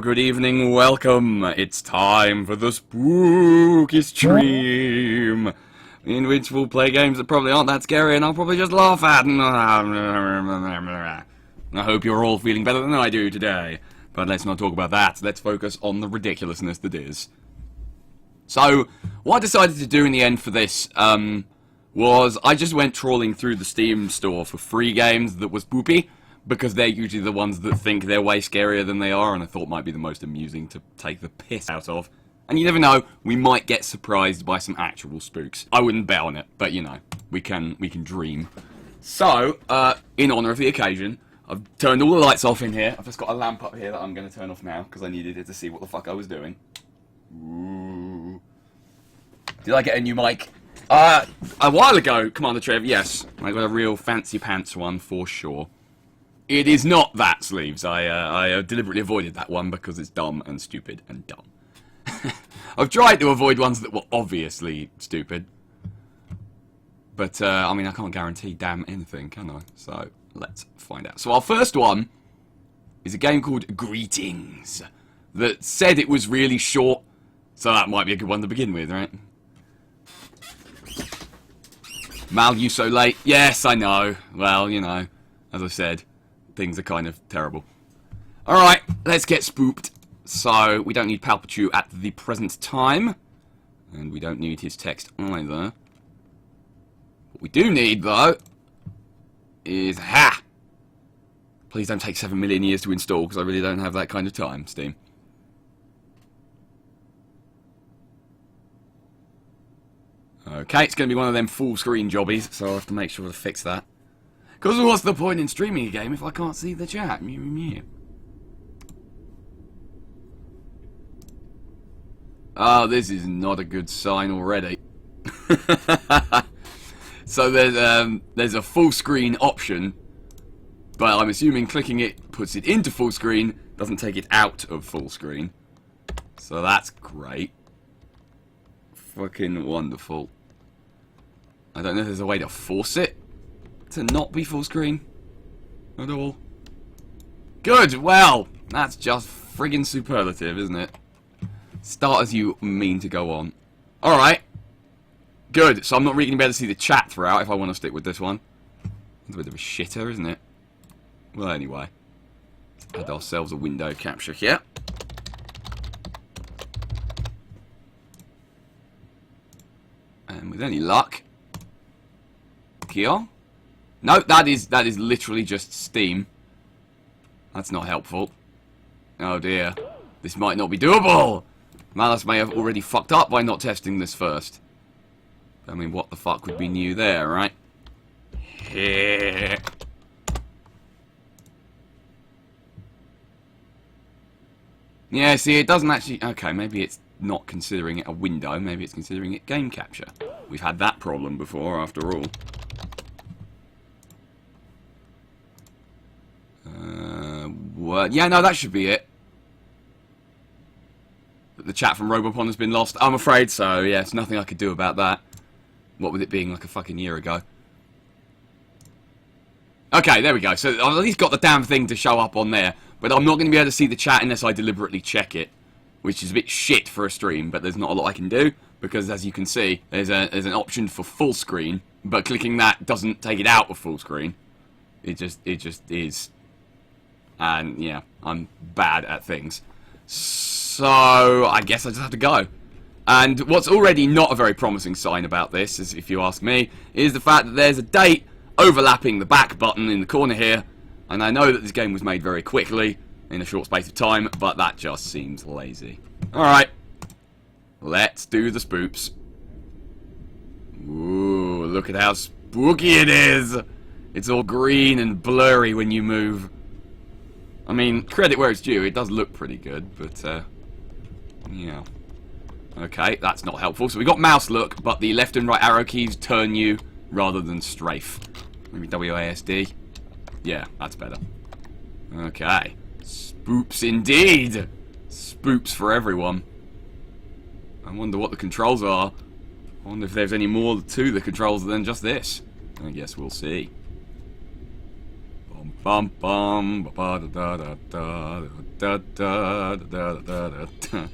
good evening, welcome. It's time for the spooky stream, in which we'll play games that probably aren't that scary and I'll probably just laugh at. I hope you're all feeling better than I do today. But let's not talk about that. Let's focus on the ridiculousness that is. So, what I decided to do in the end for this, was I just went trawling through the Steam store for free games that was spoopy, because they're usually the ones that think they're way scarier than they are, and I thought might be the most amusing to take the piss out of. And you never know, we might get surprised by some actual spooks. I wouldn't bet on it, but you know, we can dream. So, in honour of the occasion, I've turned all the lights off in here. I've just got a lamp up here that I'm going to turn off now, because I needed it to see what the fuck I was doing. Ooh. Did I get a new mic? A while ago, Commander Trev, yes. I got a real fancy pants one for sure. It is not that, Sleeves. I deliberately avoided that one because it's dumb and stupid and dumb. I've tried to avoid ones that were obviously stupid. But, I mean, I can't guarantee damn anything, can I? So, let's find out. So, our first one is a game called Greetings that said it was really short, so that might be a good one to begin with, right? Mal, you so late? Yes, I know. Well, you know, as I said, things are kind of terrible. Alright, let's get spooked. So, we don't need Palpatue at the present time. And we don't need his text either. What we do need, though, is... Ha! Please don't take 7 million years to install, because I really don't have that kind of time, Steam. Okay, it's going to be one of them full-screen jobbies, so I'll have to make sure to fix that. Because what's the point in streaming a game if I can't see the chat? Mew, mew, mew. Oh, this is not a good sign already. So there's a full-screen option, but I'm assuming clicking it puts it into full screen, doesn't take it out of full screen. So that's great. Fucking wonderful. I don't know if there's a way to force it to not be full screen at all. Good, well, that's just friggin' superlative, isn't it? Start as you mean to go on. Alright. Good, so I'm not really going to be able to see the chat throughout if I want to stick with this one. It's a bit of a shitter, isn't it? Well, anyway. Let's add ourselves a window capture here. And with any luck... Here? No, that is literally just Steam. That's not helpful. Oh dear. This might not be doable! Malus may have already fucked up by not testing this first. I mean, what the fuck would be new there, right? Here. Yeah, see, it doesn't actually... Okay, maybe it's not considering it a window. Maybe it's considering it game capture. We've had that problem before, after all. What? Yeah, no, that should be it. The chat from Robopon has been lost. I'm afraid so, yeah. There's nothing I could do about that. What with it being like a fucking year ago. Okay, there we go. So I've at least got the damn thing to show up on there. But I'm not going to be able to see the chat unless I deliberately check it. Which is a bit shit for a stream, but there's not a lot I can do. Because as you can see, there's an option for full screen. But clicking that doesn't take it out of full screen. It just is. And yeah, I'm bad at things. So I guess I just have to go. And what's already not a very promising sign about this, is, if you ask me, is the fact that there's a date overlapping the back button in the corner here. And I know that this game was made very quickly, in a short space of time, but that just seems lazy. Alright. Let's do the spoops. Ooh, look at how spooky it is! It's all green and blurry when you move. I mean, credit where it's due, it does look pretty good, but, yeah. Okay, that's not helpful. So we got mouse look, but the left and right arrow keys turn you rather than strafe. Maybe WASD. Yeah, that's better. Okay. Spoops indeed! Spoops for everyone. I wonder what the controls are. I wonder if there's any more to the controls than just this. I guess we'll see. Bum, Bum bum ba da da da da da da da da.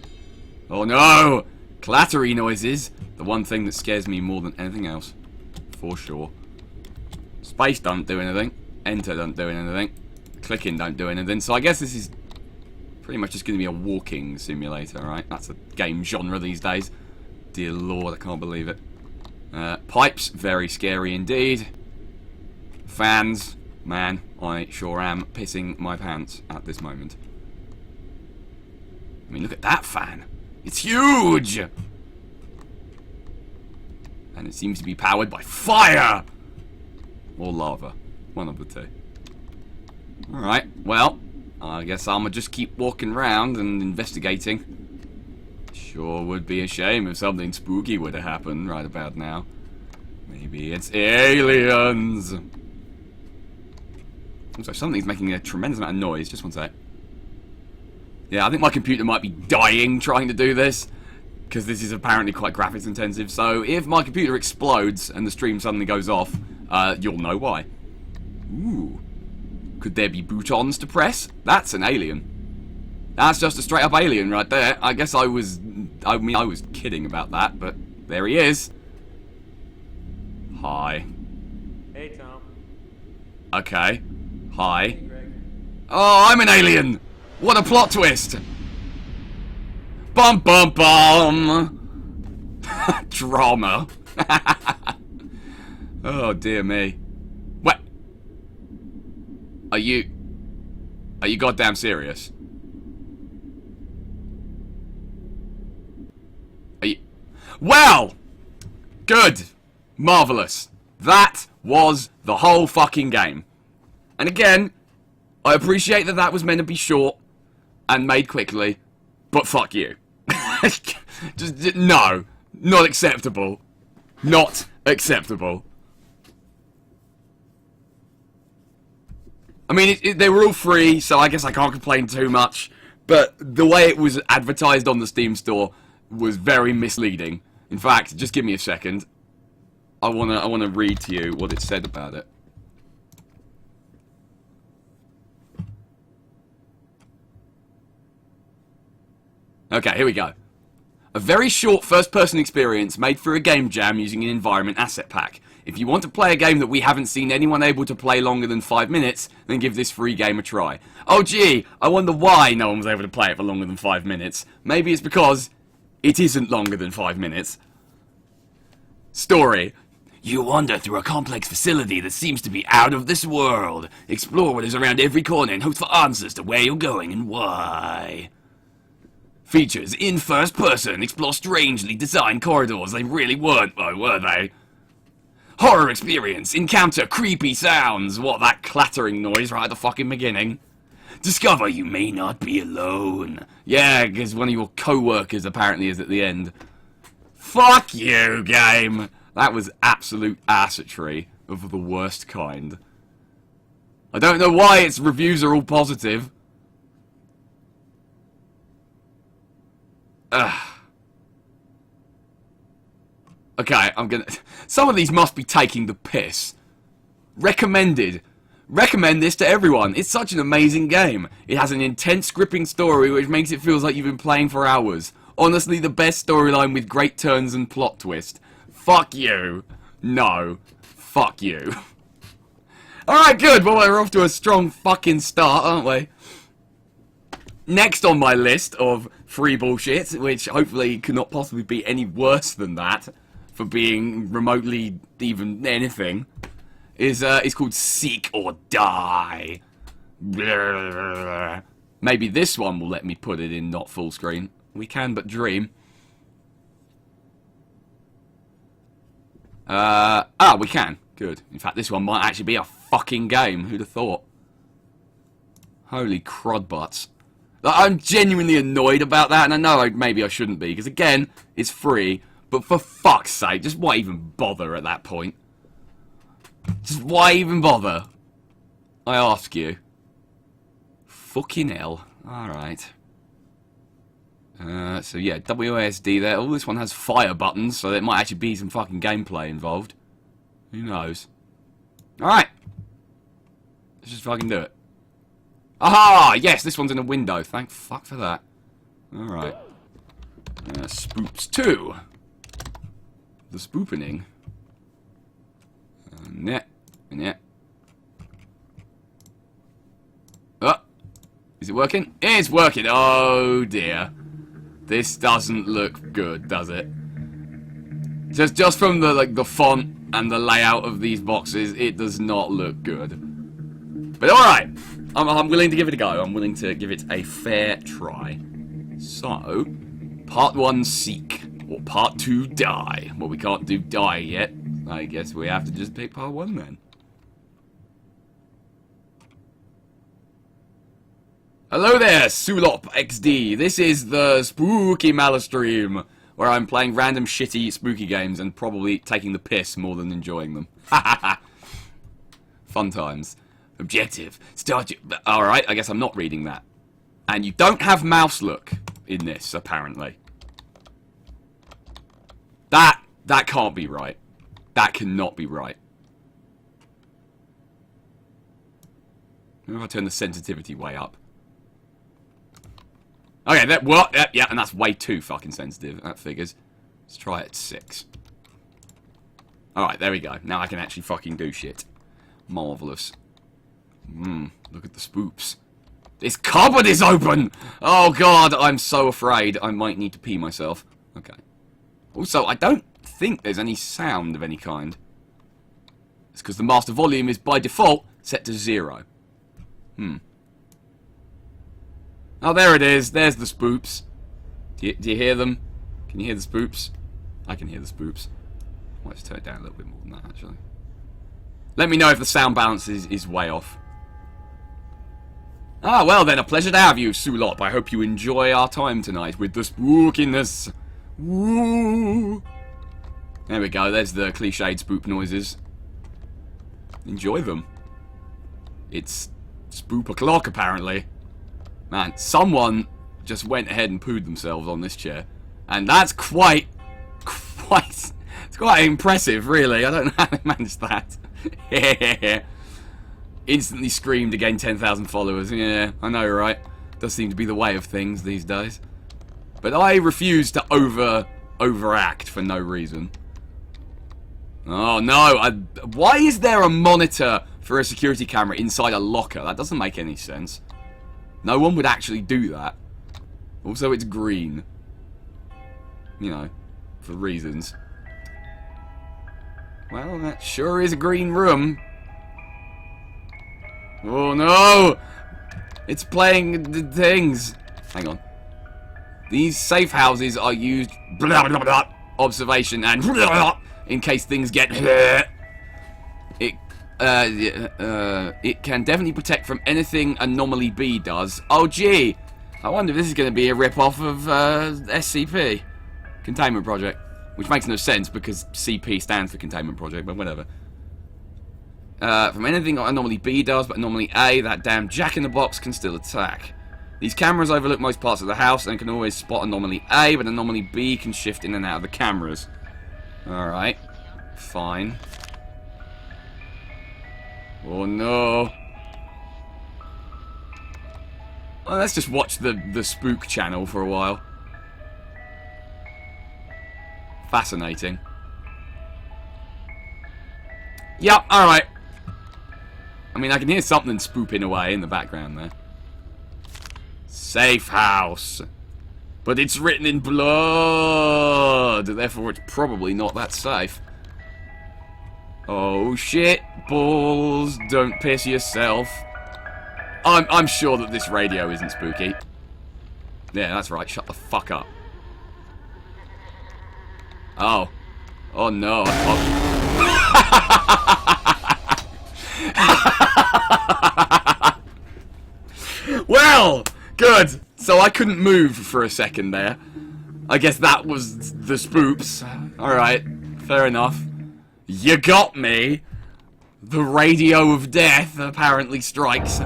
Oh no! Clattery noises. The one thing that scares me more than anything else. For sure. Space don't do anything. Enter don't do anything. Clicking don't do anything. So I guess this is pretty much just going to be a walking simulator, right? That's a game genre these days. Dear Lord, I can't believe it. Pipes, very scary indeed. Fans, man, I sure am pissing my pants at this moment. I mean, look at that fan. It's huge! And it seems to be powered by fire! Or lava. One of the two. Alright, well, I guess I'ma just keep walking around and investigating. Sure would be a shame if something spooky would have happened right about now. Maybe it's aliens! Also, something's making a tremendous amount of noise. Just one sec. Yeah, I think my computer might be dying trying to do this, because this is apparently quite graphics intensive. So if my computer explodes and the stream suddenly goes off, you'll know why. Ooh. Could there be buttons to press? That's an alien. That's just a straight up alien right there. I guess I was kidding about that, but there he is. Hi. Hey, Tom. Okay. Hi. Hey, Greg. Oh, I'm an alien! What a plot twist! Bum bum bum! Drama. Oh dear me. What? Are you goddamn serious? Are you... Well! Good! Marvellous. That was the whole fucking game. And again, I appreciate that that was meant to be short and made quickly, but fuck you. Just, no. Not acceptable. Not acceptable. I mean, they were all free, so I guess I can't complain too much. But the way it was advertised on the Steam store was very misleading. In fact, just give me a second. I wanna read to you what it said about it. Okay, here we go. A very short first-person experience made through a game jam using an environment asset pack. If you want to play a game that we haven't seen anyone able to play longer than 5 minutes, then give this free game a try. Oh gee, I wonder why no one was able to play it for longer than 5 minutes. Maybe it's because it isn't longer than 5 minutes. Story. You wander through a complex facility that seems to be out of this world. Explore what is around every corner and hope for answers to where you're going and why. Features. In first person. Explore strangely designed corridors. They really weren't, though, were they? Horror experience. Encounter creepy sounds. What, that clattering noise right at the fucking beginning? Discover you may not be alone. Yeah, because one of your co-workers apparently is at the end. Fuck you, game! That was absolute assetry of the worst kind. I don't know why its reviews are all positive. Ugh. Okay, I'm gonna... Some of these must be taking the piss. Recommended. Recommend this to everyone. It's such an amazing game. It has an intense, gripping story which makes it feel like you've been playing for hours. Honestly, the best storyline with great turns and plot twist. Fuck you. No. Fuck you. Alright, good. Well, we're off to a strong fucking start, aren't we? Next on my list of free bullshit, which hopefully could not possibly be any worse than that, for being remotely even anything, is called Seek or Die. Maybe this one will let me put it in not full screen. We can but dream. We can. Good. In fact, this one might actually be a fucking game. Who'd have thought? Holy crud butts. I'm genuinely annoyed about that, and I know maybe I shouldn't be, because again, it's free, but for fuck's sake, just why even bother at that point? Just why even bother? I ask you. Fucking hell. Alright. So yeah, WASD there. Oh, this one has fire buttons, so there might actually be some fucking gameplay involved. Who knows? Alright. Let's just fucking do it. Aha! Yes, this one's in a window. Thank fuck for that. Alright. Spoops 2. The spoopening. Net. Oh! Is it working? It's working! Oh dear. This doesn't look good, does it? Just from the font and the layout of these boxes, it does not look good. But alright! I'm willing to give it a go. I'm willing to give it a fair try. So, part 1, seek. Or part 2, die. Well, we can't do die yet. I guess we have to just pick part 1 then. Hello there, Sulop XD. This is the Spooky Malastream, where I'm playing random shitty spooky games and probably taking the piss more than enjoying them. Fun times. Objective. Start. Alright, I guess I'm not reading that. And you don't have mouse look in this, apparently. That can't be right. That cannot be right. Maybe if I turn the sensitivity way up. Okay, that what? Yeah, and that's way too fucking sensitive. That figures. Let's try it at 6. Alright, there we go. Now I can actually fucking do shit. Marvellous. Look at the spoops. This cupboard is open! Oh god, I'm so afraid I might need to pee myself. Okay. Also, I don't think there's any sound of any kind. It's because the master volume is by default set to 0. Oh, there it is. There's the spoops. Do you hear them? Can you hear the spoops? I can hear the spoops. I might just turn it down a little bit more than that, actually. Let me know if the sound balance is way off. Ah, well then, a pleasure to have you, Sulop. I hope you enjoy our time tonight with the spookiness. Woo! There we go, there's the cliched spook noises. Enjoy them. It's spoop o'clock, apparently. Man, someone just went ahead and pooed themselves on this chair. And that's quite it's quite impressive, really. I don't know how they managed that. Instantly screamed to gain 10,000 followers. Yeah, I know, right? Does seem to be the way of things these days. But I refuse to overact for no reason. Oh no! Why is there a monitor for a security camera inside a locker? That doesn't make any sense. No one would actually do that. Also, it's green. You know, for reasons. Well, that sure is a green room. Oh no! It's playing the things. Hang on. These safe houses are used blah, blah, blah, observation and blah, blah, in case things get it can definitely protect from anything Anomaly B does. Oh gee, I wonder if this is going to be a rip-off of SCP, Containment Project, which makes no sense because CP stands for Containment Project, but whatever. From anything Anomaly B does, but Anomaly A, that damn jack-in-the-box can still attack. These cameras overlook most parts of the house and can always spot Anomaly A, but Anomaly B can shift in and out of the cameras. Alright. Fine. Oh no. Oh, let's just watch the Spook channel for a while. Fascinating. Yep, alright. I mean, I can hear something spooping away in the background there. Safe house. But it's written in blood. Therefore, it's probably not that safe. Oh, shit. Balls. Don't piss yourself. I'm sure that this radio isn't spooky. Yeah, that's right. Shut the fuck up. Oh. Oh, no. Well, good. So I couldn't move for a second there. I guess that was the spoops. Alright, fair enough. You got me. The radio of death apparently strikes.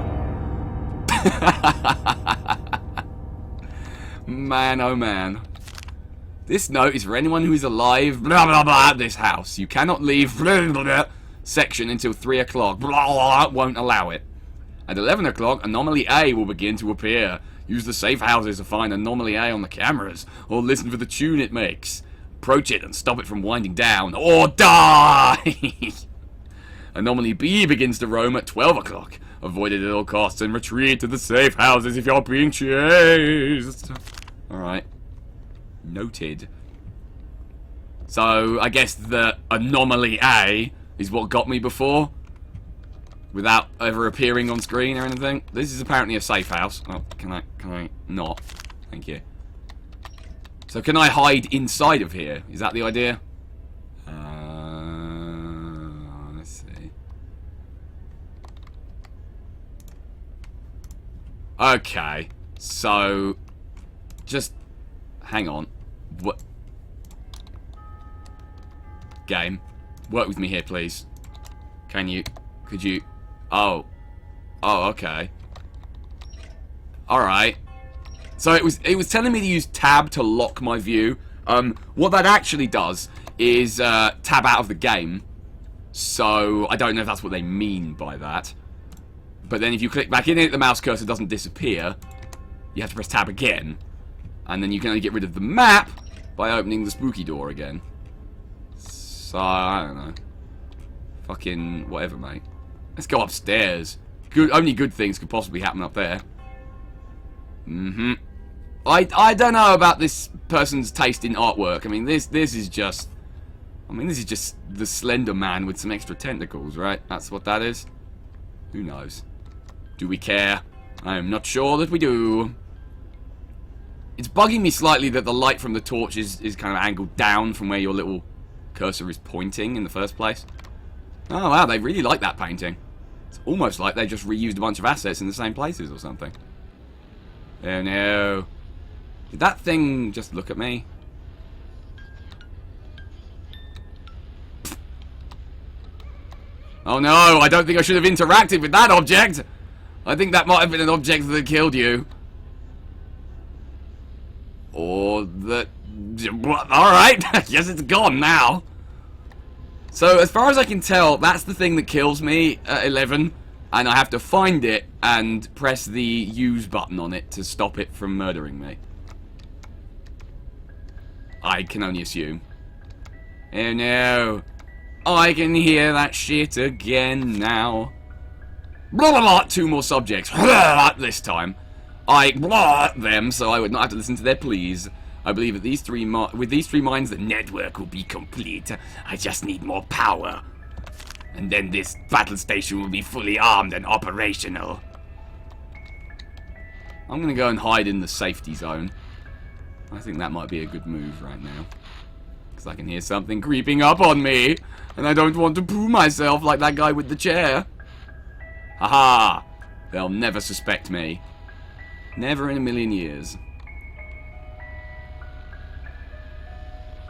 Man, oh man. This note is for anyone who is alive, blah blah blah, at this house. You cannot leave blah, blah, blah, section until 3 o'clock. Blah blah, won't allow it. At 11 o'clock, Anomaly A will begin to appear. Use the safe houses to find Anomaly A on the cameras, or listen for the tune it makes. Approach it and stop it from winding down, or die! Anomaly B begins to roam at 12 o'clock. Avoid it at all costs and retreat to the safe houses if you're being chased. Alright. Noted. So, I guess the Anomaly A is what got me before, without ever appearing on screen or anything. This is apparently a safe house. Oh, can I not? Thank you. So can I hide inside of here? Is that the idea? Let's see. Okay. So, just hang on. What? Game, work with me here, please. Can you? Could you? Oh, okay. All right. So it was telling me to use tab to lock my view. What that actually does is tab out of the game. So I don't know if that's what they mean by that. But then if you click back in it, the mouse cursor doesn't disappear. You have to press tab again, and then you can only get rid of the map by opening the spooky door again. So I don't know. Fucking whatever, mate. Let's go upstairs. Only good things could possibly happen up there. I don't know about this person's taste in artwork. I mean, this is just the Slender Man with some extra tentacles, right? That's what that is. Who knows? Do we care? I'm not sure that we do. It's bugging me slightly that the light from the torch is kind of angled down from where your little cursor is pointing in the first place. Oh wow, they really like that painting. It's almost like they just reused a bunch of assets in the same places or something. Oh no. Did that thing just look at me? Oh no, I don't think I should have interacted with that object. I think that might have been an object that killed you. Or that... Alright, yes, it's gone now. So, as far as I can tell, that's the thing that kills me at 11. And I have to find it and press the use button on it to stop it from murdering me. I can only assume. Oh no. I can hear that shit again now. Blah blah blah, 2 more subjects. Blah, this time. I blah them so I would not have to listen to their pleas. I believe that with these 3 mines the network will be complete. I just need more power. And then this battle station will be fully armed and operational. I'm gonna go and hide in the safety zone. I think that might be a good move right now. Because I can hear something creeping up on me. And I don't want to poo myself like that guy with the chair. Haha! They'll never suspect me. Never in a million years.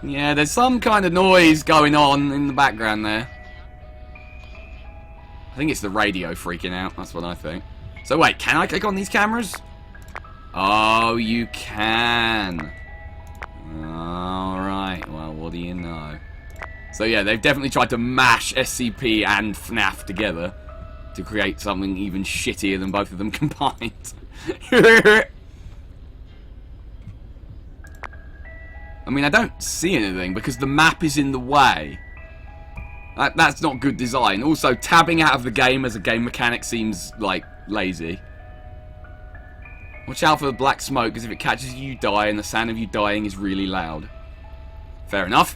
Yeah, there's some kind of noise going on in the background there. I think it's the radio freaking out. That's what I think. So wait, can I click on these cameras? Oh, you can. Alright, well, what do you know? So yeah, they've definitely tried to mash SCP and FNAF together to create something even shittier than both of them combined. I mean, I don't see anything because the map is in the way. That's not good design. Also, tabbing out of the game as a game mechanic seems, like, lazy. Watch out for the black smoke, because if it catches you, you die, and the sound of you dying is really loud. Fair enough.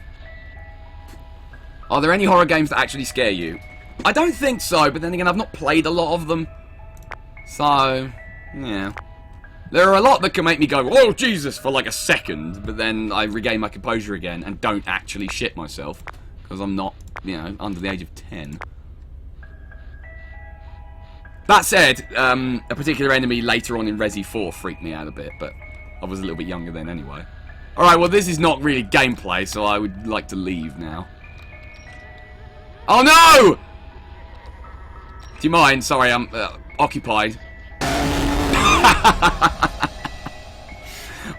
Are there any horror games that actually scare you? I don't think so, but then again, I've not played a lot of them. So, yeah. There are a lot that can make me go, oh, Jesus, for like a second, but then I regain my composure again and don't actually shit myself, because I'm not, you know, under the age of 10. That said, a particular enemy later on in Resi 4 freaked me out a bit, but I was a little bit younger then anyway. Alright, well this is not really gameplay, so I would like to leave now. Oh no! Do you mind? Sorry, I'm occupied.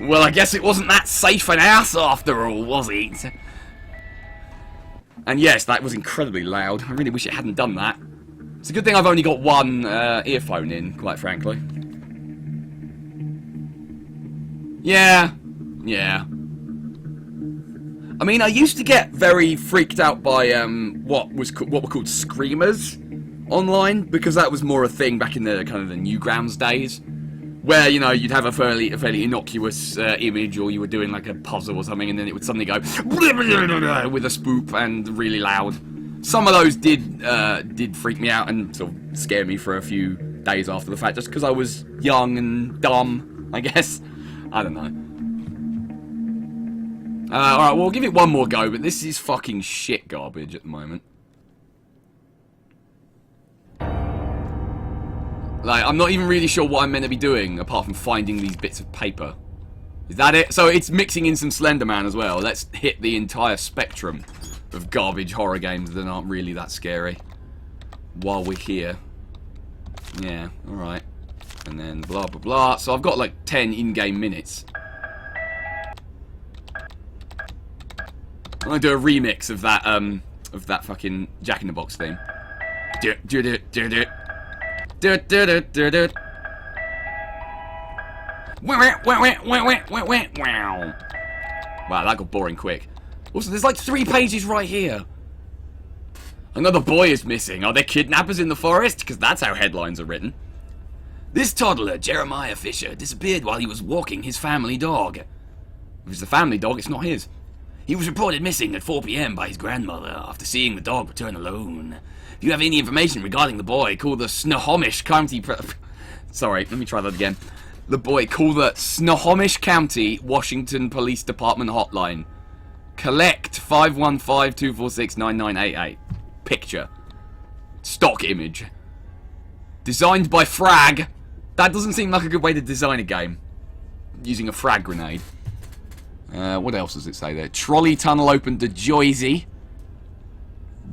Well, I guess it wasn't that safe an house after all, was it? And yes, that was incredibly loud. I really wish it hadn't done that. It's a good thing I've only got one earphone in, quite frankly. Yeah. Yeah. I mean, I used to get very freaked out by what were called screamers online, because that was more a thing back in the kind of the Newgrounds days, where, you know, you'd have a fairly innocuous image, or you were doing like a puzzle or something, and then it would suddenly go with a spoop and really loud. Some of those did freak me out and sort of scare me for a few days after the fact, just because I was young and dumb, I guess. I don't know. Alright, we'll give it one more go, but this is fucking shit garbage at the moment. Like, I'm not even really sure what I'm meant to be doing, apart from finding these bits of paper. Is that it? So it's mixing in some Slender Man as well. Let's hit the entire spectrum of garbage horror games that aren't really that scary while we're here. Yeah, alright. And then blah blah blah. So I've got like 10 in-game minutes. I'm gonna do a remix of that fucking Jack in the Box theme. Wow, that got boring quick. Also, there's like 3 pages right here. Another boy is missing. Are there kidnappers in the forest? Because that's how headlines are written. This toddler, Jeremiah Fisher, disappeared while he was walking his family dog. If it's the family dog, it's not his. He was reported missing at 4 p.m. by his grandmother after seeing the dog return alone. If you have any information regarding the boy, call the Snohomish County... Sorry, let me try that again. Call the Snohomish County Washington Police Department hotline. Collect 515-246-9988. Picture. Stock image. Designed by Frag. That doesn't seem like a good way to design a game. Using a frag grenade. What else does it say there? Trolley tunnel open to Joyzy.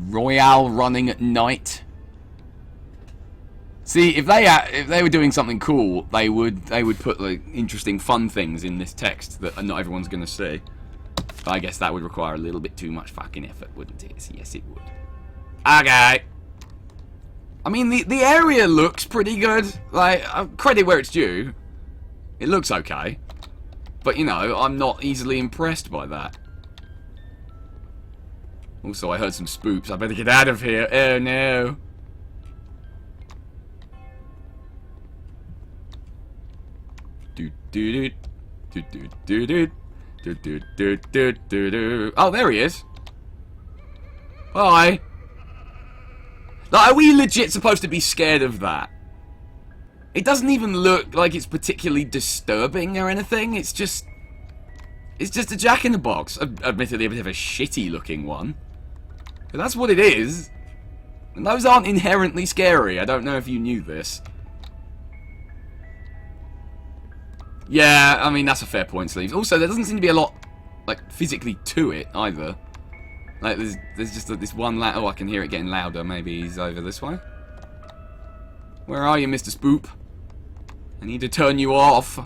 Royale running at night. See, if they were doing something cool, they would put like interesting, fun things in this text that not everyone's gonna see. But I guess that would require a little bit too much fucking effort, wouldn't it? Yes, it would. Okay. I mean, the area looks pretty good. Like, credit where it's due. It looks okay. But, you know, I'm not easily impressed by that. Also, I heard some spoops. I better get out of here. Oh, no. Oh, there he is. Bye. Like, are we legit supposed to be scared of that? It doesn't even look like it's particularly disturbing or anything. It's just a Jack-in-the-Box. Admittedly, a bit of a shitty-looking one. But that's what it is. And those aren't inherently scary. I don't know if you knew this. Yeah, I mean, that's a fair point, Sleeves. Also, there doesn't seem to be a lot, like, physically to it, either. Like, there's just this one oh, I can hear it getting louder. Maybe he's over this way. Where are you, Mr. Spoop? I need to turn you off,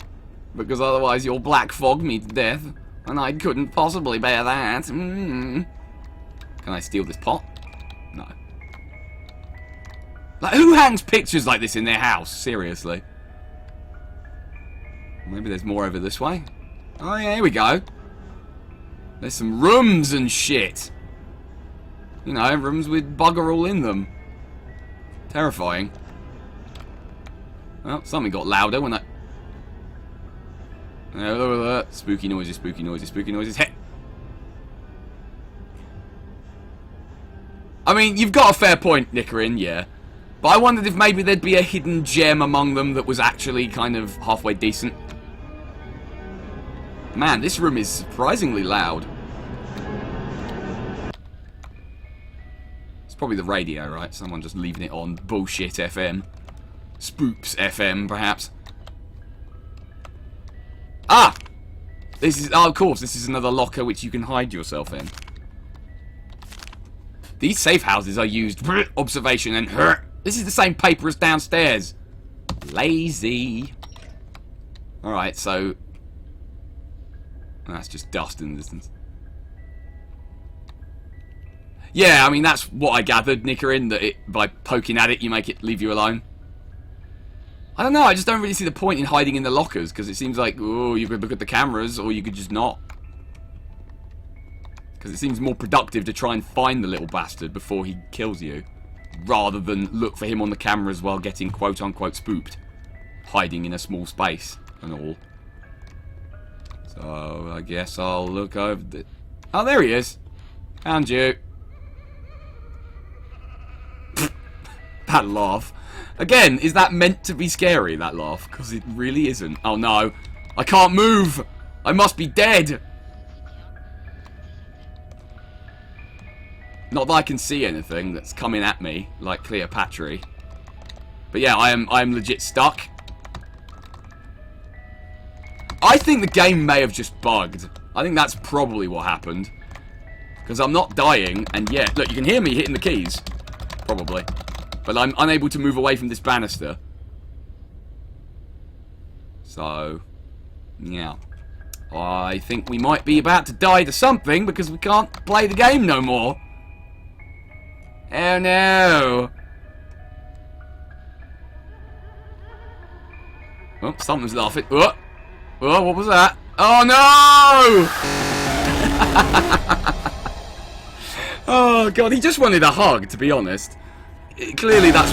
because otherwise you'll black fog me to death, and I couldn't possibly bear that. Can I steal this pot? No. Like, who hangs pictures like this in their house? Seriously. Maybe there's more over this way. Oh yeah, here we go. There's some rooms and shit. You know, rooms with bugger all in them. Terrifying. Well, something got louder when I... Spooky noises, spooky noises, spooky noises. Hey! I mean, you've got a fair point, Nickerin, yeah. But I wondered if maybe there'd be a hidden gem among them that was actually kind of halfway decent. Man, this room is surprisingly loud. It's probably the radio, right? Someone just leaving it on bullshit FM. Spoops FM, perhaps. Ah! This is... Oh, of course, this is another locker which you can hide yourself in. These safe houses are used... Observation and... This is the same paper as downstairs. Lazy. Alright, so... That's just dust in the distance. Yeah, I mean, that's what I gathered, Nickerin, that by poking at it, you make it leave you alone. I don't know, I just don't really see the point in hiding in the lockers, because it seems like, oh, you could look at the cameras, or you could just not. Because it seems more productive to try and find the little bastard before he kills you, rather than look for him on the cameras while getting quote-unquote spooked. Hiding in a small space, and all. So, I guess I'll look over the... Oh, there he is. Found you. That laugh. Again, is that meant to be scary, that laugh? Because it really isn't. Oh no. I can't move! I must be dead! Not that I can see anything that's coming at me, like Cleopatra. But yeah, I am legit stuck. I think the game may have just bugged. I think that's probably what happened. Because I'm not dying, and yet... Look, you can hear me hitting the keys. Probably. But I'm unable to move away from this banister. So... yeah. I think we might be about to die to something, because we can't play the game no more. Oh no! Oh, something's laughing. Oh, oh, what was that? Oh no! Oh god, he just wanted a hug, to be honest. Clearly that's...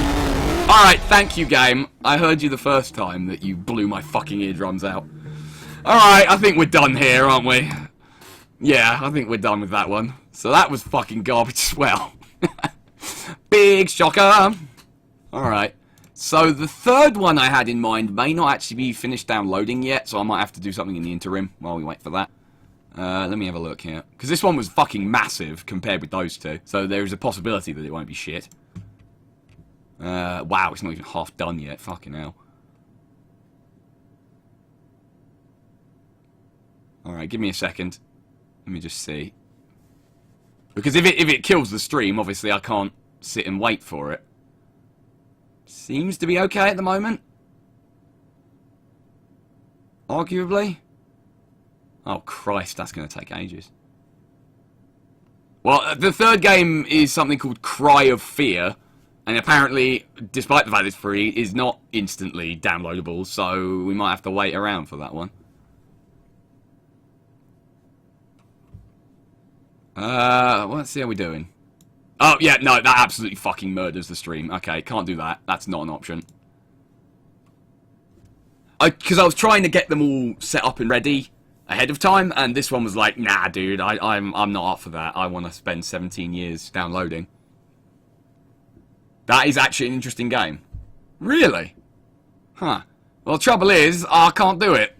Alright, thank you, game. I heard you the first time that you blew my fucking eardrums out. Alright, I think we're done here, aren't we? Yeah, I think we're done with that one. So that was fucking garbage as well. Big shocker! Alright. So the third one I had in mind may not actually be finished downloading yet, so I might have to do something in the interim while we wait for that. Let me have a look here. Because this one was fucking massive compared with those two. So there is a possibility that it won't be shit. Wow, it's not even half done yet. Fucking hell. Alright, give me a second. Let me just see. Because if it kills the stream, obviously I can't sit and wait for it. Seems to be okay at the moment. Arguably. Oh Christ, that's going to take ages. Well, the third game is something called Cry of Fear. And apparently, despite the fact it's free, is not instantly downloadable. So we might have to wait around for that one. Let's see how we're doing. Oh, yeah, no, that absolutely fucking murders the stream. Okay, can't do that. That's not an option. Because I was trying to get them all set up and ready ahead of time, and this one was like, nah, dude, I'm not up for that. I want to spend 17 years downloading. That is actually an interesting game. Really? Huh. Well, the trouble is, I can't do it.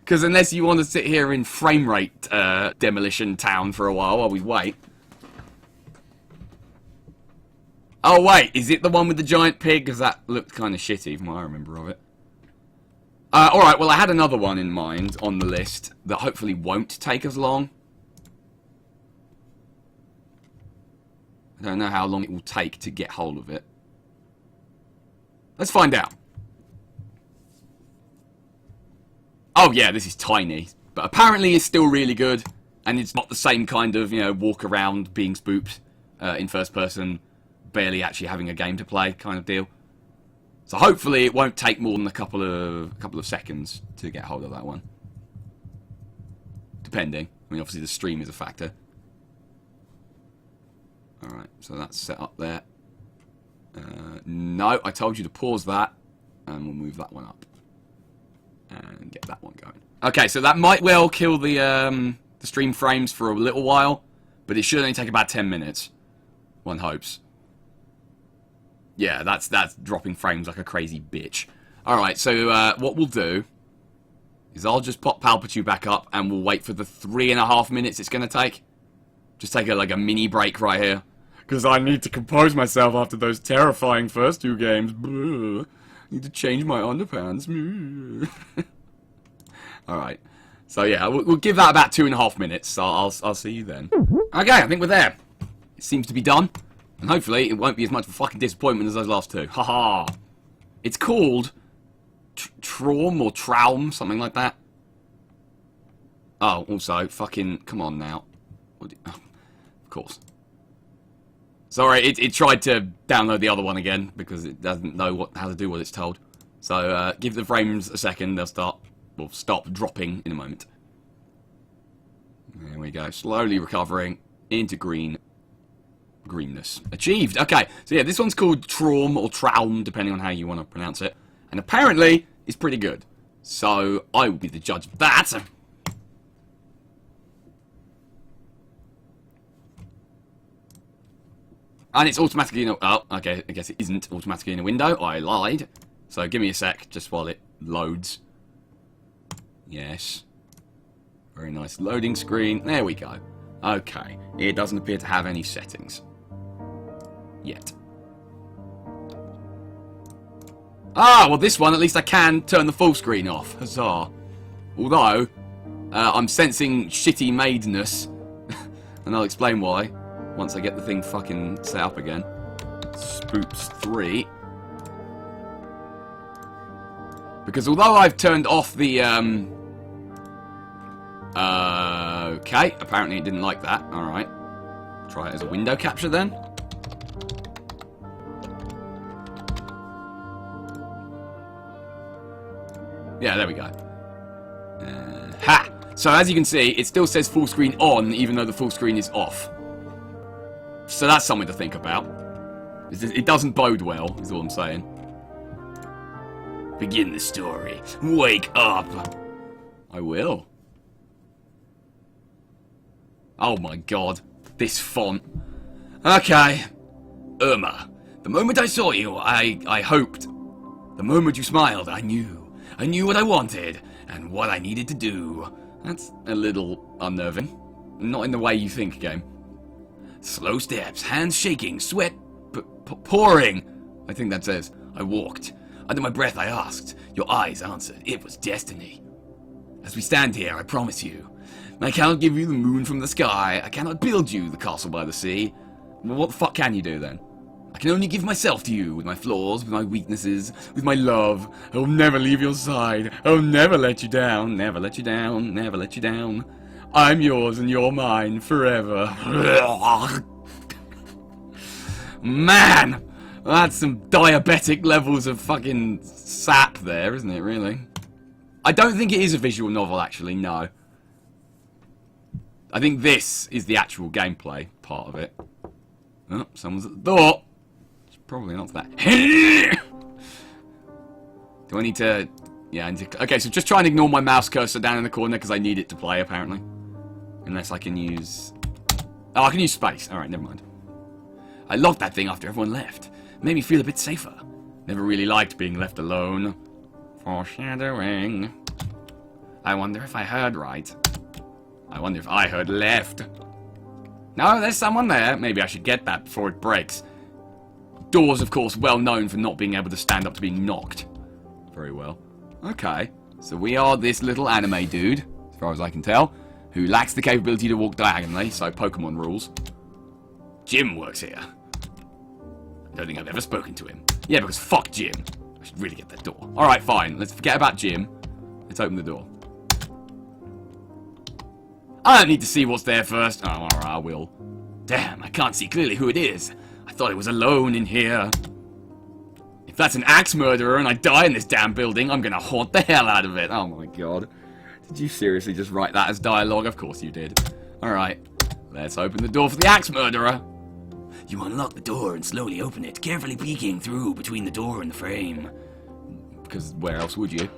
Because unless you want to sit here in frame rate demolition town for a while we wait. Oh wait, is it the one with the giant pig? Because that looked kind of shitty from what I remember of it. Alright, well I had another one in mind on the list that hopefully won't take as long. I don't know how long it will take to get hold of it. Let's find out. Oh yeah, this is tiny. But apparently it's still really good. And it's not the same kind of, you know, walk around being spooked in first person, barely actually having a game to play kind of deal. So hopefully it won't take more than a couple of seconds to get hold of that one. Depending. I mean, obviously the stream is a factor. Alright, so that's set up there. No, I told you to pause that. And we'll move that one up. And get that one going. Okay, so that might well kill the stream frames for a little while. But it should only take about 10 minutes. One hopes. Yeah, that's dropping frames like a crazy bitch. Alright, so what we'll do is I'll just pop Palpatine back up and we'll wait for the 3.5 minutes it's going to take. Just take like a mini break right here. Because I need to compose myself after those terrifying first two games. I need to change my underpants. Alright, so yeah, we'll give that about 2.5 minutes. So I'll see you then. Okay, I think we're there. It seems to be done. And hopefully it won't be as much of a fucking disappointment as those last two. Haha. It's called Traum or Traum, something like that. Oh, also, fucking, come on now. Oh, of course. Sorry, it tried to download the other one again because it doesn't know how to do what it's told. So give the frames a second, they'll stop dropping in a moment. There we go, slowly recovering into greenness. Achieved! Okay, so yeah, this one's called Traum or Traum, depending on how you want to pronounce it. And apparently, it's pretty good. So, I will be the judge of that. And it's automatically in a... Oh, okay, I guess it isn't automatically in a window. I lied. So give me a sec, just while it loads. Yes. Very nice loading screen. There we go. Okay. It doesn't appear to have any settings. Yet. Ah, well this one, at least I can turn the full screen off. Huzzah. Although, I'm sensing shitty madeness. And I'll explain why. Once I get the thing fucking set up again. Spoops 3. Because although I've turned off the, okay, apparently it didn't like that. Alright. Try it as a window capture then. Yeah, there we go. Ha! So as you can see, it still says full screen on, even though the full screen is off. So that's something to think about. It doesn't bode well, is all I'm saying. Begin the story. Wake up! I will. Oh my god. This font. Okay. Irma. The moment I saw you, I hoped. The moment you smiled, I knew. I knew what I wanted, and what I needed to do. That's a little unnerving. Not in the way you think, game. Slow steps, hands shaking, sweat pouring. I think that says. I walked. Under my breath I asked. Your eyes answered. It was destiny. As we stand here, I promise you. I cannot give you the moon from the sky. I cannot build you the castle by the sea. Well, what the fuck can you do then? I can only give myself to you, with my flaws, with my weaknesses, with my love. I will never leave your side. I will never let you down. Never let you down. Never let you down. I'm yours and you're mine forever. Man! That's some diabetic levels of fucking sap there, isn't it, really? I don't think it is a visual novel, actually, no. I think this is the actual gameplay part of it. Oh, someone's at the door. It's probably not that. Do I need to... Yeah, I need to... Okay, so just try and ignore my mouse cursor down in the corner, because I need it to play, apparently. Unless I can use... Oh, I can use space. Alright, never mind. I locked that thing after everyone left. Made me feel a bit safer. Never really liked being left alone. Foreshadowing. I wonder if I heard right. I wonder if I heard left. No, there's someone there. Maybe I should get that before it breaks. Doors, of course, well known for not being able to stand up to being knocked. Very well. Okay. So we are this little anime dude, as far as I can tell, who lacks the capability to walk diagonally, so Pokemon rules. Jim works here. I don't think I've ever spoken to him. Yeah, because fuck Jim. I should really get that door. Alright, fine. Let's forget about Jim. Let's open the door. I don't need to see what's there first. Oh, alright, I will. Damn, I can't see clearly who it is. I thought it was alone in here. If that's an axe murderer and I die in this damn building, I'm gonna haunt the hell out of it. Oh my god. Did you seriously just write that as dialogue? Of course you did. Alright. Let's open the door for the axe murderer. You unlock the door and slowly open it, carefully peeking through between the door and the frame. Because where else would you?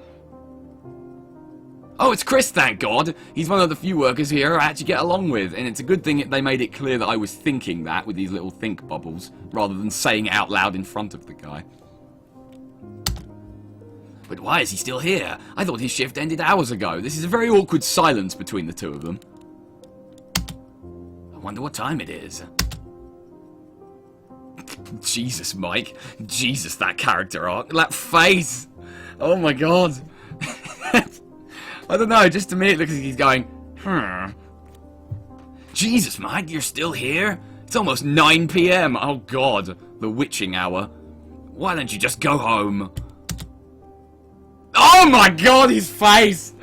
Oh, it's Chris, thank God! He's one of the few workers here I actually get along with, and it's a good thing they made it clear that I was thinking that with these little think bubbles, rather than saying it out loud in front of the guy. But why is he still here? I thought his shift ended hours ago. This is a very awkward silence between the two of them. I wonder what time it is. Jesus, Mike. Jesus, that character arc. That face. Oh my god. I don't know, just to me it looks like he's going, Jesus, Mike, you're still here? It's almost 9 PM. Oh god. The witching hour. Why don't you just go home? Oh my god, his face!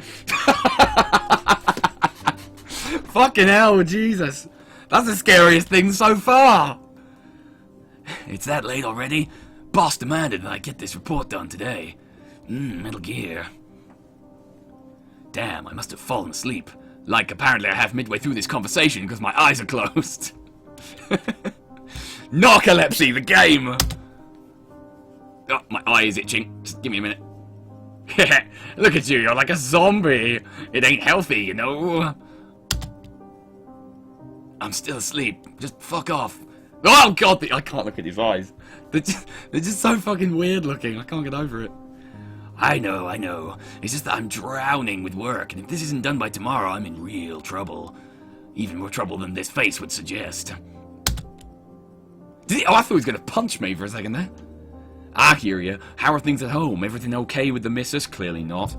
Fucking hell, Jesus. That's the scariest thing so far. It's that late already? Boss demanded that I get this report done today. Metal Gear. Damn, I must have fallen asleep. Like, apparently I have midway through this conversation because my eyes are closed. Narcolepsy, the game! Oh, my eye is itching. Just give me a minute. Look at you, you're like a zombie. It ain't healthy, you know. I'm still asleep. Just fuck off. Oh god, I can't look at his eyes. They're just so fucking weird looking. I can't get over it. I know. It's just that I'm drowning with work, and if this isn't done by tomorrow, I'm in real trouble. Even more trouble than this face would suggest. Oh, I thought he was going to punch me for a second there. I hear you. How are things at home? Everything okay with the missus? Clearly not.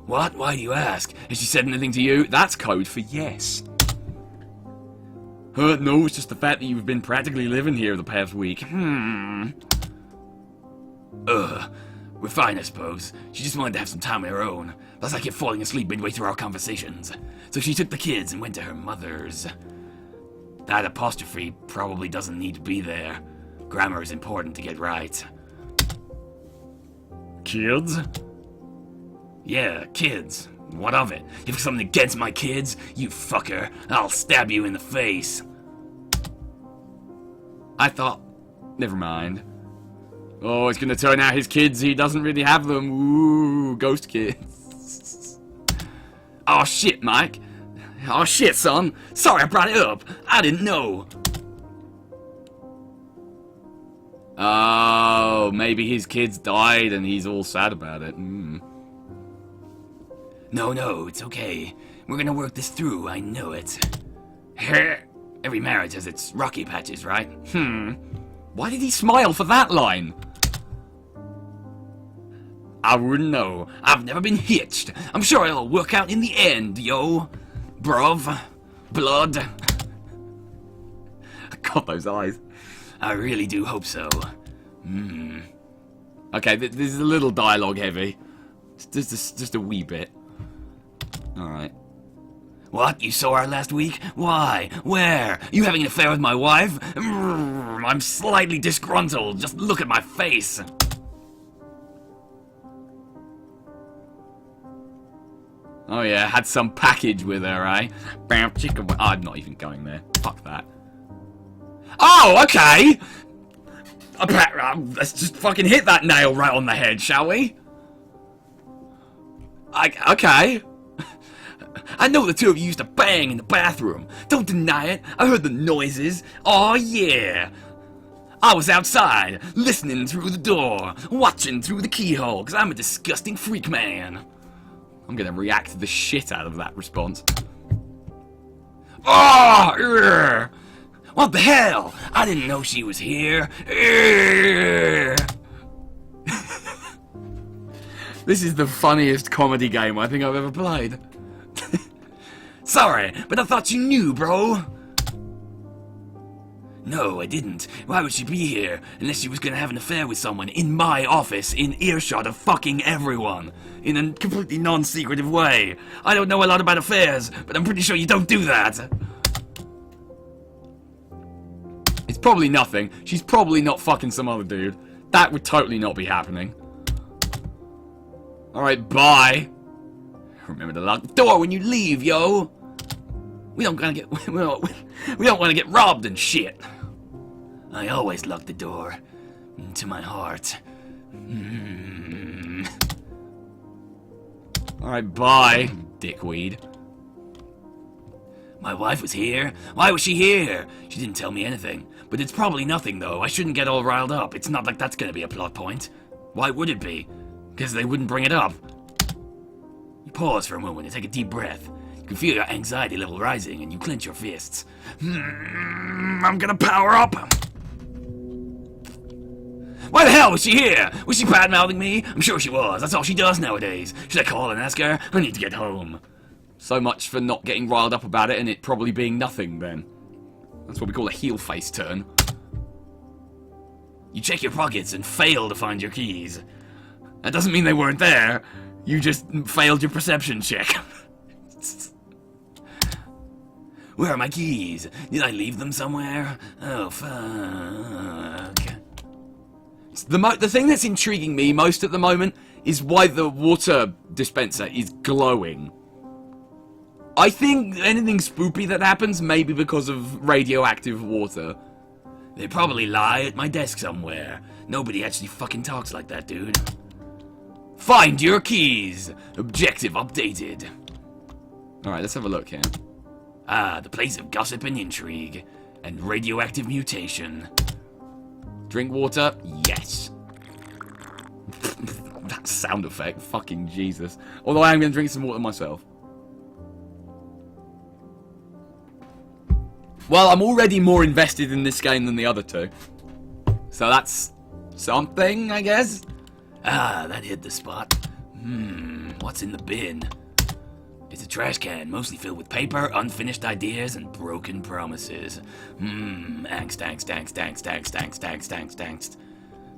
What? Why do you ask? Has she said anything to you? That's code for yes. No, it's just the fact that you've been practically living here the past week. We're fine, I suppose. She just wanted to have some time of her own. Plus, I kept falling asleep midway through our conversations. So she took the kids and went to her mother's. That apostrophe probably doesn't need to be there. Grammar is important to get right. Kids? Yeah, kids. What of it? If you've something against my kids, you fucker, I'll stab you in the face. I thought... Never mind. Oh, it's gonna turn out his kids, he doesn't really have them. Ooh, ghost kids. Oh shit, Mike. Oh shit, son. Sorry I brought it up. I didn't know. Oh, maybe his kids died and he's all sad about it. No, it's okay. We're gonna work this through, I know it. Every marriage has its rocky patches, right? Why did he smile for that line? I wouldn't know. I've never been hitched. I'm sure it'll work out in the end, yo. Bruv. Blood. God, those eyes. I really do hope so. Okay, this is a little dialogue heavy. Just a wee bit. Alright. What? You saw her last week? Why? Where? You having an affair with my wife? I'm slightly disgruntled. Just look at my face. Oh yeah, had some package with her, eh? Bam, chicken. I'm not even going there. Fuck that. Oh, okay! Let's just fucking hit that nail right on the head, shall we? Okay. I know the two of you used to bang in the bathroom. Don't deny it. I heard the noises. Oh yeah. I was outside, listening through the door, watching through the keyhole, because I'm a disgusting freak man. I'm gonna react to the shit out of that response. Oh! What the hell? I didn't know she was here. This is the funniest comedy game I think I've ever played. Sorry, but I thought you knew, bro. No, I didn't. Why would she be here? Unless she was gonna have an affair with someone in my office, in earshot of fucking everyone. In a completely non-secretive way. I don't know a lot about affairs, but I'm pretty sure you don't do that. It's probably nothing. She's probably not fucking some other dude. That would totally not be happening. Alright, bye. Remember to lock the door when you leave, yo. We don't want to get robbed and shit. I always lock the door to my heart. Alright, bye, dickweed. My wife was here? Why was she here? She didn't tell me anything. But it's probably nothing, though. I shouldn't get all riled up. It's not like that's gonna be a plot point. Why would it be? Because they wouldn't bring it up. You pause for a moment and take a deep breath. You can feel your anxiety level rising, and you clench your fists. I'm gonna power up! Why the hell was she here? Was she bad-mouthing me? I'm sure she was. That's all she does nowadays. Should I call and ask her? I need to get home. So much for not getting riled up about it and it probably being nothing, then. That's what we call a heel face turn. You check your pockets and fail to find your keys. That doesn't mean they weren't there. You just failed your perception check. Where are my keys? Did I leave them somewhere? Oh, fuck. The thing that's intriguing me most at the moment is why the water dispenser is glowing. I think anything spoopy that happens may be because of radioactive water. They probably lie at my desk somewhere. Nobody actually fucking talks like that, dude. Find your keys! Objective updated. Alright, let's have a look here. Ah, the place of gossip and intrigue. And radioactive mutation. Drink water? Yes. That sound effect, fucking Jesus. Although I am going to drink some water myself. Well, I'm already more invested in this game than the other two. So that's something, I guess? Ah, that hit the spot. What's in the bin? It's a trash can, mostly filled with paper, unfinished ideas, and broken promises. Angst, angst, angst, angst, angst, angst, angst, angst, angst.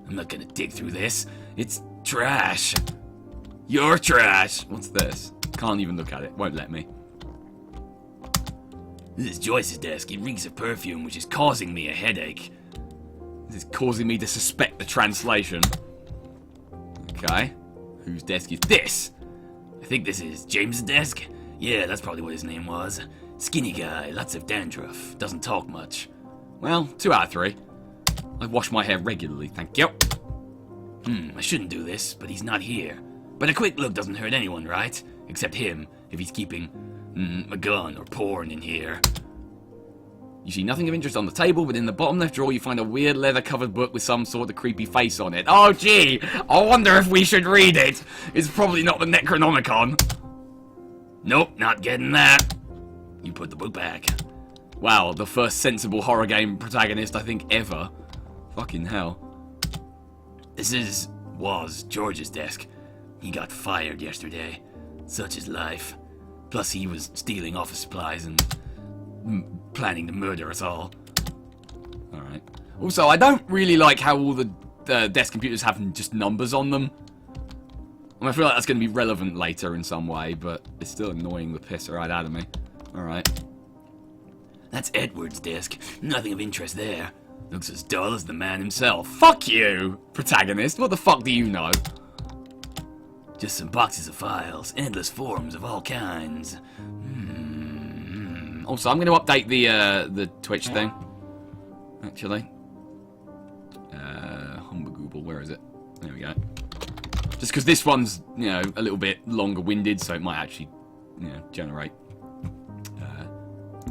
I'm not gonna dig through this. It's trash. You're trash. What's this? Can't even look at it. Won't let me. This is Joyce's desk. It reeks of perfume, which is causing me a headache. This is causing me to suspect the translation. Okay. Whose desk is this? I think this is James's desk. Yeah, that's probably what his name was. Skinny guy, lots of dandruff, doesn't talk much. Well, 2 out of 3. I wash my hair regularly, thank you. I shouldn't do this, but he's not here. But a quick look doesn't hurt anyone, right? Except him, if he's keeping a gun or porn in here. You see nothing of interest on the table, but in the bottom left drawer you find a weird leather-covered book with some sort of creepy face on it. Oh gee, I wonder if we should read it. It's probably not the Necronomicon. Nope, not getting that. You put the book back. Wow, the first sensible horror game protagonist I think ever. Fucking hell. This was George's desk. He got fired yesterday. Such is life. Plus he was stealing office supplies and planning to murder us all. Alright. Also, I don't really like how all the desk computers have just numbers on them. I feel like that's going to be relevant later in some way, but it's still annoying the piss right out of me. Alright. That's Edward's desk. Nothing of interest there. Looks as dull as the man himself. Fuck you, protagonist. What the fuck do you know? Just some boxes of files, endless forms of all kinds. Also, I'm going to update the Twitch thing. Actually. Humbergoogle, where is it? There we go. Just because this one's, you know, a little bit longer-winded, so it might actually, you know, generate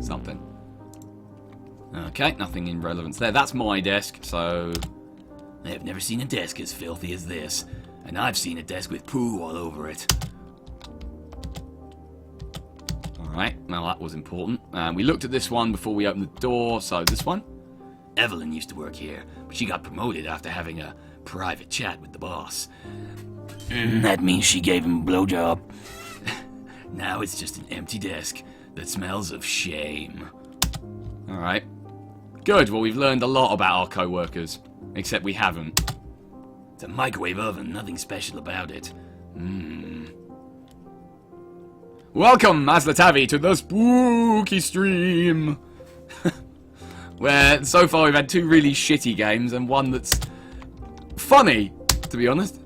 something. Okay, nothing in relevance there. That's my desk, so... I have never seen a desk as filthy as this. And I've seen a desk with poo all over it. Alright, well that was important. We looked at this one before we opened the door, so this one? Evelyn used to work here, but she got promoted after having a private chat with the boss. That means she gave him a blowjob. Now it's just an empty desk that smells of shame. Alright. Good, well we've learned a lot about our co-workers. Except we haven't. It's a microwave oven, nothing special about it. Welcome, Maslatavi, to the spooky stream! Where, so far, we've had 2 really shitty games, and one that's funny, to be honest.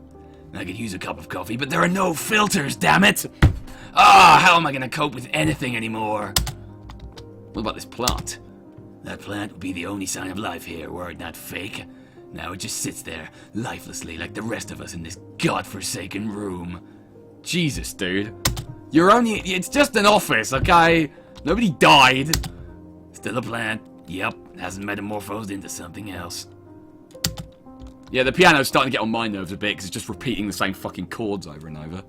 I could use a cup of coffee, but there are no filters, damn it! Ah, how am I gonna cope with anything anymore? What about this plant? That plant would be the only sign of life here, were it not fake. Now it just sits there, lifelessly, like the rest of us in this godforsaken room. Jesus, dude. It's just an office, okay? Nobody died. Still a plant. Yep, hasn't metamorphosed into something else. Yeah, the piano's starting to get on my nerves a bit, because it's just repeating the same fucking chords over and over.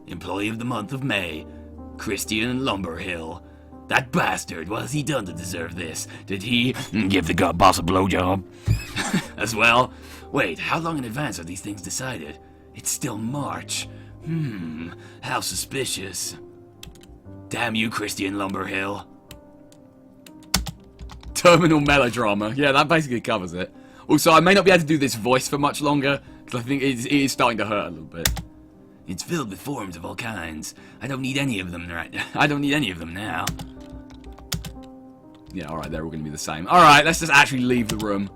Employee of the month of May, Christian Lumberhill. That bastard, what has he done to deserve this? Did he give the god boss a blowjob? As well? Wait, how long in advance are these things decided? It's still March. How suspicious. Damn you, Christian Lumberhill. Terminal melodrama. Yeah, that basically covers it. Also, I may not be able to do this voice for much longer, because I think it is starting to hurt a little bit. It's filled with forms of all kinds. I don't need any of them right now. I don't need any of them now. Yeah, alright, they're all going to be the same. Alright, let's just actually leave the room.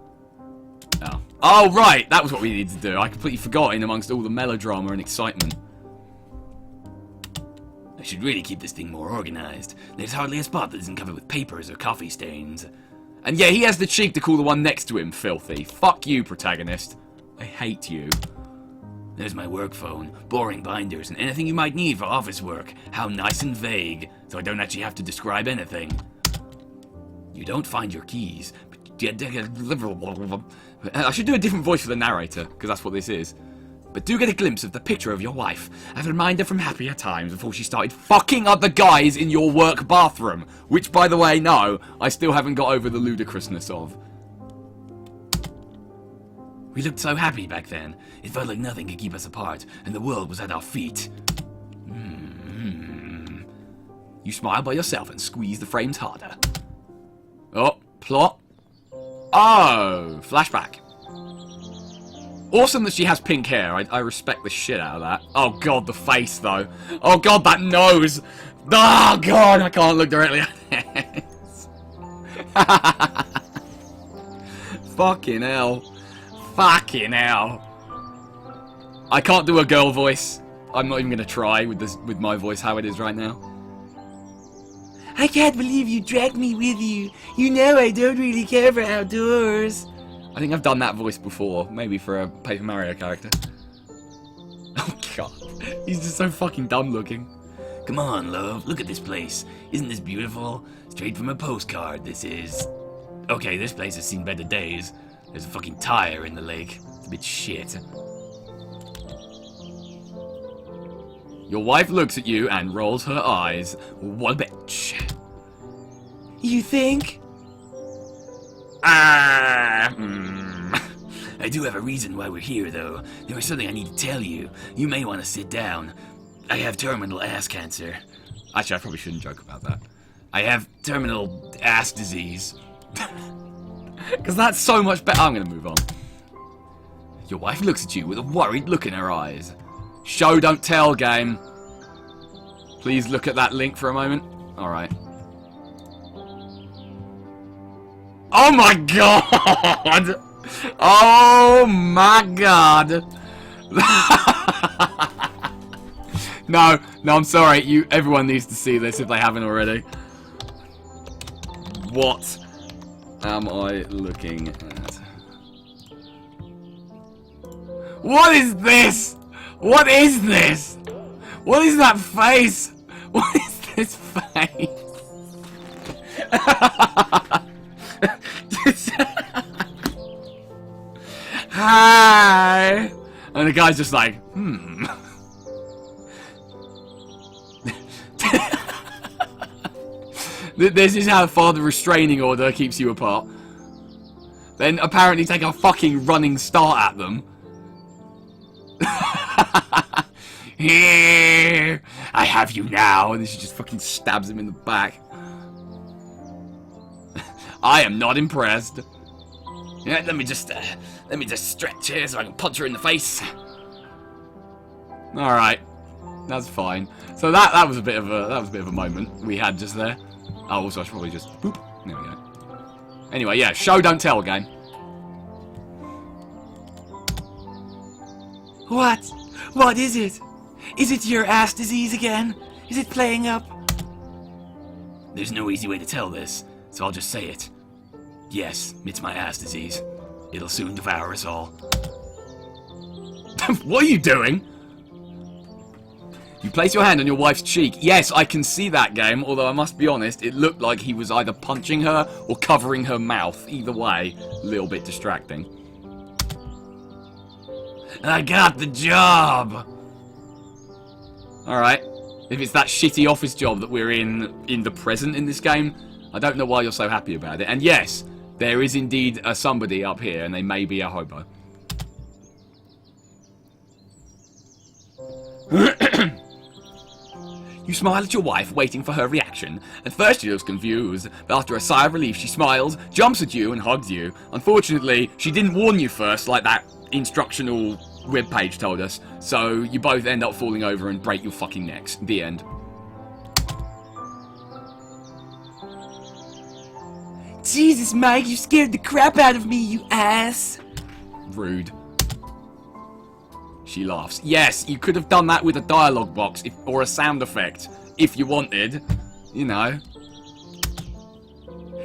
Oh. Oh, right, that was what we needed to do. I completely forgot in amongst all the melodrama and excitement. I should really keep this thing more organized. There's hardly a spot that isn't covered with papers or coffee stains. And yeah, he has the cheek to call the one next to him filthy. Fuck you, protagonist. I hate you. There's my work phone, boring binders, and anything you might need for office work. How nice and vague, so I don't actually have to describe anything. You don't find your keys, but I should do a different voice for the narrator, because that's what this is. But do get a glimpse of the picture of your wife, as a reminder from happier times before she started fucking up the guys in your work bathroom. Which, by the way, no, I still haven't got over the ludicrousness of. We looked so happy back then. It felt like nothing could keep us apart, and the world was at our feet. You smile by yourself and squeeze the frames harder. Oh, plot. Oh, flashback. Awesome that she has pink hair. I respect the shit out of that. Oh god, the face though. Oh god, that nose. Oh god, I can't look directly at it. Fucking hell. Fucking hell. I can't do a girl voice. I'm not even gonna try with my voice how it is right now. I can't believe you dragged me with you. You know I don't really care for outdoors. I think I've done that voice before, maybe for a Paper Mario character. Oh god, he's just so fucking dumb looking. Come on, love, look at this place. Isn't this beautiful? Straight from a postcard, this is. Okay, this place has seen better days. There's a fucking tire in the lake. It's a bit shit. Your wife looks at you and rolls her eyes. What a bitch. You think? I do have a reason why we're here, though. There is something I need to tell you. You may want to sit down. I have terminal ass cancer. Actually, I probably shouldn't joke about that. I have terminal ass disease. Because that's so much better. I'm going to move on. Your wife looks at you with a worried look in her eyes. Show, don't tell, game. Please look at that link for a moment. Alright. Oh my god! Oh my god! No, I'm sorry. Everyone needs to see this if they haven't already. What am I looking at? What is this? What is this? What is that face? What is this face? Hi. And the guy's just like, This is how far the restraining order keeps you apart. Then apparently take a fucking running start at them. Here, I have you now, and then she just fucking stabs him in the back. I am not impressed. Yeah, let me just stretch here so I can punch her in the face. All right, that's fine. So that was a bit of a moment we had just there. Oh, also I should probably just boop. There we go. Anyway, yeah, show don't tell game. What? What is it? Is it your ass disease again? Is it playing up? There's no easy way to tell this, so I'll just say it. Yes, it's my ass disease. It'll soon devour us all. What are you doing? You place your hand on your wife's cheek. Yes, I can see that, game, although I must be honest, it looked like he was either punching her or covering her mouth. Either way, a little bit distracting. I got the job! Alright. If it's that shitty office job that we're in the present in this game, I don't know why you're so happy about it. And yes, there is indeed a somebody up here, and they may be a hobo. You smile at your wife, waiting for her reaction. At first she looks confused, but after a sigh of relief she smiles, jumps at you, and hugs you. Unfortunately, she didn't warn you first, like that instructional webpage told us, so you both end up falling over and break your fucking necks. The end. Jesus, Mike, you scared the crap out of me, you ass. Rude. She laughs. Yes, you could have done that with a dialogue box or a sound effect, if you wanted. You know.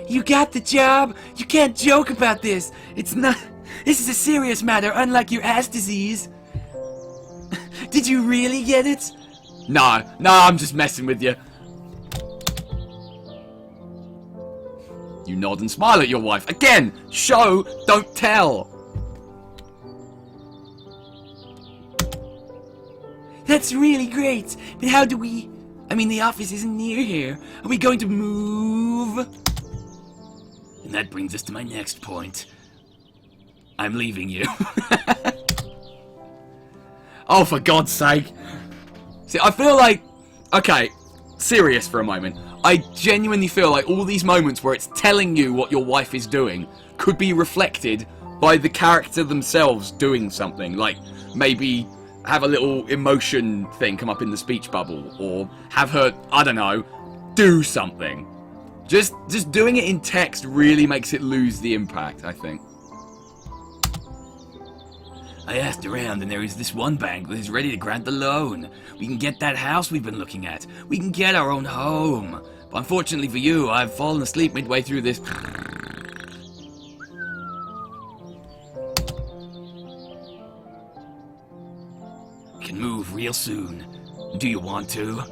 You got the job? You can't joke about this. It's not... This is a serious matter, unlike your ass disease. Did you really get it? No, I'm just messing with you. You nod and smile at your wife. Again, show, don't tell. That's really great, but how do we... I mean, the office isn't near here. Are we going to move? And that brings us to my next point. I'm leaving you. Oh, for God's sake. See, I feel like... Okay, serious for a moment. I genuinely feel like all these moments where it's telling you what your wife is doing could be reflected by the character themselves doing something. Like, maybe have a little emotion thing come up in the speech bubble, or have her, I don't know, do something. Just doing it in text really makes it lose the impact, I think. I asked around and there is this one bank that is ready to grant the loan. We can get that house we've been looking at. We can get our own home. But unfortunately for you, I've fallen asleep midway through this. We can move real soon. Do you want to?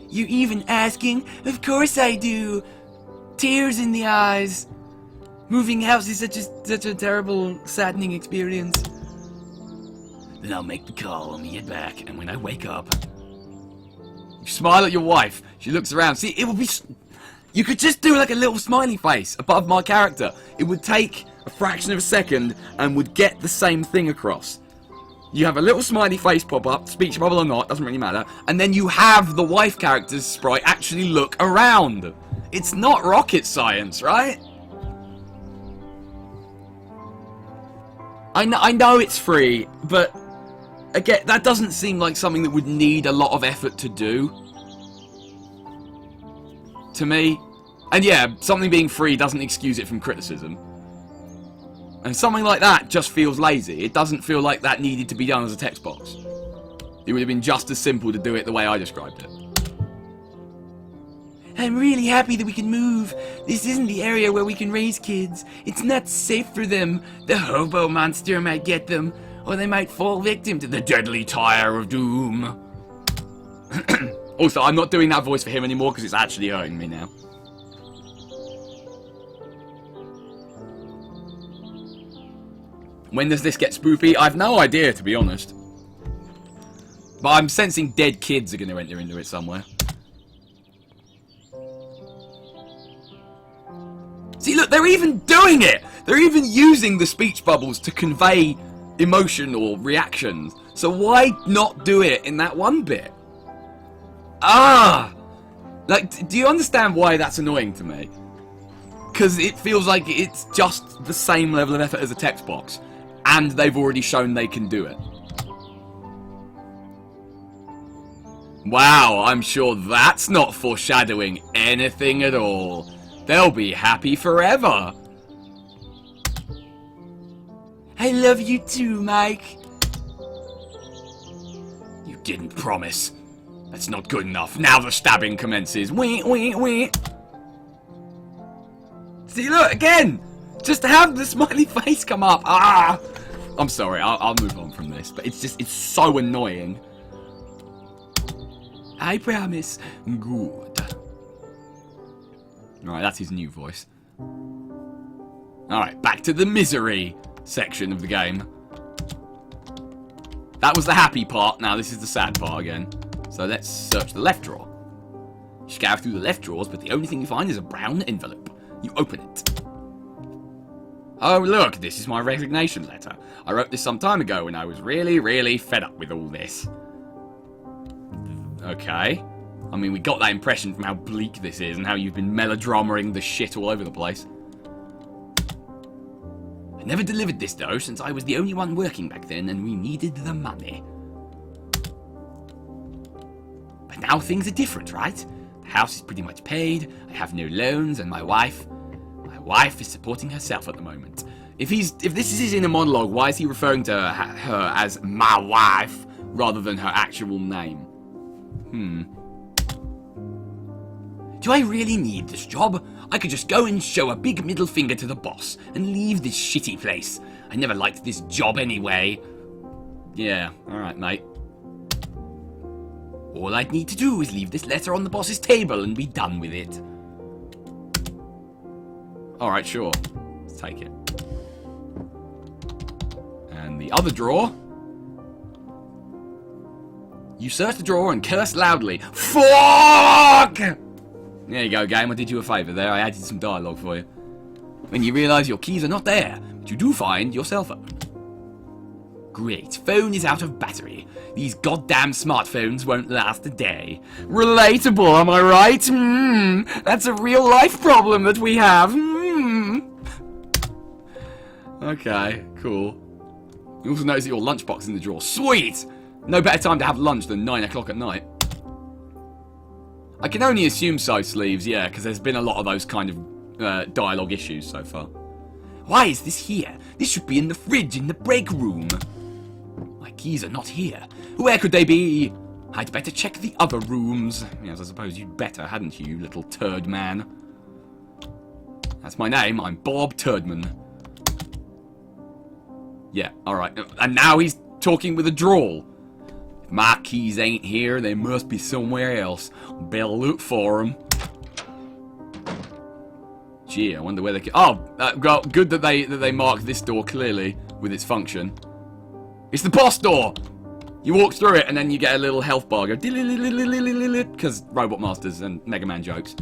You even asking? Of course I do. Tears in the eyes. Moving house is such a terrible, saddening experience. Then I'll make the call when we get back, and when I wake up... You smile at your wife. She looks around. See, it would be... You could just do like a little smiley face above my character. It would take a fraction of a second and would get the same thing across. You have a little smiley face pop up, speech bubble or not, doesn't really matter, and then you have the wife character's sprite actually look around. It's not rocket science, right? I know it's free, but again, that doesn't seem like something that would need a lot of effort to do. To me. And yeah, something being free doesn't excuse it from criticism. And something like that just feels lazy. It doesn't feel like that needed to be done as a text box. It would have been just as simple to do it the way I described it. I'm really happy that we can move. This isn't the area where we can raise kids. It's not safe for them. The hobo monster might get them, or they might fall victim to the deadly tire of doom. Also, I'm not doing that voice for him anymore because it's actually hurting me now. When does this get spoopy? I've no idea, to be honest. But I'm sensing dead kids are going to enter into it somewhere. See, look, they're even doing it! They're even using the speech bubbles to convey emotion or reactions. So why not do it in that one bit? Ah! Like, do you understand why that's annoying to me? Because it feels like it's just the same level of effort as a text box. And they've already shown they can do it. Wow, I'm sure that's not foreshadowing anything at all. They'll be happy forever. I love you too, Mike. You didn't promise. That's not good enough. Now the stabbing commences. Wee, wee, wee. See, look, again. Just to have the smiley face come up. Ah! I'm sorry, I'll move on from this. But it's so annoying. I promise. Good. Alright, that's his new voice. Alright, back to the misery section of the game. That was the happy part, now this is the sad part again. So let's search the left drawer. You scour through the left drawers, but the only thing you find is a brown envelope. You open it. Oh look, this is my resignation letter. I wrote this some time ago when I was really, really fed up with all this. Okay. I mean, we got that impression from how bleak this is and how you've been melodramaing the shit all over the place. I never delivered this, though, since I was the only one working back then and we needed the money. But now things are different, right? The house is pretty much paid, I have no loans, and my wife is supporting herself at the moment. If this is his inner monologue, why is he referring to her as my wife rather than her actual name? Do I really need this job? I could just go and show a big middle finger to the boss and leave this shitty place. I never liked this job anyway. Yeah, alright, mate. All I'd need to do is leave this letter on the boss's table and be done with it. Alright, sure. Let's take it. And the other drawer. You search the drawer and curse loudly. Fuck! There you go, game. I did you a favour there. I added some dialogue for you. When you realise your keys are not there, but you do find your cell phone. Great, phone is out of battery. These goddamn smartphones won't last a day. Relatable, am I right? That's a real life problem that we have. Okay, cool. You also notice that your lunchbox is in the drawer. Sweet! No better time to have lunch than 9 o'clock at night. I can only assume so, Sleeves, yeah, because there's been a lot of those kind of dialogue issues so far. Why is this here? This should be in the fridge in the break room. My keys are not here. Where could they be? I'd better check the other rooms. Yes, I suppose you'd better, hadn't you, little turd man? That's my name. I'm Bob Turdman. Yeah, alright. And now he's talking with a drawl. If my keys ain't here, they must be somewhere else. Better look for them. Gee, I wonder where they can... Oh, well, good that they marked this door clearly with its function. It's the boss door! You walk through it and then you get a little health bar go... Because Robot Masters and Mega Man jokes.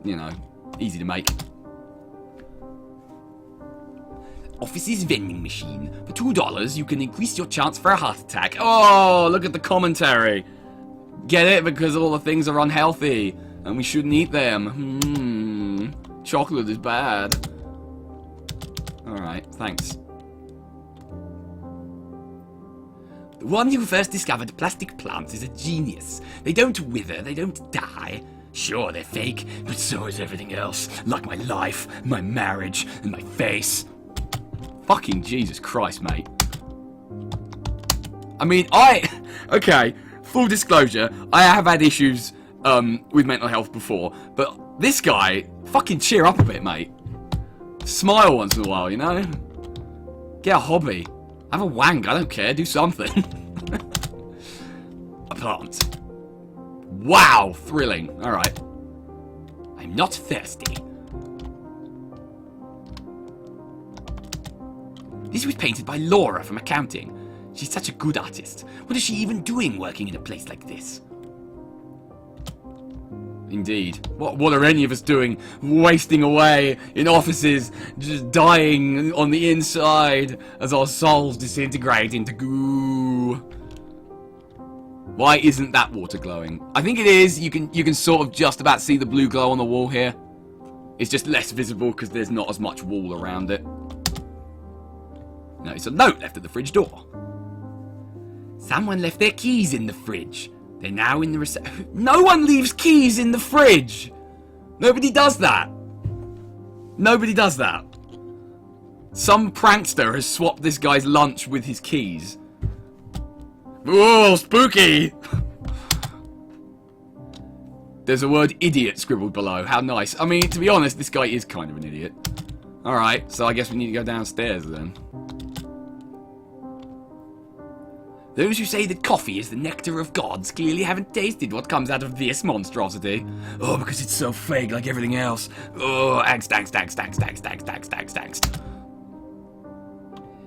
You know, easy to make. Office's vending machine. For $2, you can increase your chance for a heart attack. Oh, look at the commentary. Get it? Because all the things are unhealthy. And we shouldn't eat them. Chocolate is bad. Alright, thanks. The one who first discovered plastic plants is a genius. They don't wither, they don't die. Sure, they're fake, but so is everything else. Like my life, my marriage, and my face. Fucking Jesus Christ, mate. I mean, okay, full disclosure, I have had issues with mental health before, but this guy, fucking cheer up a bit, mate. Smile once in a while, you know? Get a hobby. Have a wank, I don't care, do something. A plant. Wow, thrilling. Alright. I'm not thirsty. This was painted by Laura from accounting. She's such a good artist. What is she even doing working in a place like this? Indeed. What are any of us doing? Wasting away in offices, just dying on the inside as our souls disintegrate into goo. Why isn't that water glowing? I think it is. You can sort of just about see the blue glow on the wall here. It's just less visible because there's not as much wall around it. Notice a note left at the fridge door. Someone left their keys in the fridge. They're now in the No one leaves keys in the fridge! Nobody does that! Nobody does that. Some prankster has swapped this guy's lunch with his keys. Whoa, spooky! There's a word idiot scribbled below. How nice. I mean, to be honest, this guy is kind of an idiot. Alright, so I guess we need to go downstairs then. Those who say that coffee is the nectar of gods clearly haven't tasted what comes out of this monstrosity. Oh, because it's so fake like everything else. Oh, angst.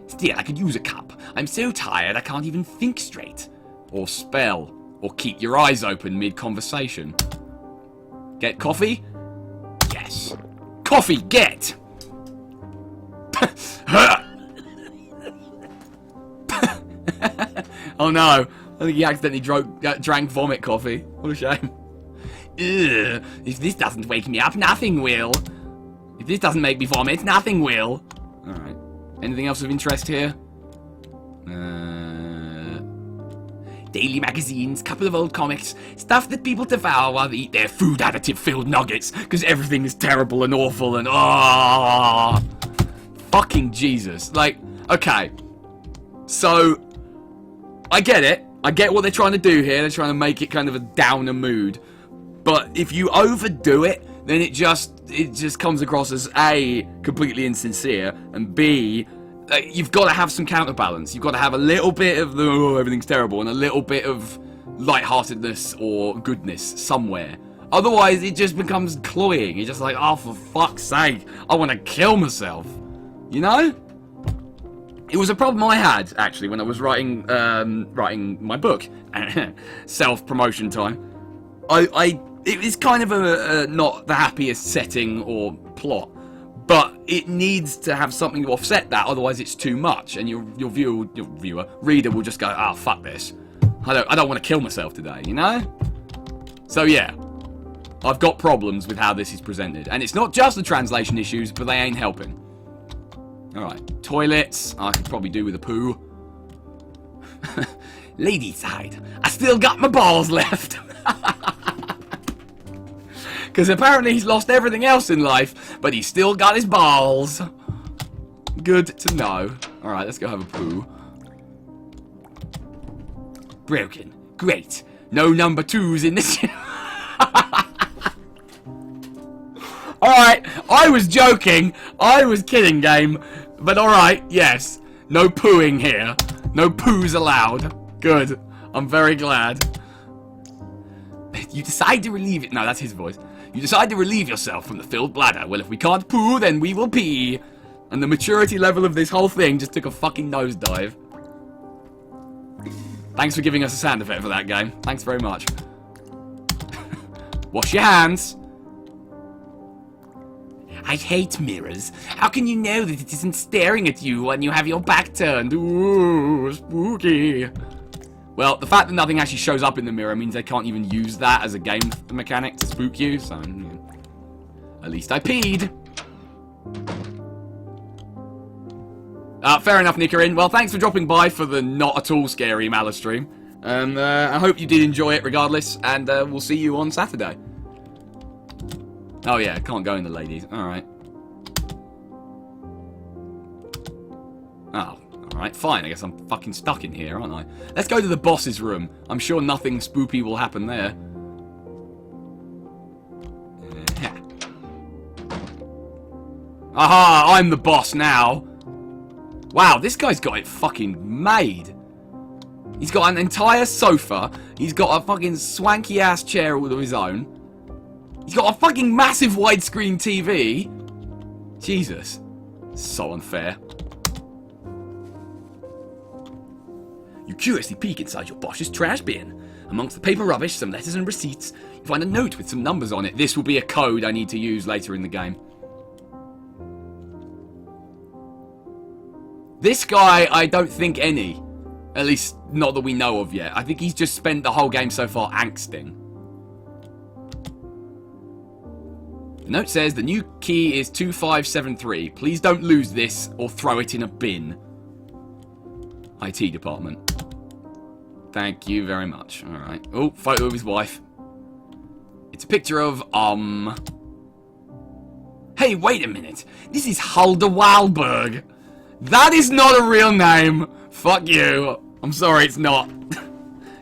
Still, I could use a cup. I'm so tired I can't even think straight. Or spell. Or keep your eyes open mid-conversation. Get coffee? Yes. Coffee, get! Oh no, I think he accidentally drank vomit coffee. What a shame. Ugh, if this doesn't wake me up, nothing will. If this doesn't make me vomit, nothing will. Alright. Anything else of interest here? daily magazines, couple of old comics, stuff that people devour while they eat their food additive-filled nuggets, because everything is terrible and awful and fucking Jesus. Like, okay. So, I get it. I get what they're trying to do here. They're trying to make it kind of a downer mood. But if you overdo it, then it just comes across as A, completely insincere, and B, you've got to have some counterbalance. You've got to have a little bit of the, oh, everything's terrible, and a little bit of lightheartedness or goodness somewhere. Otherwise, it just becomes cloying. You're just like, oh, for fuck's sake, I want to kill myself. You know? It was a problem I had, actually, when I was writing my book. Self-promotion time. It is kind of a not the happiest setting or plot, but it needs to have something to offset that, otherwise it's too much, and your reader will just go, oh, fuck this. I don't want to kill myself today, you know? So yeah, I've got problems with how this is presented, and it's not just the translation issues, but they ain't helping. Alright, toilets, I could probably do with a poo. Lady side, I still got my balls left. Because apparently he's lost everything else in life, but he's still got his balls. Good to know. Alright, let's go have a poo. Broken. Great. No number 2s in this. Alright, I was joking. I was kidding, game. But alright, yes. No pooing here. No poos allowed. Good. I'm very glad. You decide to relieve it. No, that's his voice. You decide to relieve yourself from the filled bladder. Well, if we can't poo, then we will pee. And the maturity level of this whole thing just took a fucking nosedive. Thanks for giving us a sound effect for that game. Thanks very much. Wash your hands. I hate mirrors. How can you know that it isn't staring at you when you have your back turned? Ooh, spooky. Well, the fact that nothing actually shows up in the mirror means they can't even use that as a game mechanic to spook you, so yeah. At least I peed. Fair enough, Nickerin. Well, thanks for dropping by for the not at all scary Malice stream. I hope you did enjoy it regardless, and we'll see you on Saturday. Oh yeah, can't go in the ladies. Alright. Oh. Alright, fine. I guess I'm fucking stuck in here, aren't I? Let's go to the boss's room. I'm sure nothing spoopy will happen there. Aha! I'm the boss now! Wow, this guy's got it fucking made. He's got an entire sofa. He's got a fucking swanky-ass chair all of his own. He's got a fucking massive widescreen TV. Jesus. So unfair. You curiously peek inside your boss's trash bin. Amongst the paper rubbish, some letters and receipts, you find a note with some numbers on it. This will be a code I need to use later in the game. This guy, I don't think any. At least, not that we know of yet. I think he's just spent the whole game so far angsting. The note says the new key is 2573. Please don't lose this or throw it in a bin. IT department. Thank you very much. Alright. Oh, photo of his wife. It's a picture of, Hey, wait a minute. This is Hulda Wahlberg. That is not a real name. Fuck you. I'm sorry, it's not.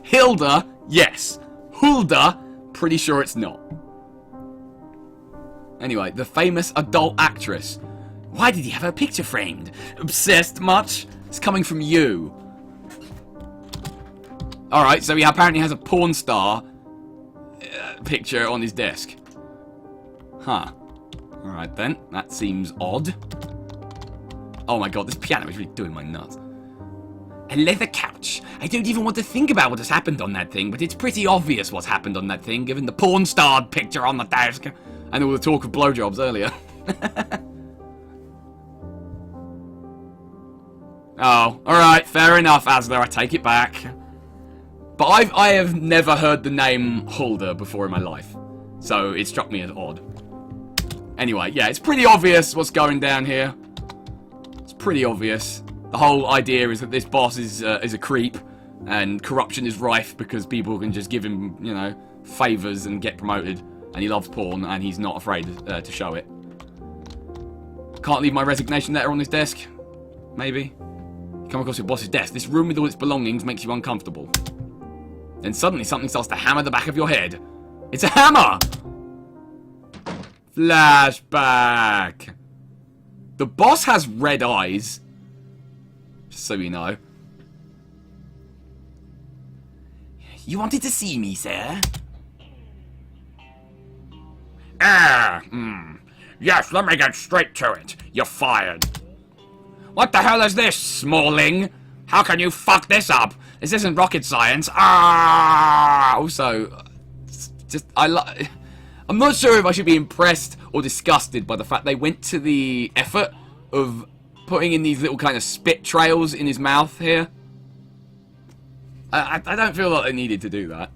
Hilda, yes. Hulda, pretty sure it's not. Anyway, the famous adult actress. Why did he have her picture framed? Obsessed much? It's coming from you. Alright, so he apparently has a porn star picture on his desk. Huh. Alright then, that seems odd. Oh my god, this piano is really doing my nuts. A leather couch. I don't even want to think about what has happened on that thing, but it's pretty obvious what's happened on that thing, given the porn star picture on the desk. And all the talk of blowjobs earlier. Oh, alright, fair enough, Asler, I take it back. But I have never heard the name Hulda before in my life. So it struck me as odd. Anyway, yeah, it's pretty obvious what's going down here. It's pretty obvious. The whole idea is that this boss is a creep. And corruption is rife because people can just give him, you know, favours and get promoted. And he loves porn, and he's not afraid to show it. Can't leave my resignation letter on his desk. Maybe. You come across your boss's desk. This room with all its belongings makes you uncomfortable. Then suddenly something starts to hammer the back of your head. It's a hammer! Flashback. The boss has red eyes. Just so you know. You wanted to see me, sir? Yes, let me get straight to it. You're fired. What the hell is this, Smalling? How can you fuck this up? This isn't rocket science. Ah! Also, I'm not sure if I should be impressed or disgusted by the fact they went to the effort of putting in these little kind of spit trails in his mouth here. I don't feel like they needed to do that.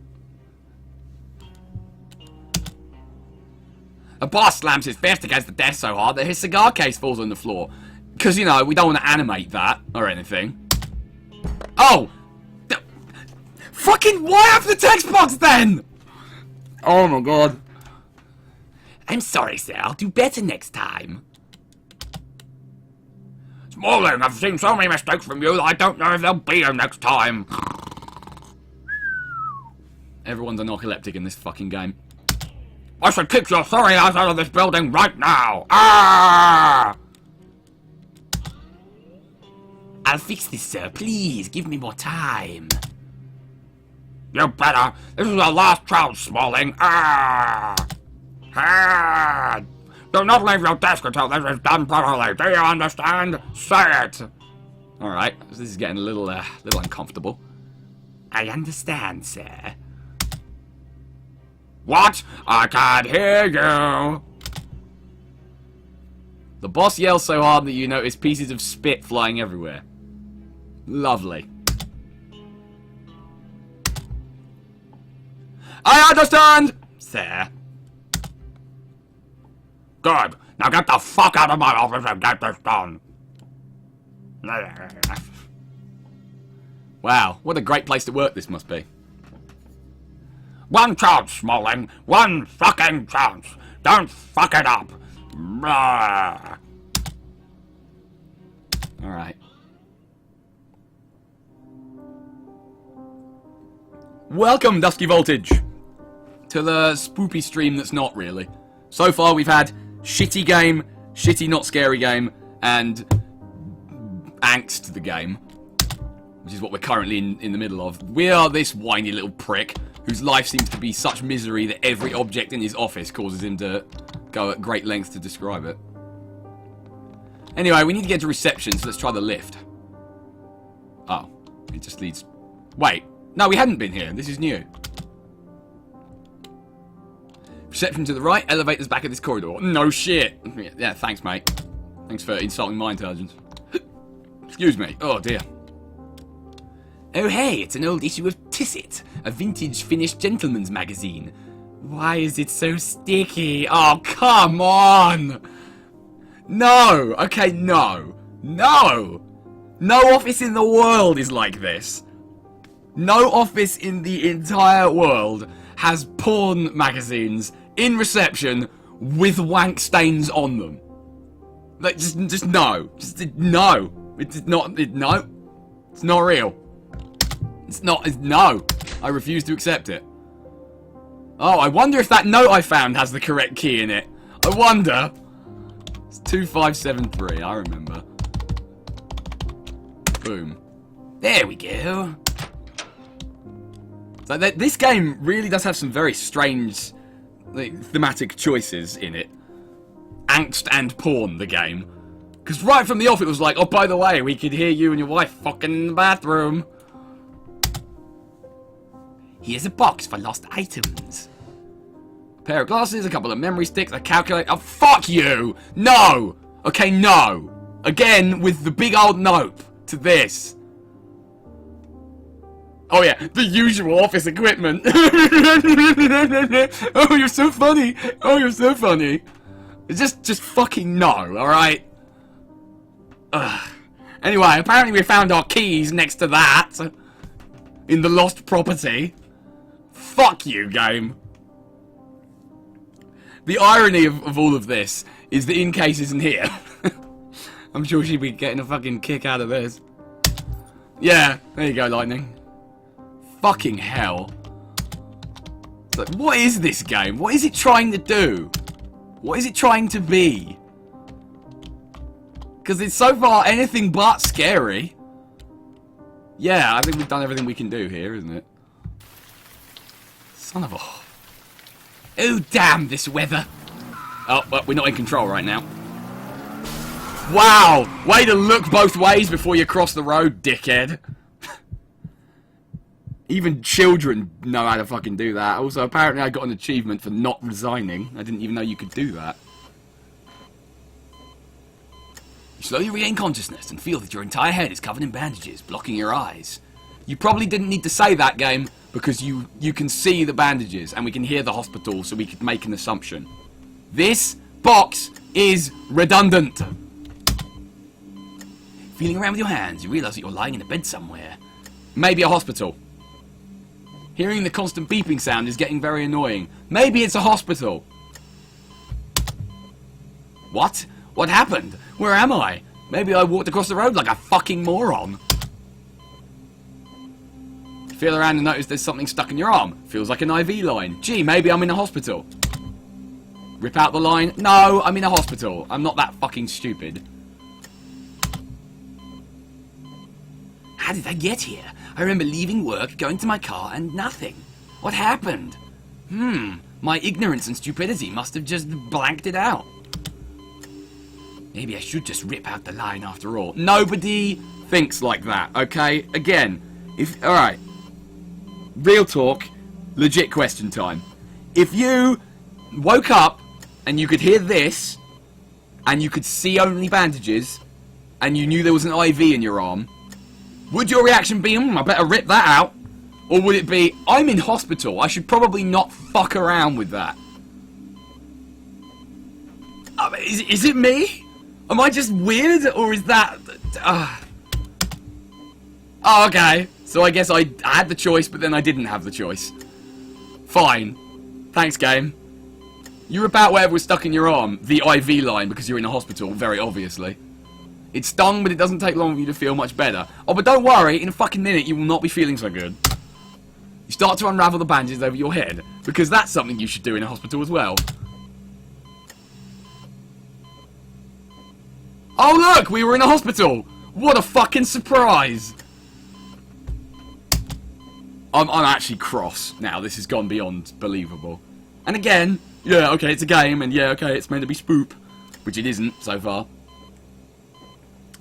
A boss slams his fist against the desk so hard that his cigar case falls on the floor. Because, you know, we don't want to animate that or anything. Oh! Fucking why have the text box then? Oh my god. I'm sorry, sir. I'll do better next time. Smalling, I've seen so many mistakes from you that I don't know if they'll be here next time. Everyone's a narcoleptic in this fucking game. I should kick your sorry ass out of this building right now. Ah! I'll fix this, sir. Please, give me more time. You better. This is the last trial, Smalling. Ah! Ah! Do not leave your desk until this is done properly. Do you understand? Say it. Alright, this is getting a little uncomfortable. I understand, sir. What? I can't hear you. The boss yells so hard that you notice pieces of spit flying everywhere. Lovely. I understand, Sir. Good. Now get the fuck out of my office and get this done. Wow, what a great place to work this must be. One chance, Smalling. One fucking chance. Don't fuck it up. Alright. Welcome, Dusky Voltage, to the spoopy stream that's not really. So far we've had shitty game, shitty not scary game, and angst the game, which is what we're currently in the middle of. We are this whiny little prick whose life seems to be such misery that every object in his office causes him to go at great lengths to describe it. Anyway, we need to get to reception, so let's try the lift. Oh, it just leads... Wait, no, we hadn't been here. This is new. Reception to the right, elevators back at this corridor. No shit. Yeah, thanks, mate. Thanks for insulting my intelligence. Excuse me. Oh, dear. Oh, hey, it's an old issue of Tisset, a vintage Finnish gentleman's magazine. Why is it so sticky? Oh, come on! No! Okay, no. No! No office in the world is like this. No office in the entire world has porn magazines in reception with wank stains on them. Like, just no. Just no. It's not, no. It's not real. It's not, no. I refuse to accept it. Oh, I wonder if that note I found has the correct key in it. I wonder. It's 2573, I remember. Boom. There we go. So this game really does have some very strange thematic choices in it. Angst and porn, the game. Because right from the off it was like, oh, by the way, we could hear you and your wife fucking in the bathroom. Here's a box for lost items. A pair of glasses, a couple of memory sticks, a calculator. Oh, fuck you! No! Okay, no. Again, with the big old nope to this. Oh yeah, the usual office equipment. Oh, you're so funny. Oh, you're so funny. Just fucking no, alright? Anyway, apparently we found our keys next to that. in the lost property. Fuck you, game. The irony of all of this is that Incase isn't here. I'm sure she'd be getting a fucking kick out of this. Yeah, there you go, Lightning. Fucking hell. It's like, what is this game? What is it trying to do? What is it trying to be? Because it's so far anything but scary. Yeah, I think we've done everything we can do here, isn't it? Son of a... Oh, damn this weather. Oh, well, we're not in control right now. Wow! Way to look both ways before you cross the road, dickhead. Even children know how to fucking do that. Also, apparently I got an achievement for not resigning. I didn't even know you could do that. You slowly regain consciousness and feel that your entire head is covered in bandages, blocking your eyes. You probably didn't need to say that, game, because you can see the bandages and we can hear the hospital, so we could make an assumption. This box is redundant. Feeling around with your hands, you realise that you're lying in a bed somewhere. Maybe a hospital. Hearing the constant beeping sound is getting very annoying. Maybe it's a hospital. What? What happened? Where am I? Maybe I walked across the road like a fucking moron. Feel around and notice there's something stuck in your arm. Feels like an IV line. Gee, maybe I'm in a hospital. Rip out the line. No, I'm in a hospital. I'm not that fucking stupid. How did I get here? I remember leaving work, going to my car, and nothing. What happened? My ignorance and stupidity must have just blanked it out. Maybe I should just rip out the line after all. Nobody thinks like that, okay? Again, if... Alright. Real talk. Legit question time. If you woke up and you could hear this, and you could see only bandages, and you knew there was an IV in your arm, would your reaction be, I better rip that out? Or would it be, I'm in hospital, I should probably not fuck around with that? Is it me? Am I just weird, or is that... Oh, okay. So I guess I had the choice, but then I didn't have the choice. Fine. Thanks, game. You rip out whatever was stuck in your arm, the IV line, because you're in a hospital, very obviously. It stung, but it doesn't take long for you to feel much better. Oh, but don't worry, in a fucking minute you will not be feeling so good. You start to unravel the bandages over your head, because that's something you should do in a hospital as well. Oh look, we were in a hospital! What a fucking surprise! I'm actually cross now, this has gone beyond believable. And again, yeah, okay, it's a game, and yeah, okay, it's meant to be spoop. Which it isn't, so far.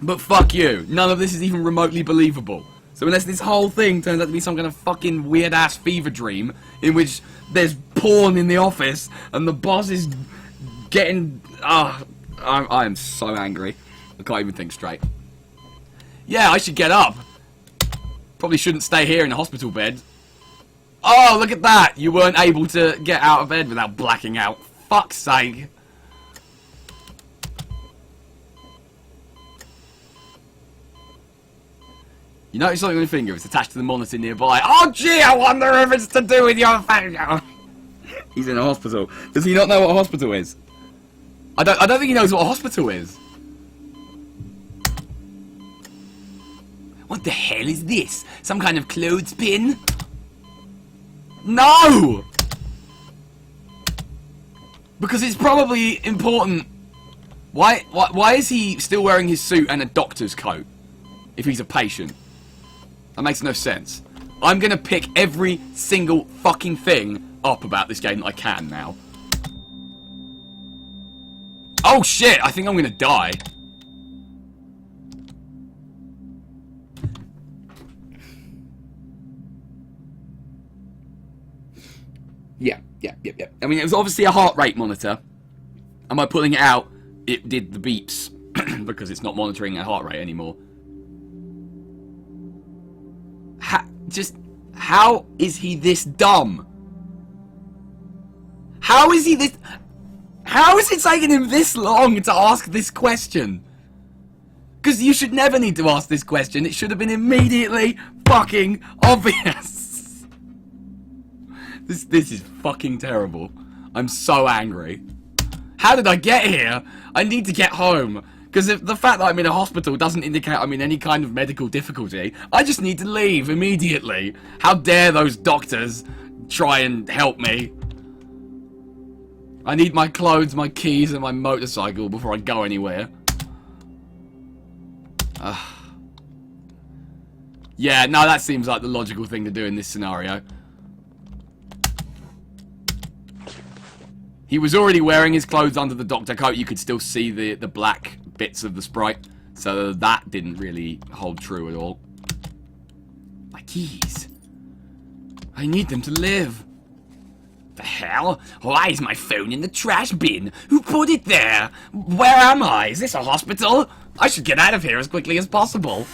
But fuck you, none of this is even remotely believable. So unless this whole thing turns out to be some kind of fucking weird-ass fever dream, in which there's porn in the office, and the boss is getting... I am so angry. I can't even think straight. Yeah, I should get up. Probably shouldn't stay here in a hospital bed. Oh, look at that! You weren't able to get out of bed without blacking out. Fuck's sake. You notice something on your finger, it's attached to the monitor nearby. Oh gee, I wonder if it's to do with your finger. He's in a hospital. Does he not know what a hospital is? I don't think he knows what a hospital is. What the hell is this? Some kind of clothespin? No! Because it's probably important. Why is he still wearing his suit and a doctor's coat? If he's a patient. That makes no sense. I'm gonna pick every single fucking thing up about this game that I can now. Oh shit, I think I'm gonna die. Yeah. I mean, it was obviously a heart rate monitor. And by pulling it out, it did the beeps. Because it's not monitoring a heart rate anymore. How is he this dumb? How is he this... How is it taking him this long to ask this question? Because you should never need to ask this question. It should have been immediately fucking obvious. This is fucking terrible. I'm so angry. How did I get here? I need to get home. Because the fact that I'm in a hospital doesn't indicate I'm in any kind of medical difficulty. I just need to leave immediately. How dare those doctors try and help me. I need my clothes, my keys, and my motorcycle before I go anywhere. Yeah, no, that seems like the logical thing to do in this scenario. He was already wearing his clothes under the doctor coat. You could still see the black bits of the Sprite. So that didn't really hold true at all. My keys. I need them to live. The hell? Why is my phone in the trash bin? Who put it there? Where am I? Is this a hospital? I should get out of here as quickly as possible.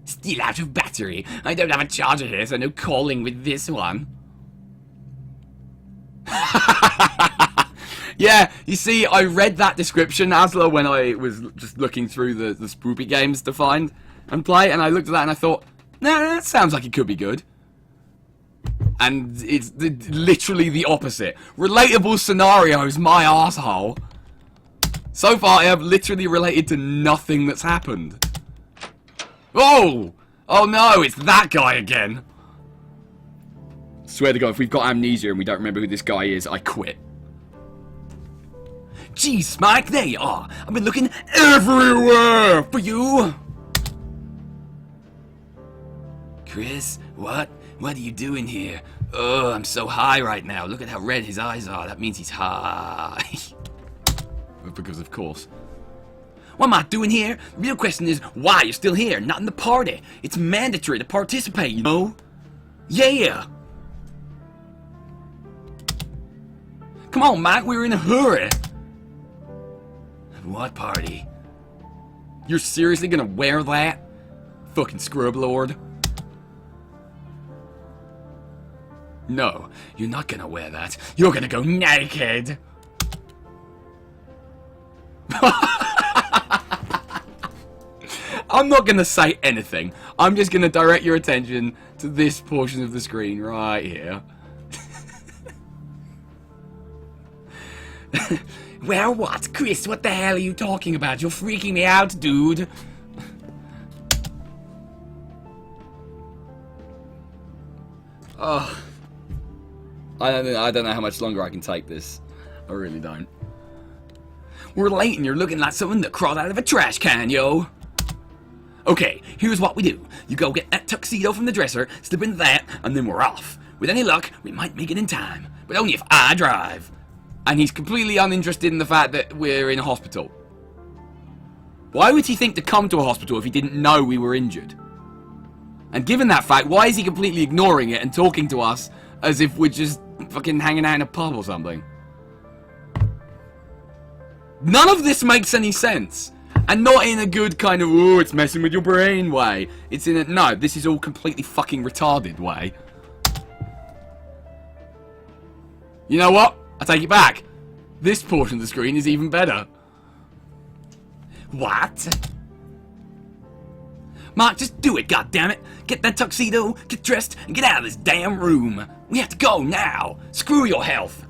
Still out of battery. I don't have a charger here, so no calling with this one. Yeah, you see, I read that description, Asla, when I was just looking through the spoopy games to find and play, and I looked at that and I thought, nah, that sounds like it could be good. And it's literally the opposite. Relatable scenarios, my arsehole. So far, I have literally related to nothing that's happened. Oh! Oh no, it's that guy again. Swear to God, if we've got amnesia and we don't remember who this guy is, I quit. Jeez, Mike, there you are. I've been looking everywhere for you. Chris, what? What are you doing here? Oh, I'm so high right now. Look at how red his eyes are. That means he's high. Because of course. What am I doing here? The real question is why you're still here, not in the party. It's mandatory to participate, you know? Yeah. Come on, Mike, we're in a hurry. What party? You're seriously gonna wear that? Fucking scrub lord. No, you're not gonna wear that. You're gonna go naked. I'm not gonna say anything. I'm just gonna direct your attention to this portion of the screen right here. Well, what? Chris, what the hell are you talking about? You're freaking me out, dude. Oh. I don't know how much longer I can take this. I really don't. We're late and you're looking like someone that crawled out of a trash can, yo. Okay, here's what we do. You go get that tuxedo from the dresser, slip into that, and then we're off. With any luck, we might make it in time. But only if I drive. And he's completely uninterested in the fact that we're in a hospital. Why would he think to come to a hospital if he didn't know we were injured? And given that fact, why is he completely ignoring it and talking to us as if we're just fucking hanging out in a pub or something? None of this makes any sense. And not in a good kind of, oh, it's messing with your brain way. It's in a, no, this is all completely fucking retarded way. You know what? I take it back. This portion of the screen is even better. What? Mark, just do it, goddammit. Get that tuxedo, get dressed, and get out of this damn room. We have to go now. Screw your health.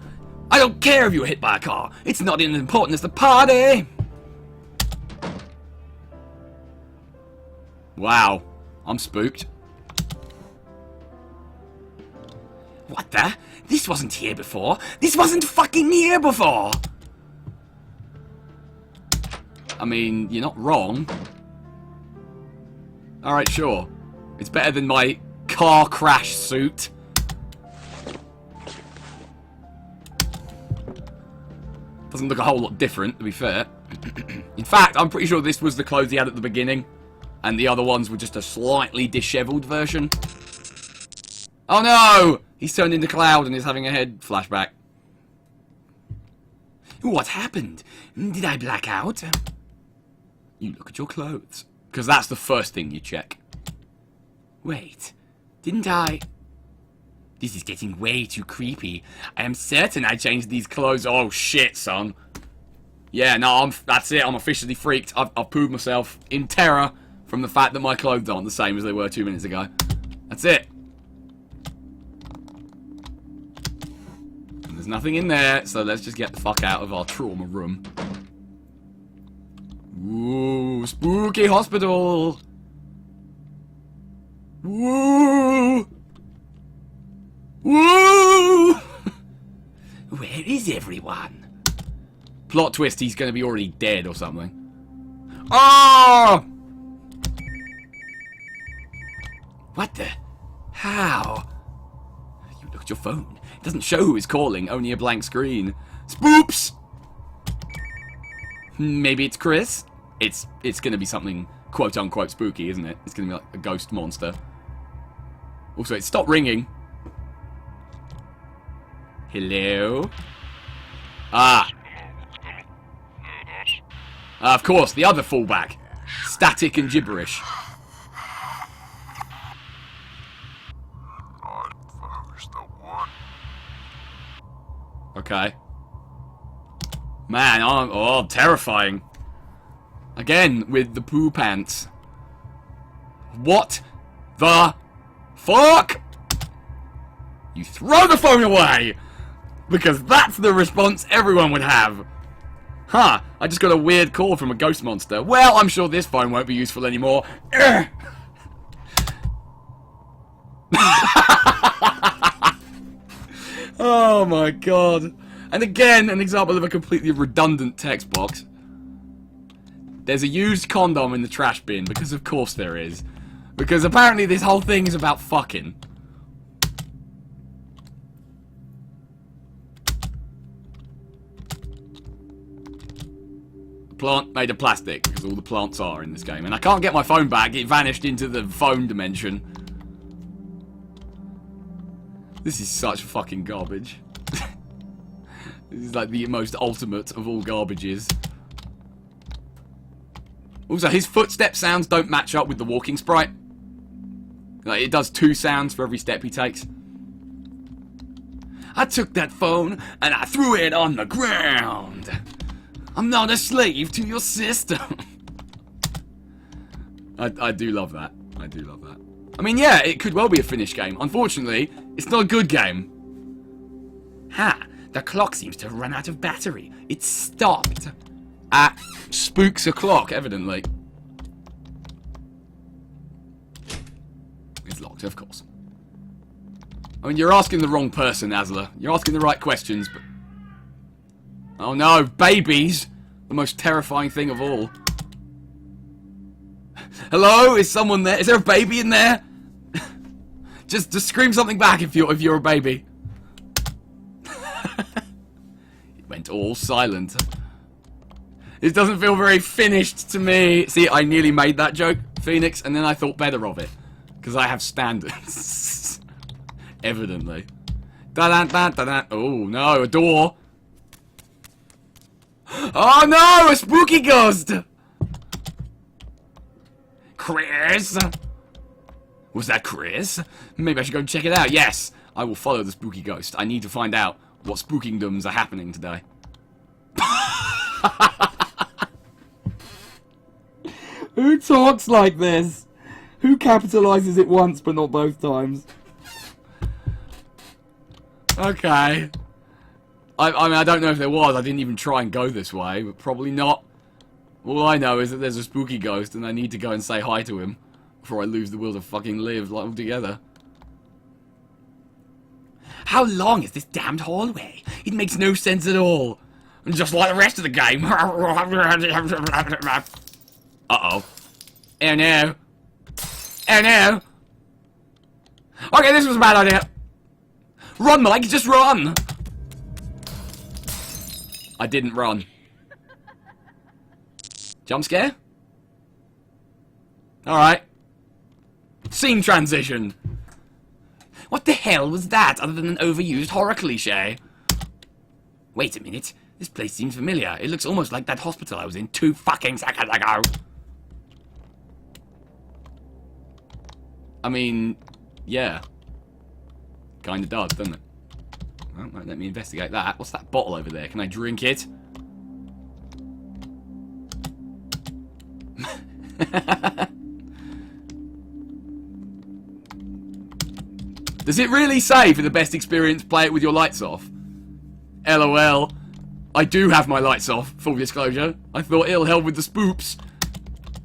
I don't care if you were hit by a car. It's not as important as the party. Wow. I'm spooked. What the? This wasn't here before. This wasn't fucking here before. I mean, you're not wrong. Alright, sure. It's better than my car crash suit. Doesn't look a whole lot different, to be fair. In fact, I'm pretty sure this was the clothes he had at the beginning. And the other ones were just a slightly disheveled version. Oh no! He's turned into Cloud and is having a head flashback. What happened? Did I black out? You look at your clothes. Because that's the first thing you check. Wait, didn't I? This is getting way too creepy. I am certain I changed these clothes. Oh shit, son. Yeah, no, that's it. I'm officially freaked. I've pooed myself in terror from the fact that my clothes aren't the same as they were 2 minutes ago. That's it. And there's nothing in there, so let's just get the fuck out of our trauma room. Ooh, spooky hospital. Woo! Woo! Where is everyone? Plot twist, he's going to be already dead or something. Oh! What the? How? You look at your phone. It doesn't show who is calling, only a blank screen. Spoops! Maybe it's Chris? It's going to be something quote-unquote spooky, isn't it? It's going to be like a ghost monster. Also, it stopped ringing. Hello? Ah. Of course, the other fallback. Static and gibberish. Okay. Man, oh, terrifying. Again, with the poo pants. What the fuck? You throw the phone away! Because that's the response everyone would have. Huh, I just got a weird call from a ghost monster. Well, I'm sure this phone won't be useful anymore. Oh my god. And again, an example of a completely redundant text box. There's a used condom in the trash bin, because of course there is. Because apparently this whole thing is about fucking. Plant made of plastic, because all the plants are in this game. And I can't get my phone back, it vanished into the phone dimension. This is such fucking garbage. This is like the most ultimate of all garbages. Also, his footstep sounds don't match up with the walking sprite. Like, it does 2 sounds for every step he takes. I took that phone and I threw it on the ground. I'm not a slave to your system. I do love that. I do love that. I mean, yeah, it could well be a finished game. Unfortunately, it's not a good game. Ha! The clock seems to have run out of battery. It stopped. At spooks o'clock, evidently. It's locked, of course. I mean, you're asking the wrong person, Asla. You're asking the right questions, but... Oh no, babies! The most terrifying thing of all. Hello? Is someone there? Is there a baby in there? just scream something back if you're a baby. It went all silent. This doesn't feel very finished to me. See, I nearly made that joke, Phoenix, and then I thought better of it. Because I have standards. Evidently. Da-da-da-da-da. Oh, no, a door. Oh, no, a spooky ghost. Chris? Was that Chris? Maybe I should go check it out. Yes, I will follow the spooky ghost. I need to find out what spookingdoms are happening today. Who talks like this? Who capitalizes it once but not both times? Okay. I mean, I don't know if there was. I didn't even try and go this way, but probably not. All I know is that there's a spooky ghost and I need to go and say hi to him before I lose the will to fucking live like altogether. How long is this damned hallway? It makes no sense at all. Just like the rest of the game. Uh-oh. Oh no. Oh no. Okay, this was a bad idea. Run, Mike, just run! I didn't run. Jump scare? Alright. Scene transition. What the hell was that other than an overused horror cliche? Wait a minute. This place seems familiar. It looks almost like that hospital I was in 2 fucking seconds ago. I mean, yeah. Kinda does, doesn't it? Well, let me investigate that. What's that bottle over there? Can I drink it? Does it really say for the best experience, play it with your lights off? LOL. I do have my lights off, full disclosure. I thought it'll help with the spoops.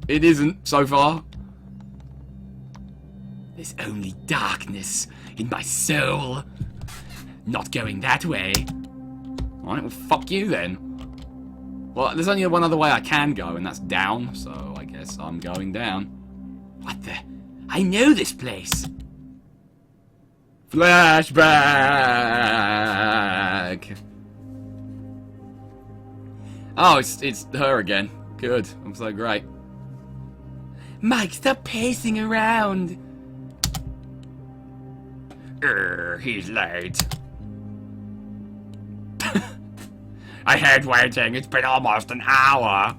It isn't, so far. There's only darkness in my soul. Not going that way. Alright, well fuck you then. Well, there's only one other way I can go, and that's down, so I guess I'm going down. What the? I know this place. Flashback! Oh, it's her again. Good. I'm so great. Mike, stop pacing around. He's late. I hate waiting. It's been almost an hour.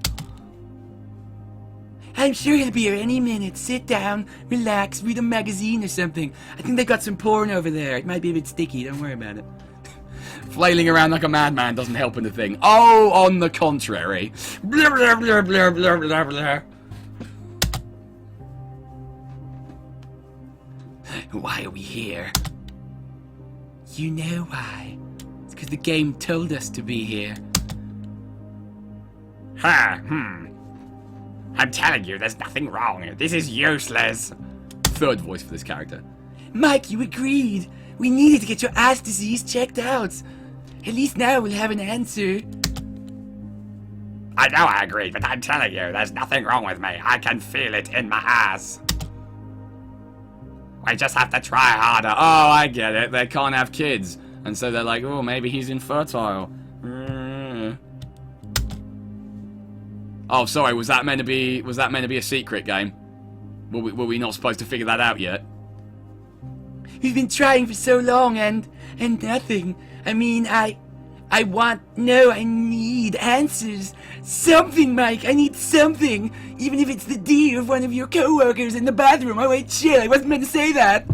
I'm sure he'll be here any minute. Sit down, relax, read a magazine or something. I think they got some porn over there. It might be a bit sticky. Don't worry about it. Flailing around like a madman doesn't help anything. Oh, on the contrary. Blah, blah, blah, blah, blah, blah, blah. Why are we here? You know why. It's because the game told us to be here. I'm telling you, there's nothing wrong. This is useless. Third voice for this character. Mike, you agreed. We needed to get your ass disease checked out. At least now we'll have an answer. I know I agreed, but I'm telling you, there's nothing wrong with me. I can feel it in my ass. I just have to try harder. Oh, I get it. They can't have kids. And so they're like, oh, maybe he's infertile. Oh, sorry, was that meant to be a secret game? Were we not supposed to figure that out yet? We've been trying for so long and nothing. I mean, I need answers. Something, Mike. I need something. Even if it's the D of one of your co-workers in the bathroom. Oh, wait, shit. I wasn't meant to say that.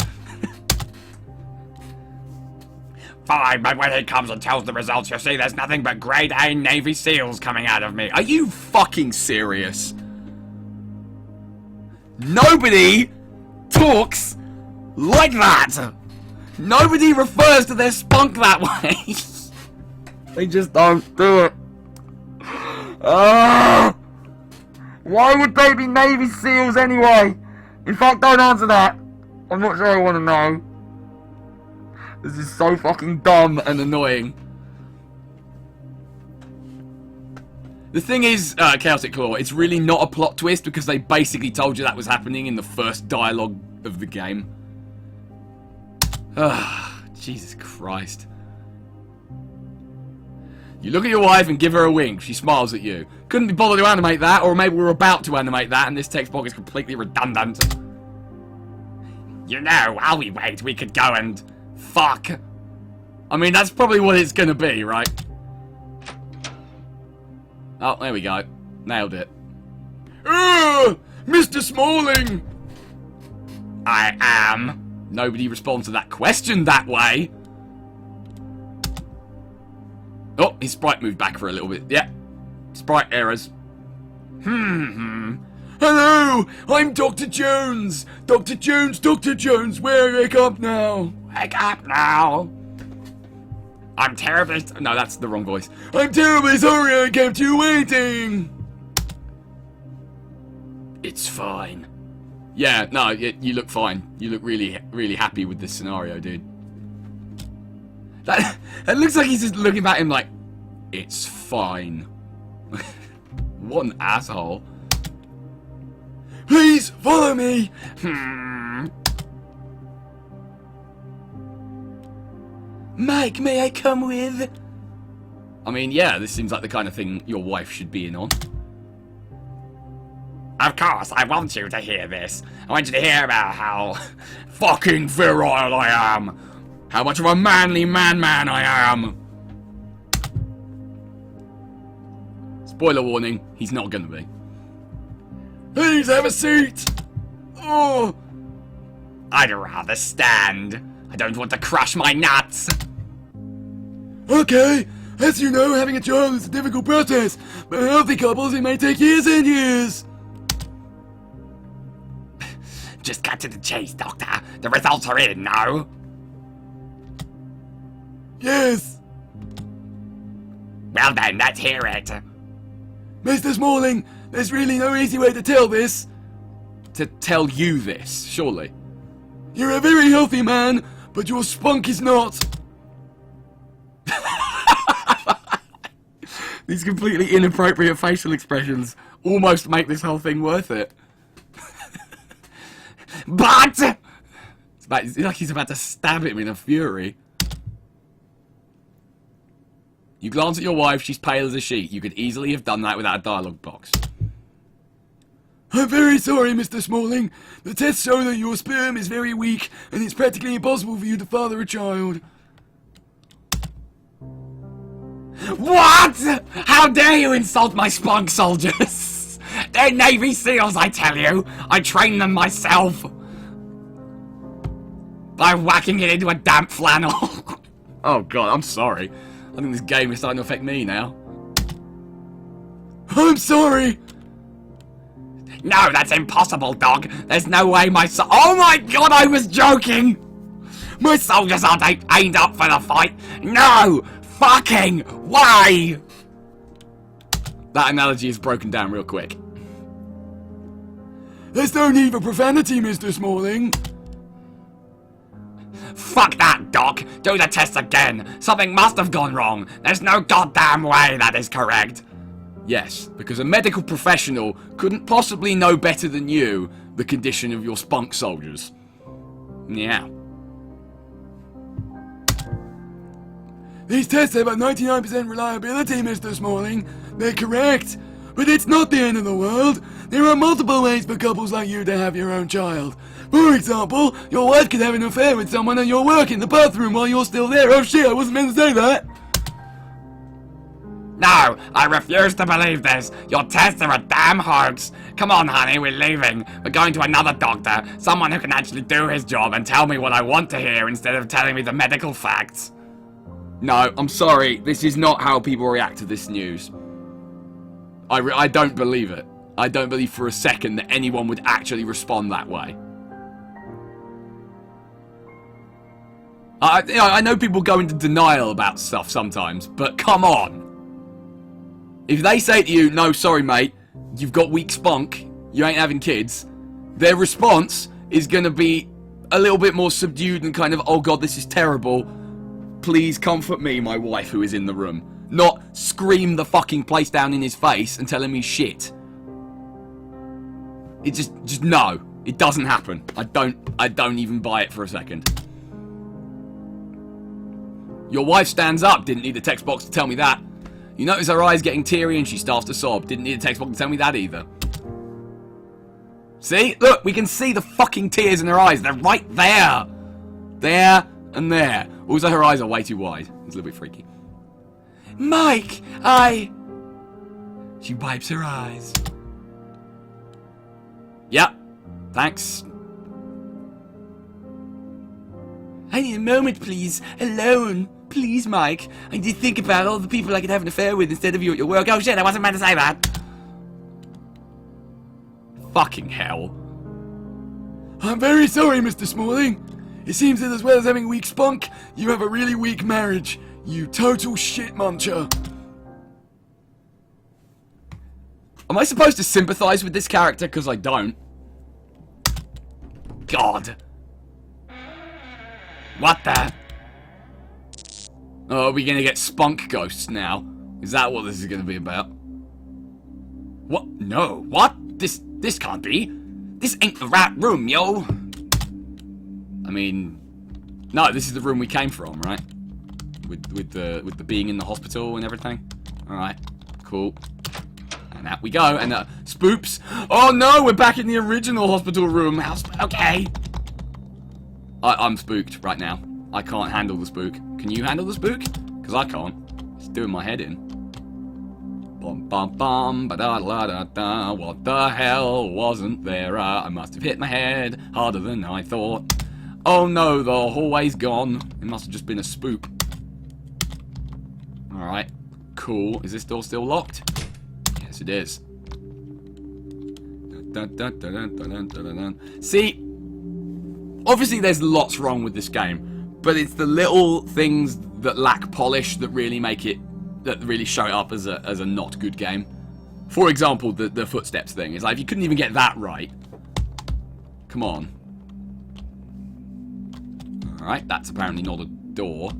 Fine, but when he comes and tells the results, you see there's nothing but grade A Navy SEALs coming out of me. Are you fucking serious? Nobody talks like that. Nobody refers to their spunk that way. They just don't do it. Why would they be Navy SEALs anyway? In fact, don't answer that. I'm not sure I want to know. This is so fucking dumb and annoying. The thing is, Chaotic Claw, it's really not a plot twist because they basically told you that was happening in the first dialogue of the game. Jesus Christ. You look at your wife and give her a wink. She smiles at you. Couldn't be bothered to animate that, or maybe we're about to animate that and this text box is completely redundant. You know, while we wait, we could go and... Fuck. I mean, that's probably what it's gonna be, right? Oh, there we go. Nailed it. Mr. Smalling! I am. Nobody responds to that question that way. Oh, his sprite moved back for a little bit. Yeah. Sprite errors. Hello! I'm Dr. Jones! Dr. Jones, wake up now! Wake up now. I'm terribly... No, that's the wrong voice. I'm terribly sorry I kept you waiting! It's fine. Yeah, no, you look fine. You look really, really happy with this scenario, dude. That looks like he's just looking at him like, it's fine. What an asshole. Please, follow me! Mike, may I come with? I mean, yeah, this seems like the kind of thing your wife should be in on. Of course, I want you to hear this. I want you to hear about how fucking virile I am. How much of a manly man I am. Spoiler warning, he's not gonna be. Please have a seat! Oh! I'd rather stand. I don't want to crush my nuts. Okay, as you know, having a child is a difficult process. For healthy couples, it may take years and years. Just cut to the chase, Doctor. The results are in, no? Yes. Well then, let's hear it. Mr. Smalling, there's really no easy way to tell this. To tell you this, surely. You're a very healthy man, but your spunk is not. These completely inappropriate facial expressions almost make this whole thing worth it. But It's like he's about to stab him in a fury. You glance at your wife, she's pale as a sheet. You could easily have done that without a dialogue box. I'm very sorry, Mr. Smalling. The tests show that your sperm is very weak, and it's practically impossible for you to father a child. what? How dare you insult my spunk soldiers? They're Navy SEALs, I tell you. I trained them myself. By whacking it into a damp flannel. Oh god, I'm sorry. I think this game is starting to affect me now. I'm sorry. No, that's impossible, Dog. There's no way oh my god, I was joking! My soldiers aren't aimed up for the fight. No! Fucking way! That analogy is broken down real quick. There's no need for profanity, Mr. Smalling. Fuck that, Doc. Do the test again. Something must have gone wrong. There's no goddamn way that is correct. Yes, because a medical professional couldn't possibly know better than you the condition of your spunk soldiers. Yeah. These tests have a 99% reliability, Mr. Smalling. They're correct. But it's not the end of the world. There are multiple ways for couples like you to have your own child. For example, your wife could have an affair with someone at your work in the bathroom while you're still there. Oh shit, I wasn't meant to say that. No, I refuse to believe this. Your tests are a damn hoax. Come on, honey, we're leaving. We're going to another doctor. Someone who can actually do his job and tell me what I want to hear instead of telling me the medical facts. No, I'm sorry. This is not how people react to this news. I don't believe it. I don't believe for a second that anyone would actually respond that way. I know people go into denial about stuff sometimes, but come on. If they say to you, no, sorry mate, you've got weak spunk, you ain't having kids, their response is going to be a little bit more subdued and kind of, oh god, this is terrible. Please comfort me, my wife who is in the room. Not scream the fucking place down in his face and tell him he's shit. It just no. It doesn't happen. I don't even buy it for a second. Your wife stands up. Didn't need a text box to tell me that. You notice her eyes getting teary and she starts to sob. Didn't need a text box to tell me that either. See? Look, we can see the fucking tears in her eyes. They're right there. There and there. Also, her eyes are way too wide. It's a little bit freaky. Mike, She wipes her eyes. Yep. Thanks. I need a moment, please. Alone. Please, Mike. I need to think about all the people I could have an affair with instead of you at your work. Oh shit, I wasn't meant to say that. Fucking hell. I'm very sorry, Mr. Smalling. It seems that as well as having weak spunk, you have a really weak marriage. You total shit muncher. Am I supposed to sympathize with this character? Because I don't. God. What the? Oh, are we gonna get spunk ghosts now? Is that what this is gonna be about? What? No. What? This can't be. This ain't the right room, yo. I mean, no, this is the room we came from, right? With the being in the hospital and everything. All right, cool. And out we go. And spoops. Oh no, we're back in the original hospital room. Okay. I'm spooked right now. I can't handle the spook. Can you handle the spook? Because I can't. It's doing my head in. Bum bum bum ba da da da da. What the hell wasn't there? I must have hit my head harder than I thought. Oh no, the hallway's gone. It must have just been a spook. Alright, cool. Is this door still locked? Yes, it is. See, obviously there's lots wrong with this game, but it's the little things that lack polish that really show it up as a not good game. For example, the footsteps thing. It's like, if you couldn't even get that right. Come on. Alright, that's apparently not a door.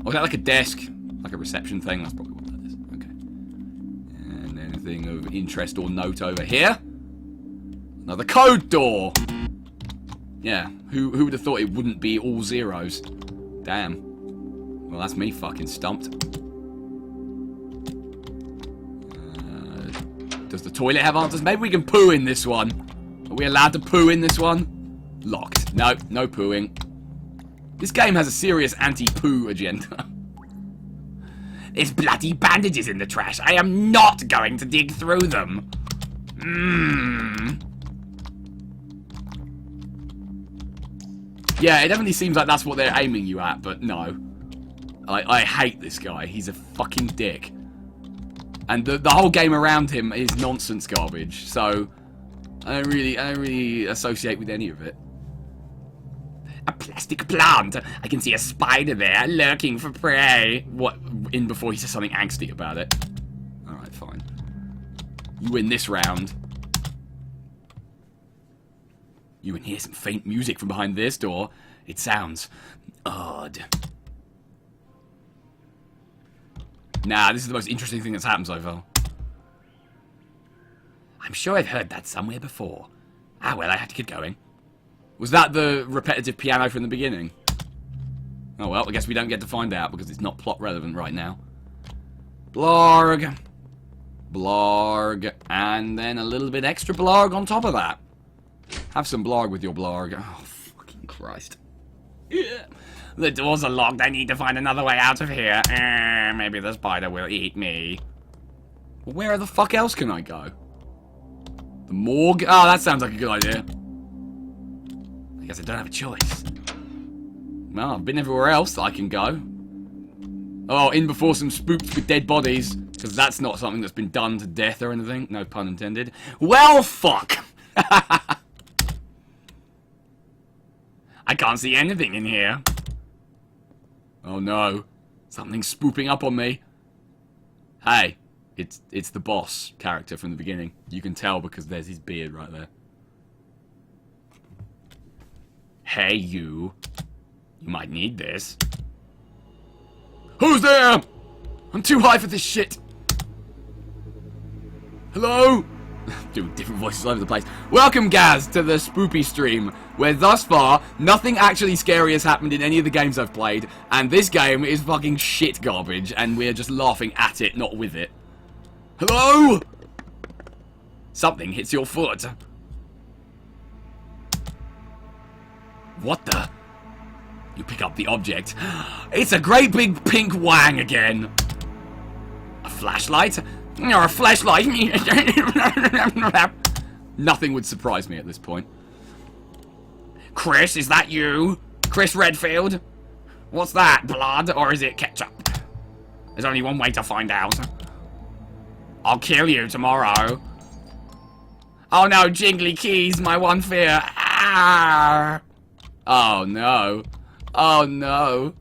Oh, is that like a desk? Like a reception thing? That's probably what that is. Okay. And anything of interest or note over here? Another code door! Yeah, who would have thought it wouldn't be all zeros? Damn. Well, that's me fucking stumped. Does the toilet have answers? Maybe we can poo in this one. Are we allowed to poo in this one? Locked. No, no pooing. This game has a serious anti-poo agenda. There's bloody bandages in the trash. I am not going to dig through them. Yeah, it definitely seems like that's what they're aiming you at, but no. I hate this guy. He's a fucking dick. And the whole game around him is nonsense garbage, so I don't really associate with any of it. A plastic plant. I can see a spider there lurking for prey. What, in before he says something angsty about it? Alright, fine. You win this round. You can hear some faint music from behind this door. It sounds odd. Nah, this is the most interesting thing that's happened so far. I'm sure I've heard that somewhere before. Ah, well, I have to get going. Was that the repetitive piano from the beginning? Oh well, I guess we don't get to find out because it's not plot relevant right now. Blarg. Blarg. And then a little bit extra blarg on top of that. Have some blarg with your blarg. Oh, fucking Christ. Yeah. The doors are locked. I need to find another way out of here. Maybe the spider will eat me. Well, where the fuck else can I go? The morgue? Oh, that sounds like a good idea. I guess I don't have a choice. Well, I've been everywhere else that I can go. Oh, in before some spooks with dead bodies. Because that's not something that's been done to death or anything. No pun intended. Well, fuck! I can't see anything in here. Oh no. Something's spooping up on me. Hey, it's the boss character from the beginning. You can tell because there's his beard right there. Hey, you. You might need this. Who's there? I'm too high for this shit. Hello? Dude, different voices all over the place. Welcome, Gaz, to the Spoopy stream, where thus far, nothing actually scary has happened in any of the games I've played, and this game is fucking shit garbage, and we're just laughing at it, not with it. Hello? Something hits your foot. What the? You pick up the object. It's a great big pink wang again. A flashlight? Or a flashlight? Nothing would surprise me at this point. Chris, is that you? Chris Redfield? What's that, blood, or is it ketchup? There's only one way to find out. I'll kill you tomorrow. Oh no, jingly keys, my one fear. Ah! Oh no. Oh no.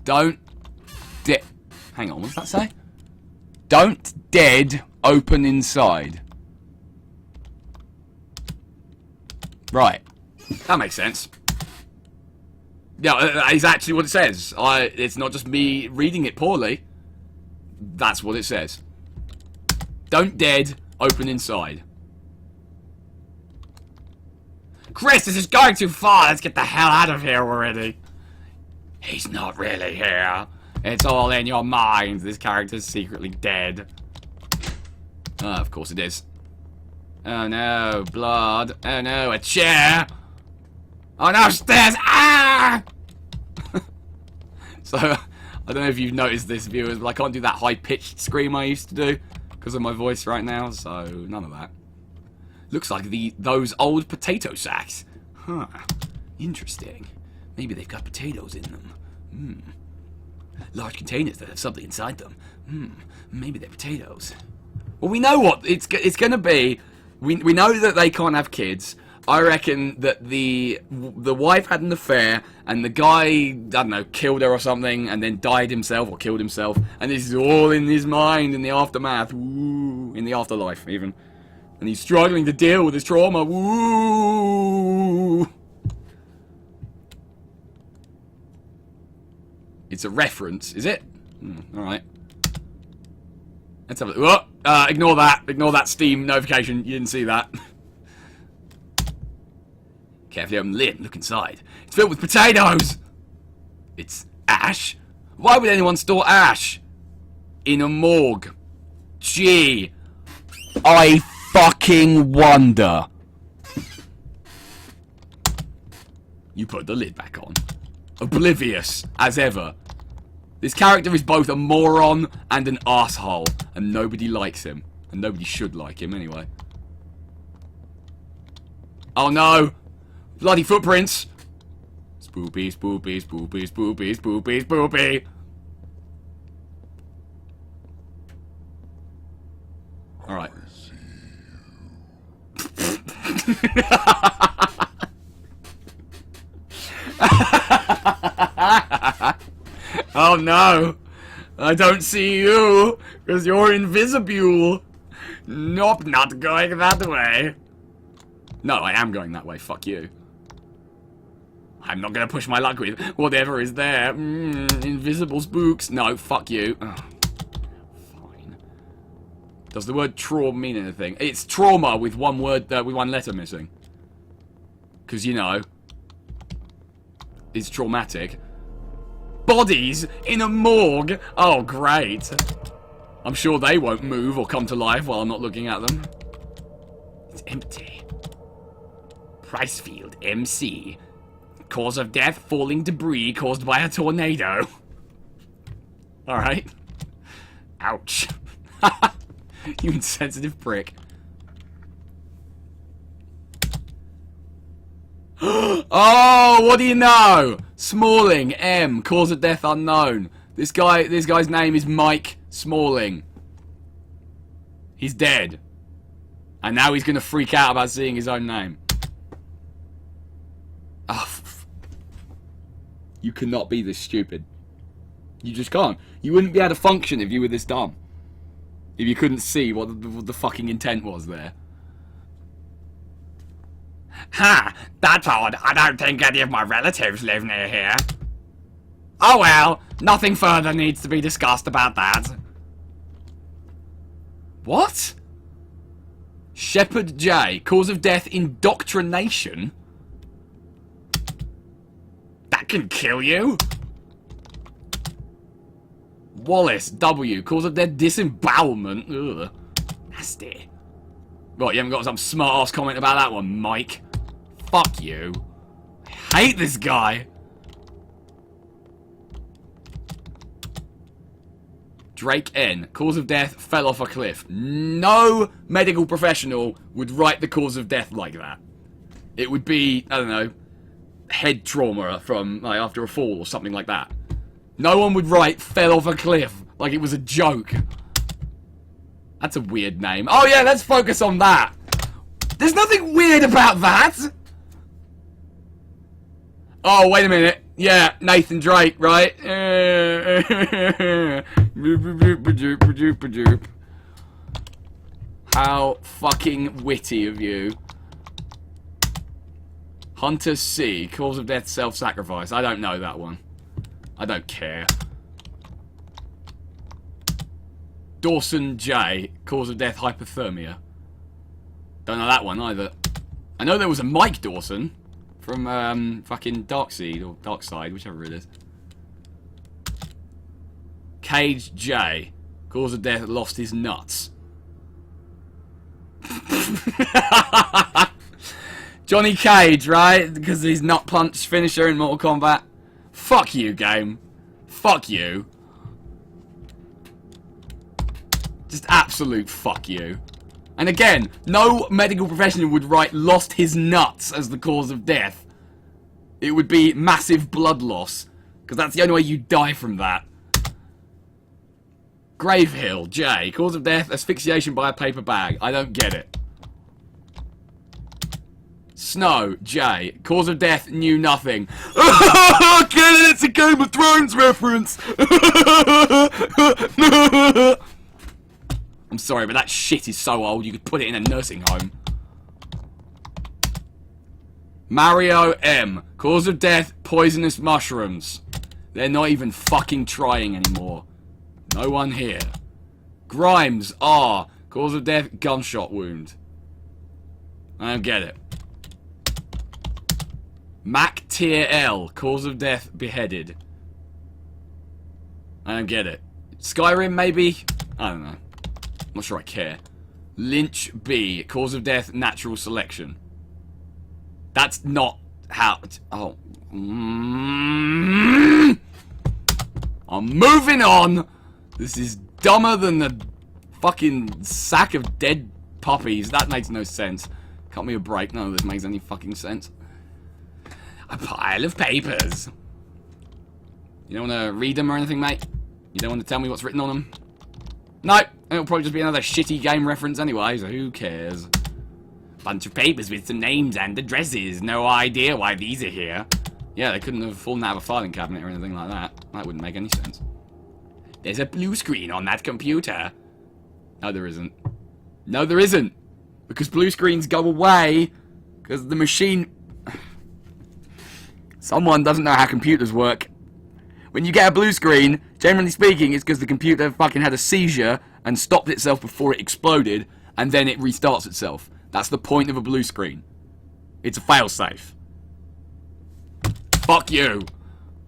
Don't hang on, what does that say? Don't dead open inside. Right. That makes sense. Yeah, that is actually what it says. It's not just me reading it poorly. That's what it says. Don't dead open inside. Chris, this is going too far. Let's get the hell out of here already. He's not really here. It's all in your mind. This character's secretly dead. Of course it is. Oh no, blood. Oh no, a chair. Oh no, stairs. Ah! So, I don't know if you've noticed this, viewers, but I can't do that high-pitched scream I used to do because of my voice right now, so none of that. Looks like those old potato sacks. Huh. Interesting. Maybe they've got potatoes in them. Large containers that have something inside them. Maybe they're potatoes. Well, we know what it's going to be. We know that they can't have kids, I reckon that the wife had an affair, and the guy, I don't know, killed her or something, and then died himself, or killed himself, and this is all in his mind, in the aftermath, woo, in the afterlife, even. And he's struggling to deal with his trauma, woo! It's a reference, is it? Alright. Let's have a look. Ignore that. Ignore that Steam notification. You didn't see that. Carefully open the lid and look inside. It's filled with potatoes! It's ash? Why would anyone store ash in a morgue? Gee. I fucking wonder. You put the lid back on. Oblivious, as ever. This character is both a moron and an asshole, and nobody likes him. And nobody should like him, anyway. Oh no! Bloody footprints! Spoopy, spoopy, spoopy, spoopy, spoopy, spoopy! Alright. Oh no! I don't see you, because you're invisible! Nope, not going that way. No, I am going that way, fuck you. I'm not gonna push my luck with whatever is there. Invisible spooks. No, fuck you. Oh, fine. Does the word traum mean anything? It's trauma with one word, with one letter missing. Because, you know, it's traumatic. Bodies in a morgue? Oh, great. I'm sure they won't move or come to life while I'm not looking at them. It's empty. Pricefield, MC. Cause of death, falling debris caused by a tornado. Alright. Ouch. You insensitive prick. Oh, what do you know? Smalling, M, cause of death unknown. This guy's name is Mike Smalling. He's dead. And now he's gonna freak out about seeing his own name. Oh, you cannot be this stupid. You just can't. You wouldn't be able to function if you were this dumb. If you couldn't see what the fucking intent was there. Ha! That's odd. I don't think any of my relatives live near here. Oh well, nothing further needs to be discussed about that. What? Shepherd J. Cause of death, indoctrination? That can kill you. Wallace W. Cause of death, disembowelment. Ugh. Nasty. Right, you haven't got some smart-ass comment about that one, Mike. Fuck you. I hate this guy. Drake N. Cause of death, fell off a cliff. No medical professional would write the cause of death like that. It would be, I don't know, head trauma from, like, after a fall or something like that. No one would write fell off a cliff like it was a joke. That's a weird name. Oh yeah, let's focus on that. There's nothing weird about that. Oh, wait a minute. Yeah, Nathan Drake, right? How fucking witty of you. Hunter C. Cause of death, self-sacrifice. I don't know that one. I don't care. Dawson J. Cause of death, hypothermia. Don't know that one either. I know there was a Mike Dawson from fucking Darkseid or Darkside, whichever it is. Cage J. Cause of death, lost his nuts. Johnny Cage, right? Because he's nut punch finisher in Mortal Kombat. Fuck you, game. Fuck you. Just absolute fuck you. And again, no medical professional would write lost his nuts as the cause of death. It would be massive blood loss. Because that's the only way you die from that. Gravehill, J. Cause of death, asphyxiation by a paper bag. I don't get it. Snow, J. Cause of death, knew nothing. Get it, it's a Game of Thrones reference! I'm sorry, but that shit is so old you could put it in a nursing home. Mario M. Cause of death, poisonous mushrooms. They're not even fucking trying anymore. No one here. Grimes R. Cause of death, gunshot wound. I don't get it. Mac Tier L. Cause of death, beheaded. I don't get it. Skyrim, maybe? I don't know. I'm not sure I care. Lynch B. Cause of death, natural selection. That's not how... Oh. I'm moving on! This is dumber than the fucking sack of dead puppies. That makes no sense. Cut me a break. None of this makes any fucking sense. A pile of papers. You don't want to read them or anything, mate? You don't want to tell me what's written on them? No, it'll probably just be another shitty game reference anyway, so who cares? Bunch of papers with some names and addresses. No idea why these are here. Yeah, they couldn't have fallen out of a filing cabinet or anything like that. That wouldn't make any sense. There's a blue screen on that computer. No, there isn't. No, there isn't. Because blue screens go away. Because the machine... Someone doesn't know how computers work. When you get a blue screen, generally speaking, it's because the computer fucking had a seizure and stopped itself before it exploded, and then it restarts itself. That's the point of a blue screen. It's a failsafe. Fuck you.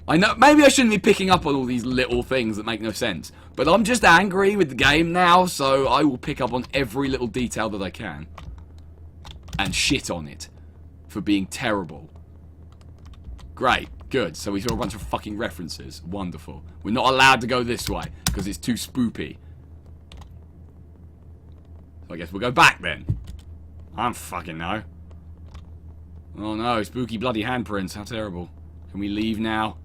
I know, maybe I shouldn't be picking up on all these little things that make no sense, but I'm just angry with the game now, so I will pick up on every little detail that I can. And shit on it. For being terrible. Great. Good. So we saw a bunch of fucking references. Wonderful. We're not allowed to go this way, because it's too spoopy. So I guess we'll go back then. I don't fucking know. Oh no, spooky bloody handprints. How terrible. Can we leave now?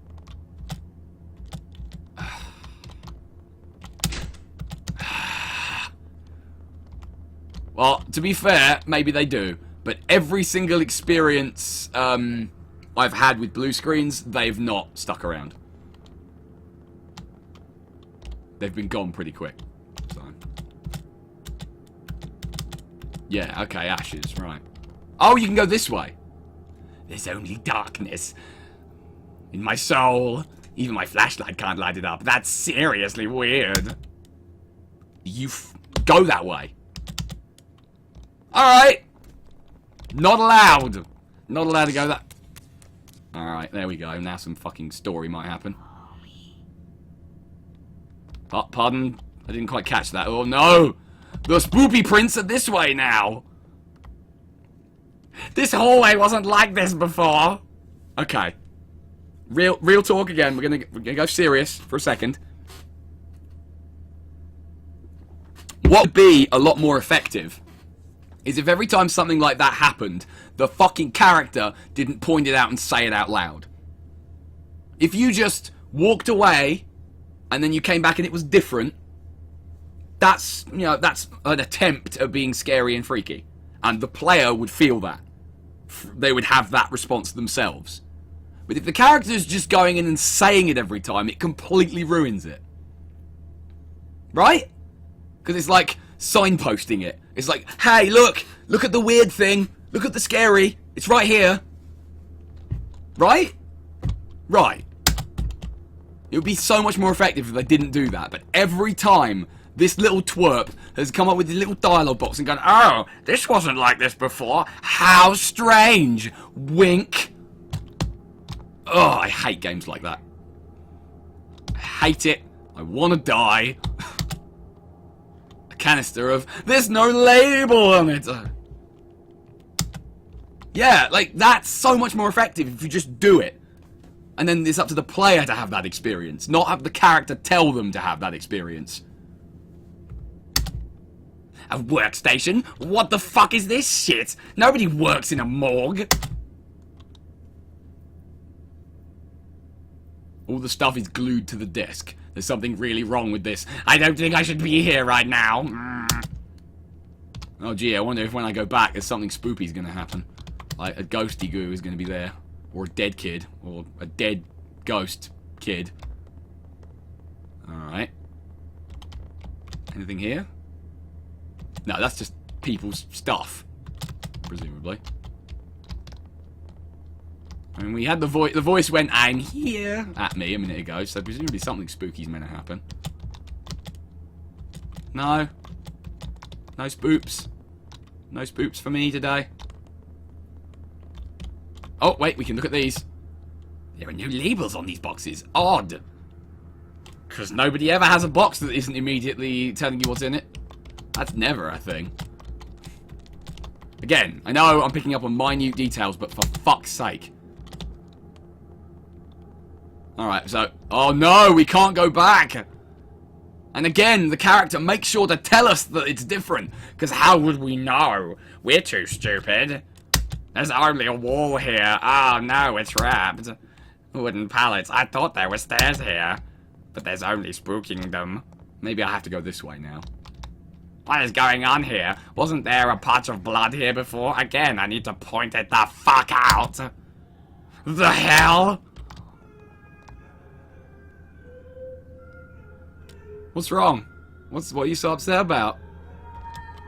Well, to be fair, maybe they do. But every single experience I've had with blue screens, they've not stuck around. They've been gone pretty quick. So. Yeah, okay, ashes, right. Oh, you can go this way. There's only darkness in my soul. Even my flashlight can't light it up. That's seriously weird. You go that way. Alright. Not allowed. Not allowed to go that... Alright, there we go. Now some fucking story might happen. Oh, pardon? I didn't quite catch that. Oh no! The spoopy prints are this way now! This hallway wasn't like this before! Okay. Real talk again. We're gonna go serious for a second. What would be a lot more effective is if every time something like that happened, the fucking character didn't point it out and say it out loud. If you just walked away and then you came back and it was different, that's, you know, that's an attempt at being scary and freaky. And the player would feel that. They would have that response themselves. But if the character's just going in and saying it every time, it completely ruins it. Right? Because it's like signposting it. It's like, hey, look at the weird thing, look at the scary, it's right here. Right? Right. It would be so much more effective if they didn't do that, but every time this little twerp has come up with this little dialogue box and gone, oh, this wasn't like this before, how strange, wink. Oh, I hate games like that. I hate it, I want to die. Canister of there's no label on it. Yeah, like that's so much more effective if you just do it. And then it's up to the player to have that experience, not have the character tell them to have that experience. A workstation? What the fuck is this shit? Nobody works in a morgue. All the stuff is glued to the desk. There's something really wrong with this. I don't think I should be here right now. Oh gee, I wonder if when I go back, there's something spoopy's gonna happen. Like, a ghosty goo is going to be there. Or a dead kid. Or a dead ghost kid. Alright. Anything here? No, that's just people's stuff. Presumably. I mean, we had the voice went, "I'm here," at me a minute ago, so presumably something spooky's meant to happen. No. No spoops. No spoops for me today. Oh, wait, we can look at these. There are no labels on these boxes. Odd. Because nobody ever has a box that isn't immediately telling you what's in it. That's never a thing. Again, I know I'm picking up on minute details, but for fuck's sake. Alright, so... Oh no, we can't go back! And again, the character makes sure to tell us that it's different. Because how would we know? We're too stupid. There's only a wall here. Oh no, it's trapped. Wooden pallets. I thought there were stairs here. But there's only spooking them. Maybe I have to go this way now. What is going on here? Wasn't there a patch of blood here before? Again, I need to point it the fuck out. The hell? What's wrong? What are you so upset about?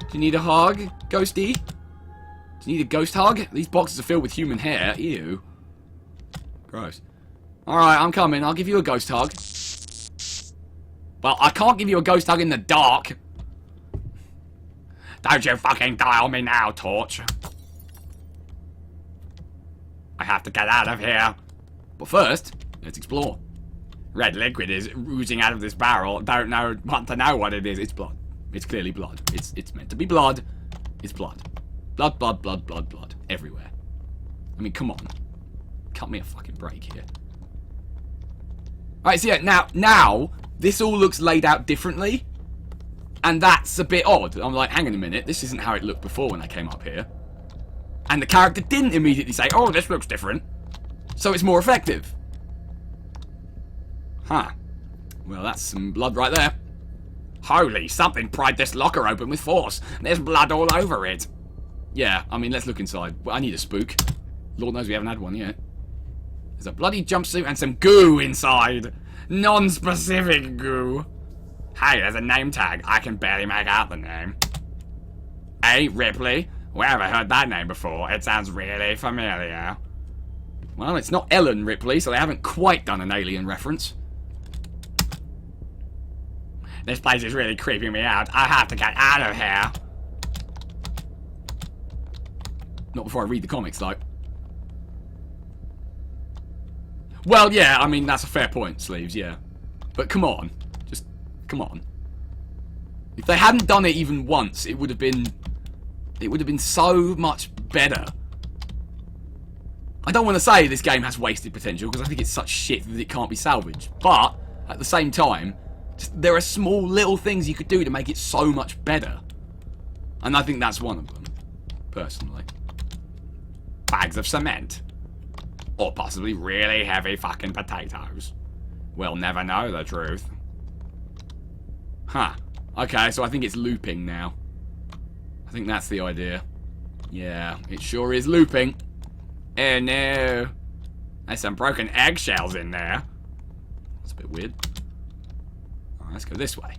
Do you need a hug, Ghosty? Do you need a ghost hug? These boxes are filled with human hair. Ew. Gross. Alright, I'm coming. I'll give you a ghost hug. Well, I can't give you a ghost hug in the dark. Don't you fucking dial me now, Torch. I have to get out of here. But first, let's explore. Red liquid is oozing out of this barrel. Don't want to know what it is. It's blood. It's clearly blood. It's meant to be blood. It's blood. Blood, blood, blood, blood, blood. Everywhere. I mean, come on. Cut me a fucking break here. Alright, so yeah, now, this all looks laid out differently. And that's a bit odd. I'm like, hang on a minute. This isn't how it looked before when I came up here. And the character didn't immediately say, "Oh, this looks different." So it's more effective. Huh. Well, that's some blood right there. Holy, something pried this locker open with force. There's blood all over it. Yeah, I mean, let's look inside. Well, I need a spook. Lord knows we haven't had one yet. There's a bloody jumpsuit and some goo inside. Non-specific goo. Hey, there's a name tag. I can barely make out the name. A. Ripley. Where have I heard that name before? It sounds really familiar. Well, it's not Ellen Ripley, so they haven't quite done an alien reference. This place is really creeping me out. I have to get out of here. Not before I read the comics, though. Well, yeah, I mean, that's a fair point, Sleeves, yeah. But come on. Just, come on. If they hadn't done it even once, it would have been so much better. I don't want to say this game has wasted potential, because I think it's such shit that it can't be salvaged. But, at the same time, there are small little things you could do to make it so much better. And I think that's one of them, personally. Bags of cement. Or possibly really heavy fucking potatoes. We'll never know the truth. Huh. Okay, so I think it's looping now. I think that's the idea. Yeah, it sure is looping. Oh no. There's some broken eggshells in there. That's a bit weird. Alright, let's go this way.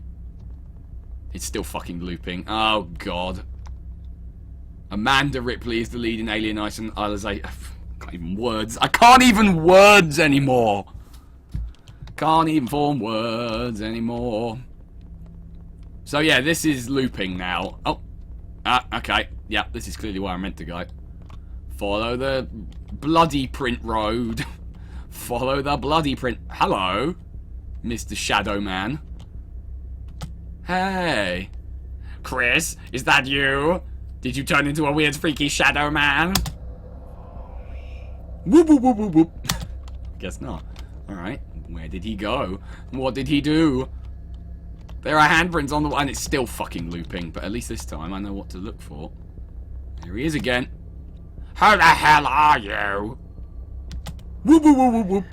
It's still fucking looping. Oh, God. Amanda Ripley is the lead in Alien Isolation. Can't even words. I can't even words anymore. Can't even form words anymore. So yeah, this is looping now. Oh. Okay. Yeah, this is clearly where I'm meant to go. Follow the bloody print road. Follow the bloody print. Hello, Mr. Shadow Man. Hey. Chris, is that you? Did you turn into a weird freaky shadow man? Whoop, whoop, whoop, whoop, whoop. Guess not. Alright, where did he go? What did he do? There are handprints on the and it's still fucking looping, but at least this time I know what to look for. There he is again. Who the hell are you? Whoop, whoop, whoop, whoop, whoop.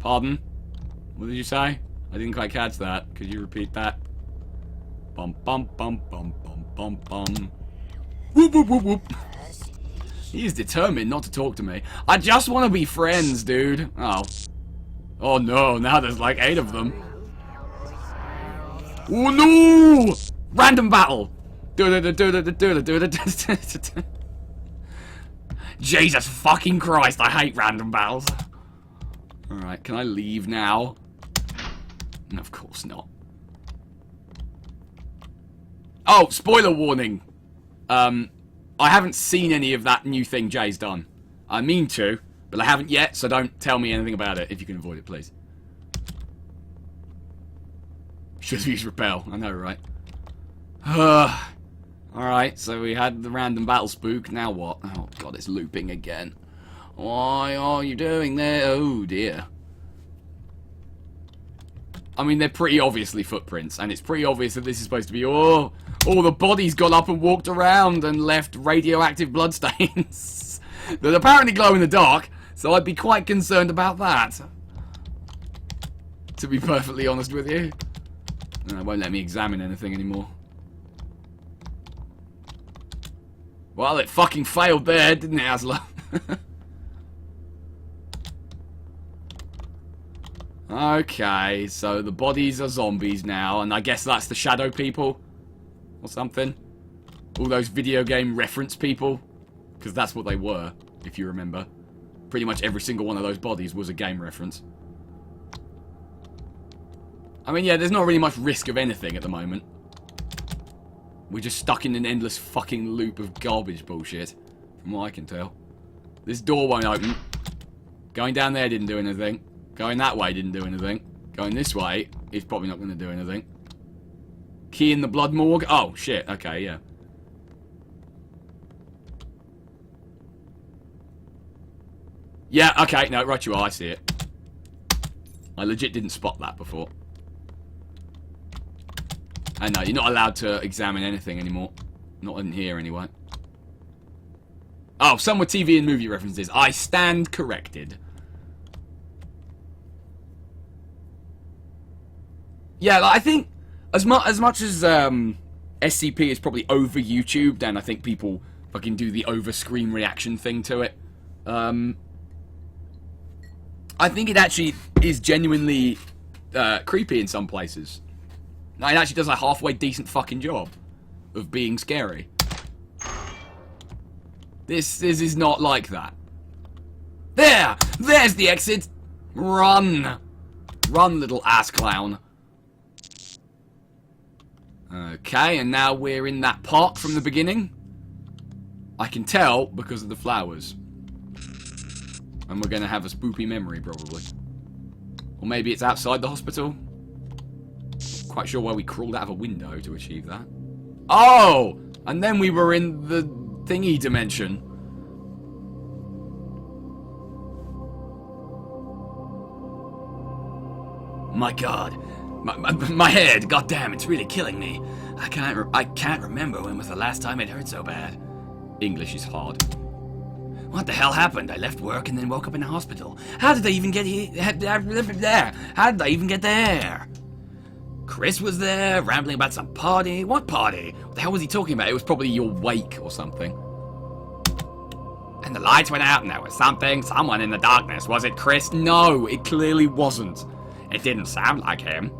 Pardon? What did you say? I didn't quite catch that. Could you repeat that? Bum, bum, bum, bum, bum, bum, bum. Whoop, whoop, whoop, whoop. He's determined not to talk to me. I just want to be friends, dude. Oh. Oh no, now there's like 8 of them. Oh no! Random battle! Jesus fucking Christ, I hate random battles. Alright, can I leave now? No, of course not. Oh, spoiler warning. I haven't seen any of that new thing Jay's done. I mean to, but I haven't yet, so don't tell me anything about it if you can avoid it, please. Should have used repel, I know, right? Alright, so we had the random battle spook, now what? Oh god, it's looping again. Why are you doing that? Oh dear. I mean, they're pretty obviously footprints, and it's pretty obvious that this is supposed to be, oh, the body's got up and walked around and left radioactive bloodstains that apparently glow in the dark, so I'd be quite concerned about that. To be perfectly honest with you. No, it won't let me examine anything anymore. Well, it fucking failed there, didn't it, Asla? Okay, so the bodies are zombies now, and I guess that's the shadow people? Or something? All those video game reference people? Because that's what they were, if you remember. Pretty much every single one of those bodies was a game reference. I mean, yeah, there's not really much risk of anything at the moment. We're just stuck in an endless fucking loop of garbage bullshit, from what I can tell. This door won't open. Going down there didn't do anything. Going that way didn't do anything. Going this way is probably not going to do anything. Key in the blood morgue? Oh, shit. Okay, yeah. Yeah, okay. No, right you are. I see it. I legit didn't spot that before. And no, you're not allowed to examine anything anymore. Not in here, anyway. Oh, some were TV and movie references. I stand corrected. Yeah, like, I think as much as SCP is probably over YouTubed, and I think people fucking do the over screen reaction thing to it. I think it actually is genuinely creepy in some places. Like, it actually does a halfway decent fucking job of being scary. This is not like that. There's the exit. Run, little ass clown. Okay, and now we're in that pot from the beginning. I can tell because of the flowers. And we're going to have a spoopy memory, probably. Or maybe it's outside the hospital. Quite sure why we crawled out of a window to achieve that. Oh! And then we were in the thingy dimension. My god. My head, goddamn, it's really killing me. I can't remember when was the last time it hurt so bad. English is hard. What the hell happened? I left work and then woke up in the hospital. How did I even get here? How did I even get there? Chris was there, rambling about some party. What party? What the hell was he talking about? It was probably your wake or something. And the lights went out and there was someone in the darkness. Was it Chris? No, it clearly wasn't. It didn't sound like him.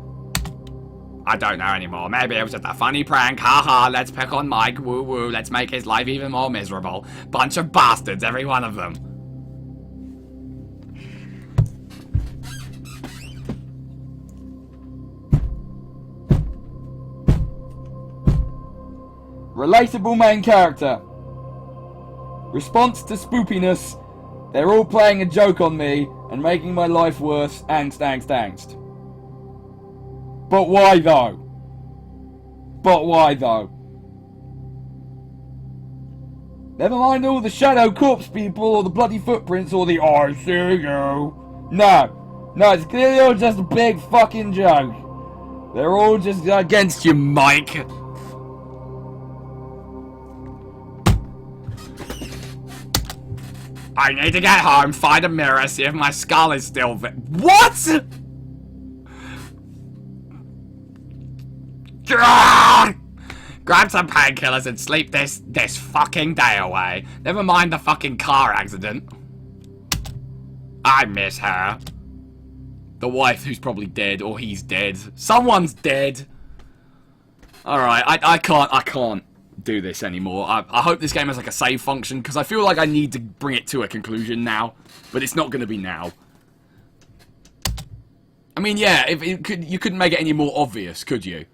I don't know anymore. Maybe it was just a funny prank. Haha, let's pick on Mike. Woo woo, let's make his life even more miserable. Bunch of bastards, every one of them. Relatable main character. Response to spoopiness. They're all playing a joke on me and making my life worse. Angst, angst, angst. But why though? But why though? Never mind all the shadow corpse people or the bloody footprints or the I see you. No, it's clearly all just a big fucking joke. They're all just Against you, Mike. I need to get home, find a mirror, see if my skull is still there. What? Grab some painkillers and sleep this fucking day away. Never mind the fucking car accident. I miss her. The wife who's probably dead, or he's dead. Someone's dead. Alright, I can't do this anymore. I hope this game has like a save function, because I feel like I need to bring it to a conclusion now. But it's not going to be now. I mean, yeah, you couldn't make it any more obvious, could you?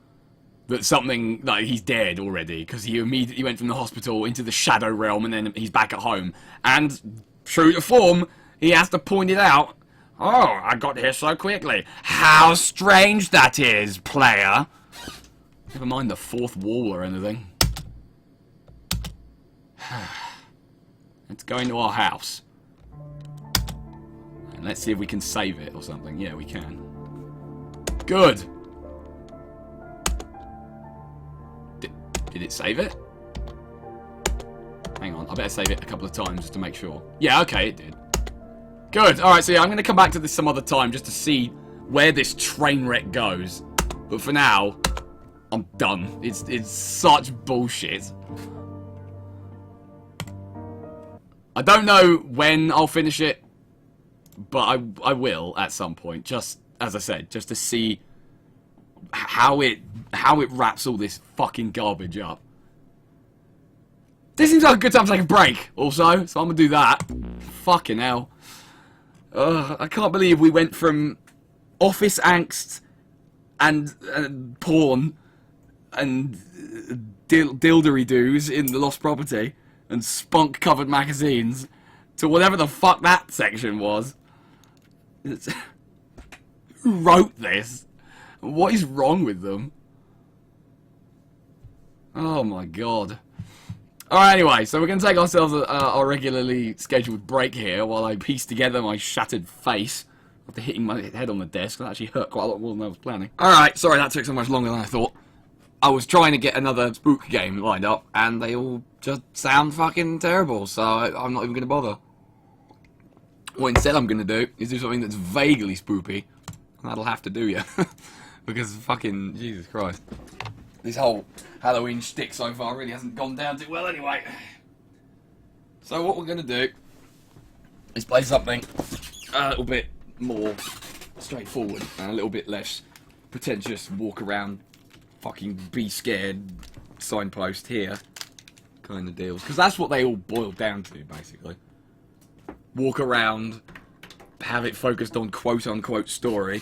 That something, like, he's dead already, because he immediately went from the hospital into the shadow realm, and then he's back at home. And, true to form, he has to point it out. Oh, I got here so quickly. How strange that is, player. Never mind the fourth wall or anything. Let's go into our house. And let's see if we can save it or something. Yeah, we can. Good. Did it save it? Hang on, I better save it a couple of times just to make sure. Yeah, okay, it did. Good. Alright, so yeah, I'm going to come back to this some other time just to see where this train wreck goes. But for now, I'm done. It's such bullshit. I don't know when I'll finish it, but I will at some point. Just, as I said, just to see how it wraps all this fucking garbage up. This seems like a good time to take a break, also, so I'm gonna do that. Fucking hell. I can't believe we went from office angst and porn and dildery-doos in the Lost Property and spunk-covered magazines to whatever the fuck that section was. Who wrote this? What is wrong with them? Oh my god. Alright, anyway, so we're going to take ourselves our regularly scheduled break here while I piece together my shattered face after hitting my head on the desk. That actually hurt quite a lot more than I was planning. Alright, sorry that took so much longer than I thought. I was trying to get another spook game lined up, and they all just sound fucking terrible, so I'm not even going to bother. What instead I'm going to do is do something that's vaguely spoopy, and that'll have to do, yeah. Because fucking, Jesus Christ. This whole Halloween shtick so far really hasn't gone down too well anyway. So what we're going to do is play something a little bit more straightforward and a little bit less pretentious walk around fucking be scared signpost here kind of deals. Because that's what they all boil down to, basically. Walk around, have it focused on quote-unquote story.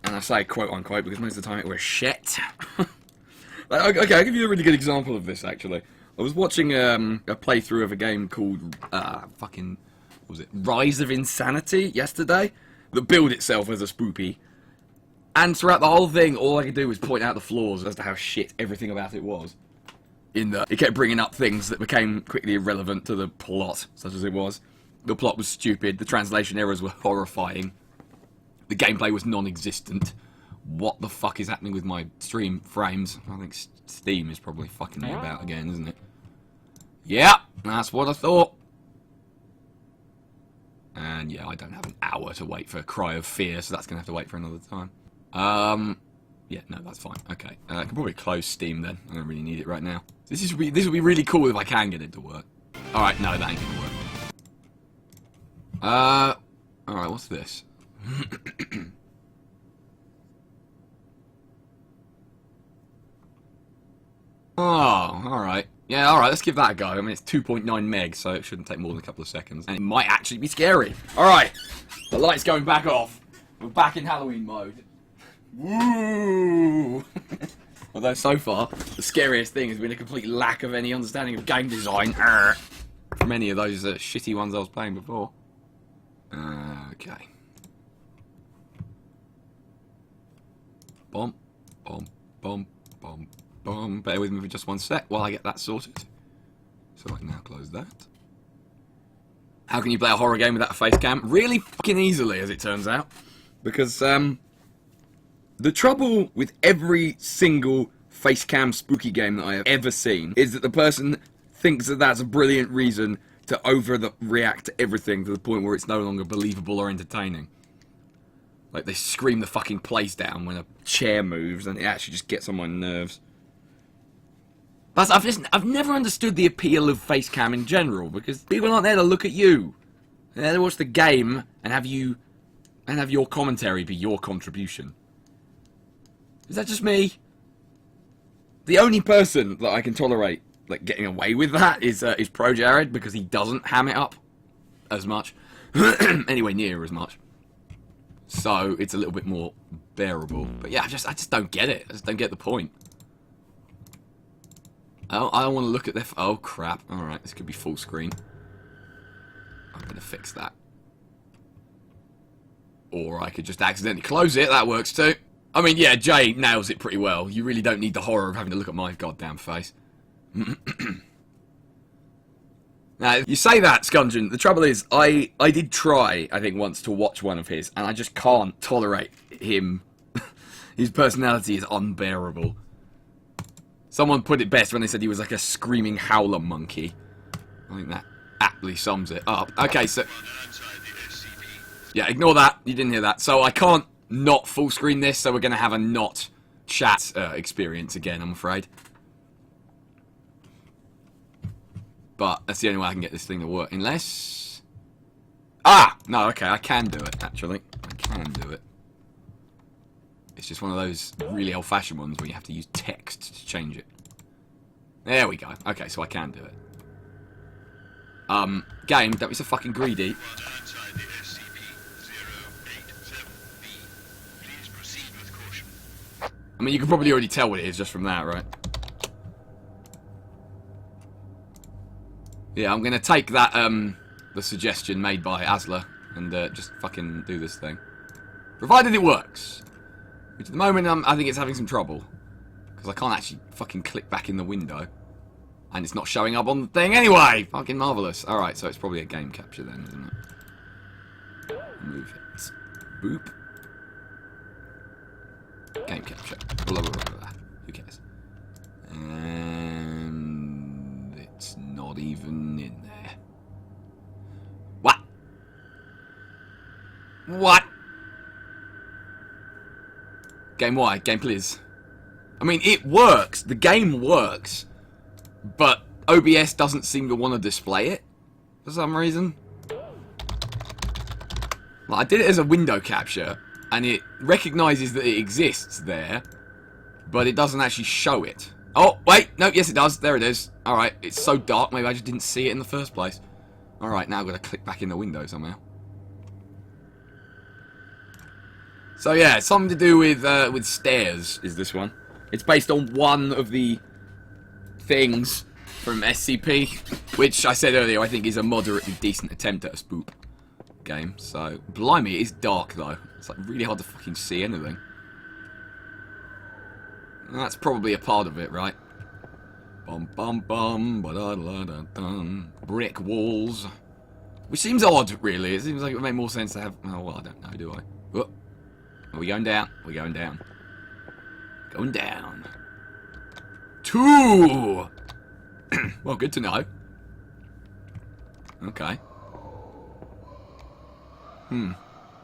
And I say quote-unquote because most of the time it was shit. Okay, I'll give you a really good example of this, actually. I was watching a playthrough of a game called, what was it, Rise of Insanity yesterday, that billed itself as a spoopy. And throughout the whole thing, all I could do was point out the flaws as to how shit everything about it was. In that it kept bringing up things that became quickly irrelevant to the plot, such as it was. The plot was stupid, the translation errors were horrifying, the gameplay was non-existent. What the fuck is happening with my stream frames? I think Steam is probably fucking me about again, isn't it? Yeah, that's what I thought. And yeah, I don't have an hour to wait for Cry of Fear, so that's going to have to wait for another time. Yeah, no, that's fine. Okay, I can probably close Steam then. I don't really need it right now. This would be really cool if I can get it to work. Alright, no, that ain't going to work. Alright, what's this? Oh, alright. Yeah, alright, let's give that a go. I mean, it's 2.9 meg, so it shouldn't take more than a couple of seconds. And it might actually be scary. Alright, the light's going back off. We're back in Halloween mode. Woo! Although, so far, the scariest thing has been a complete lack of any understanding of game design from any of those shitty ones I was playing before. Okay. Bomb, bomb, bomb, bomb, bomb. Bear with me for just one sec while I get that sorted. So I can now close that. How can you play a horror game without a face cam? Really fucking easily, as it turns out. Because, the trouble with every single face cam spooky game that I have ever seen is that the person thinks that that's a brilliant reason to overreact to everything to the point where it's no longer believable or entertaining. Like, they scream the fucking place down when a chair moves, and it actually just gets on my nerves. But I've never understood the appeal of face cam in general, because people aren't there to look at you. They're there to watch the game and have your commentary be your contribution. Is that just me? The only person that I can tolerate like getting away with that is Pro Jared, because he doesn't ham it up as much, anyway near as much. So it's a little bit more bearable. But yeah, I just don't get it. I just don't get the point. I don't want to look at their... Oh crap! All right, this could be full screen. I'm gonna fix that. Or I could just accidentally close it. That works too. I mean, yeah, Jay nails it pretty well. You really don't need the horror of having to look at my goddamn face. Now, you say that, Scungin. The trouble is, I did try, I think, once to watch one of his, and I just can't tolerate him. His personality is unbearable. Someone put it best when they said he was like a screaming howler monkey. I think that aptly sums it up. Okay, so... yeah, ignore that. You didn't hear that. So I can't not full screen this, so we're going to have a not chat experience again, I'm afraid. But that's the only way I can get this thing to work, unless... ah! No, okay, I can do it, actually. I can do it. It's just one of those really old-fashioned ones where you have to use text to change it. There we go. Okay, so I can do it. Game, don't be so fucking greedy. I mean, you can probably already tell what it is just from that, right? Yeah, I'm gonna take that, the suggestion made by Asla, and just fucking do this thing. Provided it works. Which at the moment, I think it's having some trouble. Because I can't actually fucking click back in the window. And it's not showing up on the thing anyway! Fucking marvellous. Alright, so it's probably a game capture then, isn't it? Move it. Boop. Game capture. Blah, blah, blah, blah. Who cares? And it's not even in there. What? What? Game why? Game please. I mean, it works. The game works. But OBS doesn't seem to want to display it for some reason. Like, I did it as a window capture, and it recognises that it exists there, but it doesn't actually show it. Oh, wait, no, yes it does. There it is. Alright, it's so dark, maybe I just didn't see it in the first place. Alright, now I've got to click back in the window somehow. So yeah, something to do with stairs is this one. It's based on one of the things from SCP, which I said earlier I think is a moderately decent attempt at a spoop game. So, blimey, it is dark though. It's like really hard to fucking see anything. And that's probably a part of it, right? Bum bum bum, ba da da da dum. Brick walls. Which seems odd, really. It seems like it would make more sense to have... oh, well, I don't know, do I? Oh. Are we going down? We're going down. Going down. 2! Well, good to know. Okay.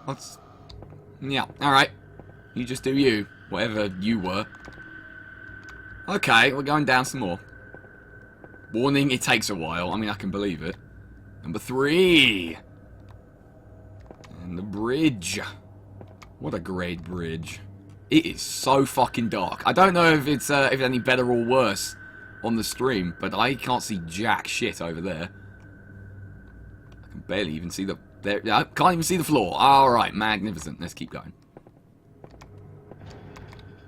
Let's... yeah, alright. You just do you. Whatever you were. Okay, we're going down some more. Warning, it takes a while. I mean, I can believe it. Number 3. And the bridge. What a great bridge. It is so fucking dark. I don't know if it's any better or worse on the stream, but I can't see jack shit over there. I can barely even see the... there, I can't even see the floor. Alright, magnificent. Let's keep going.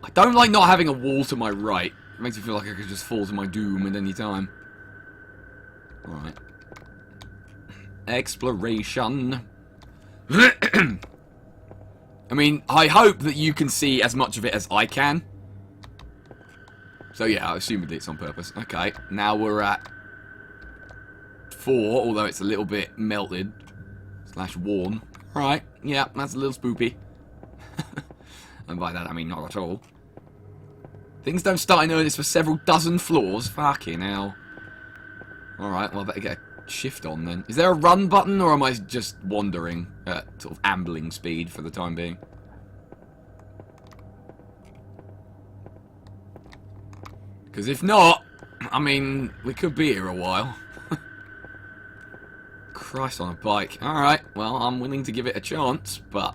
I don't like not having a wall to my right. It makes me feel like I could just fall to my doom at any time. Alright. Exploration. I mean, I hope that you can see as much of it as I can. So yeah, I assume it's on purpose. Okay, now we're at 4, although it's a little bit melted. / worn. Alright, yeah, that's a little spoopy. And by that I mean not at all. Things don't start in earnest for several dozen floors. Fucking hell. Alright, well I better get a shift on then. Is there a run button, or am I just wandering at sort of ambling speed for the time being? Because if not, I mean, we could be here a while. Christ on a bike. Alright, well, I'm willing to give it a chance, but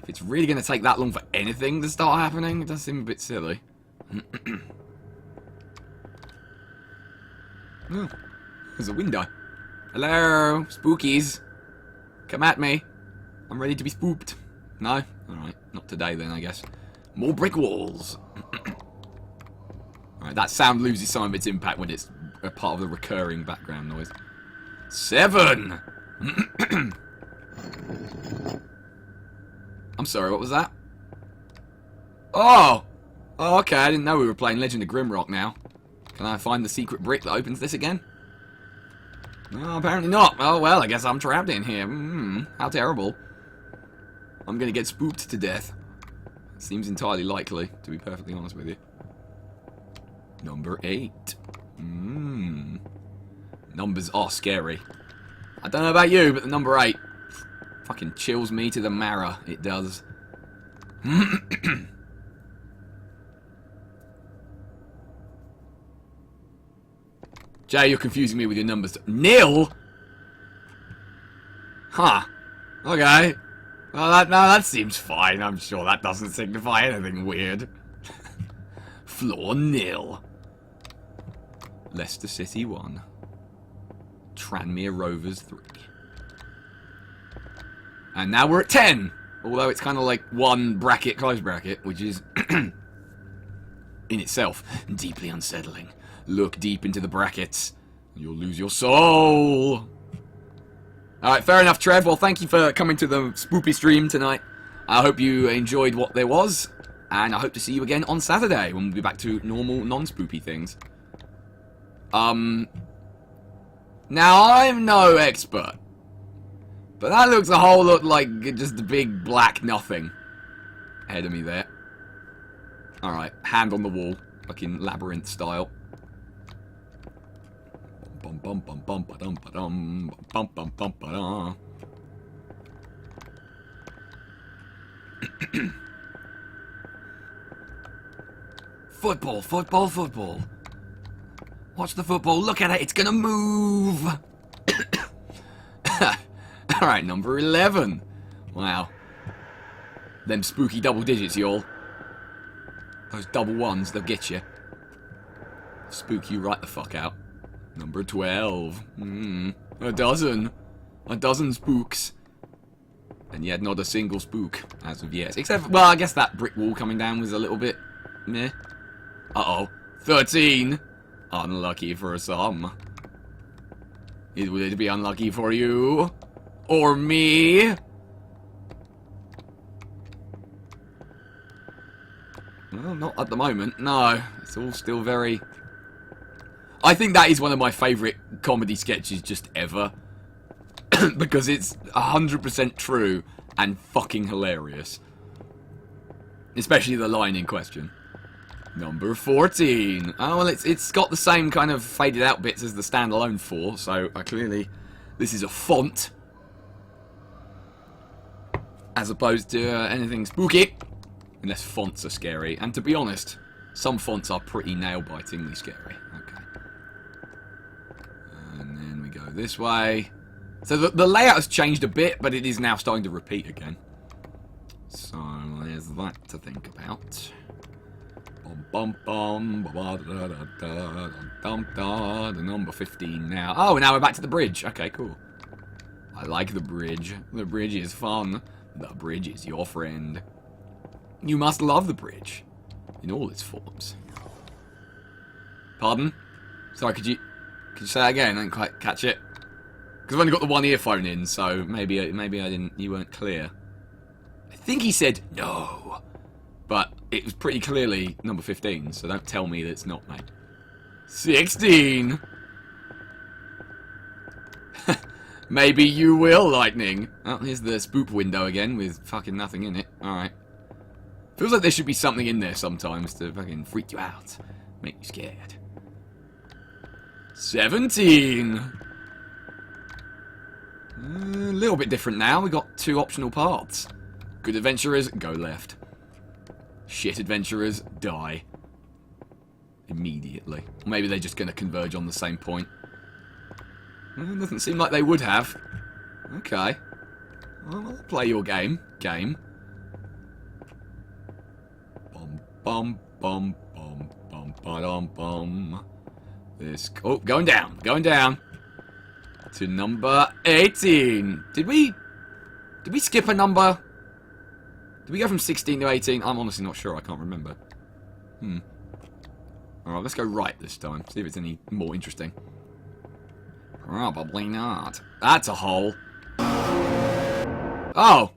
if it's really going to take that long for anything to start happening, it does seem a bit silly. Oh, there's a window. Hello, spookies. Come at me. I'm ready to be spooked. No? Alright, not today then, I guess. More brick walls. Alright, that sound loses some of its impact when it's a part of the recurring background noise. 7! I'm sorry, what was that? Oh! Oh, okay, I didn't know we were playing Legend of Grimrock now. Can I find the secret brick that opens this again? No, apparently not. Oh, well, I guess I'm trapped in here. How terrible. I'm gonna get spooked to death. Seems entirely likely, to be perfectly honest with you. Number 8. Numbers are scary. I don't know about you, but the number 8 fucking chills me to the marrow. It does. Jay, you're confusing me with your numbers. Nil? Huh. Okay. Well, that seems fine. I'm sure that doesn't signify anything weird. Floor nil. Leicester City 1. Tranmere Rovers 3. And now we're at 10. Although it's kind of like one bracket, close bracket, which is in itself deeply unsettling. Look deep into the brackets. You'll lose your soul. Alright, fair enough, Trev. Well, thank you for coming to the spoopy stream tonight. I hope you enjoyed what there was. And I hope to see you again on Saturday when we'll be back to normal, non-spoopy things. Now, I'm no expert. But that looks a whole lot like just a big black nothing ahead of me there. Alright, hand on the wall. Fucking labyrinth style. Bum bum bum bum ba dum ba dum bum bum bum ba dum. Football, football, football. Watch the football. Look at it. It's gonna move. Alright, number 11. Wow. Them spooky double digits, y'all. Those double ones, they'll get you. Spook you right the fuck out. Number 12. A dozen. A dozen spooks. And yet not a single spook as of yet. Except, well, I guess that brick wall coming down was a little bit meh. Uh-oh. 13. Unlucky for some. Would it be unlucky for you? Or me? Well, not at the moment. No. It's all still very... I think that is one of my favourite comedy sketches just ever. Because it's 100% true and fucking hilarious. Especially the line in question. Number 14. Oh, well, it's got the same kind of faded out bits as the standalone 4, so clearly this is a font. As opposed to anything spooky. Unless fonts are scary. And to be honest, some fonts are pretty nail-bitingly scary. Okay. And then we go this way. So the layout has changed a bit, but it is now starting to repeat again. So there's that to think about. Bum bum bum da da da dum da. The number 15 now. Oh, now we're back to the bridge. Okay, cool. I like the bridge. The bridge is fun. The bridge is your friend. You must love the bridge in all its forms. Pardon? Sorry, could you say that again? I didn't quite catch it. Because I've only got the one earphone in, so maybe I didn't. You weren't clear. I think he said no, but it was pretty clearly number 15. So don't tell me that it's not, mate. 16. Maybe you will, Lightning. Oh, here's the spook window again with fucking nothing in it. Alright. Feels like there should be something in there sometimes to fucking freak you out. Make you scared. 17. A little bit different now. We got 2 optional paths. Good adventurers, go left. Shit adventurers, die. immediately. Maybe they're just going to converge on the same point. Well, it doesn't seem like they would have. Okay. Well, I'll play your game. Bum, bum, bum, bum, bum, ba-dum, bum. This... Oh, going down. To number 18. Did we skip a number? Did we go from 16 to 18? I'm honestly not sure. I can't remember. Alright, let's go right this time. See if it's any more interesting. Probably not. That's a hole. Oh!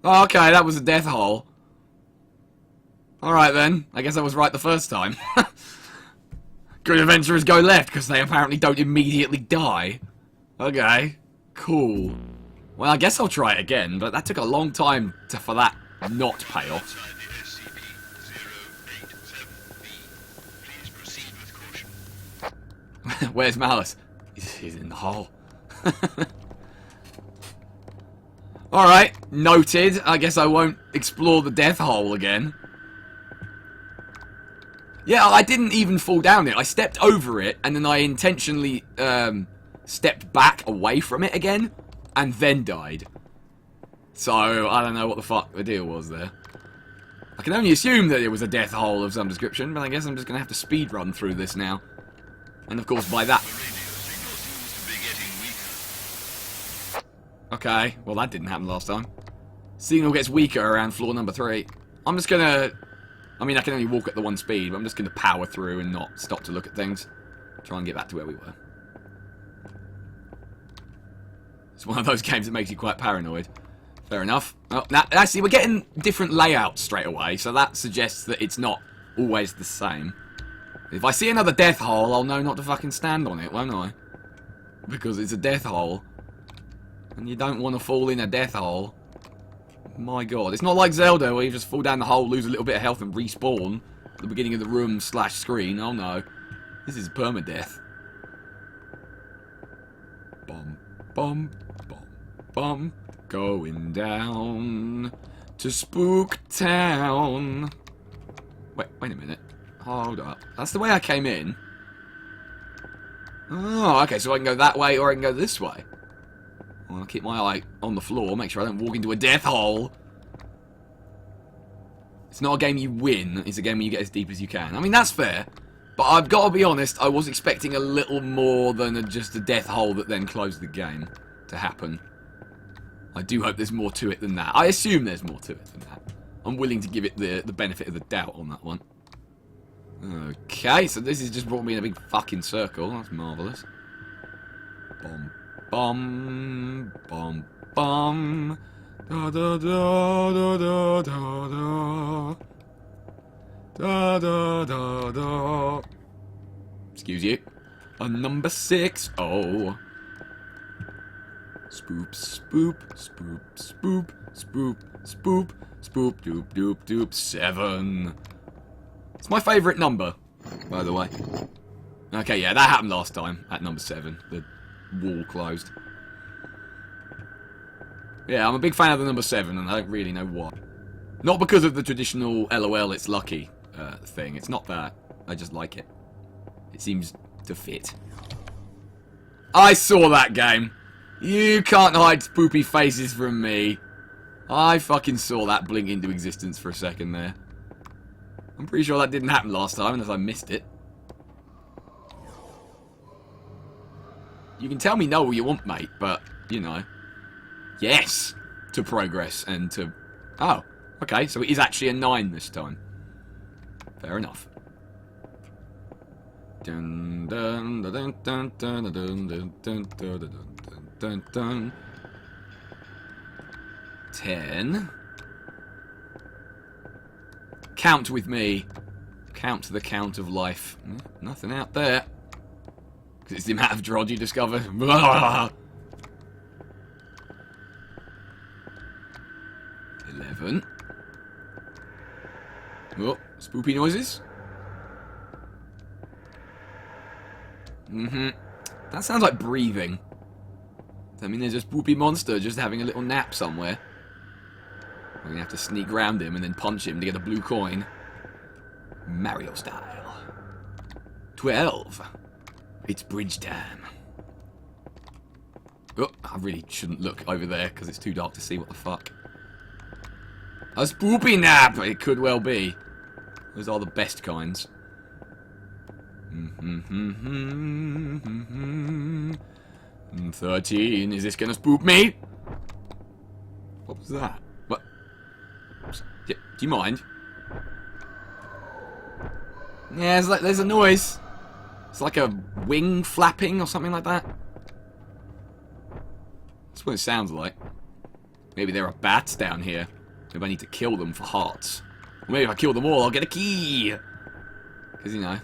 Oh, okay, that was a death hole. Alright then. I guess I was right the first time. Good adventurers go left, because they apparently don't immediately die. Okay. Cool. Well, I guess I'll try it again, but that took a long time for that not pay off. Where's Malice? He's in the hole. Alright, noted. I guess I won't explore the death hole again. Yeah, I didn't even fall down it. I stepped over it, and then I intentionally stepped back away from it again, and then died. So, I don't know what the fuck the deal was there. I can only assume that it was a death hole of some description, but I guess I'm just going to have to speed run through this now. And of course, by that... Okay, well that didn't happen last time. Signal gets weaker around floor number 3. I'm just going to... I mean, I can only walk at the one speed, but I'm just going to power through and not stop to look at things. Try and get back to where we were. It's one of those games that makes you quite paranoid. Fair enough. Oh, now, actually, we're getting different layouts straight away, so that suggests that it's not always the same. If I see another death hole, I'll know not to fucking stand on it, won't I? Because it's a death hole. And you don't want to fall in a death hole. My god. It's not like Zelda, where you just fall down the hole, lose a little bit of health, and respawn at the beginning of the room / screen. Oh no. This is permadeath. Bum, bum, bum, bum. Going down to Spook Town. Wait a minute. Hold up. That's the way I came in. Oh, okay, so I can go that way or I can go this way. Well, I'll keep my eye on the floor, make sure I don't walk into a death hole. It's not a game you win, it's a game where you get as deep as you can. I mean, that's fair. But I've got to be honest, I was expecting a little more than just a death hole that then closed the game to happen. I do hope there's more to it than that. I assume there's more to it than that. I'm willing to give it the benefit of the doubt on that one. Okay, so this has just brought me in a big fucking circle. That's marvellous. Bum, bum, bum, bum. Da da da da da da da. Da da da da. Excuse you. A number 6. Oh. Spoop, spoop, spoop, spoop, spoop, spoop, spoop, doop, doop, doop, 7. It's my favourite number, by the way. Okay, yeah, that happened last time, at number 7. The wall closed. Yeah, I'm a big fan of the number 7, and I don't really know why. Not because of the traditional LOL it's lucky thing. It's not that. I just like it. It seems to fit. I saw that game. You can't hide spoopy faces from me. I fucking saw that blink into existence for a second there. I'm pretty sure that didn't happen last time, unless I missed it. You can tell me no all you want, mate, but, you know. Yes! To progress and to... Oh, okay, so it is actually a 9 this time. Fair enough. Dun dun dun dun dun dun dun dun dun dun dun dun. 10. Count with me. Count the count of life. Nothing out there. Because it's the amount of drod you discover. 11. Oh, spoopy noises. That sounds like breathing. I mean, there's a spoopy monster just having a little nap somewhere. We're gonna have to sneak round him and then punch him to get a blue coin. Mario style. 12. It's bridge time. Oh, I really shouldn't look over there because it's too dark to see what the fuck. A spoopy nap! It could well be. Those are the best kinds. 13. Is this gonna spook me? What was that? What? Do you mind? Yeah, it's like there's a noise. It's like a wing flapping or something like that. That's what it sounds like. Maybe there are bats down here. Maybe I need to kill them for hearts. Or maybe if I kill them all, I'll get a key. Because, you know, I'm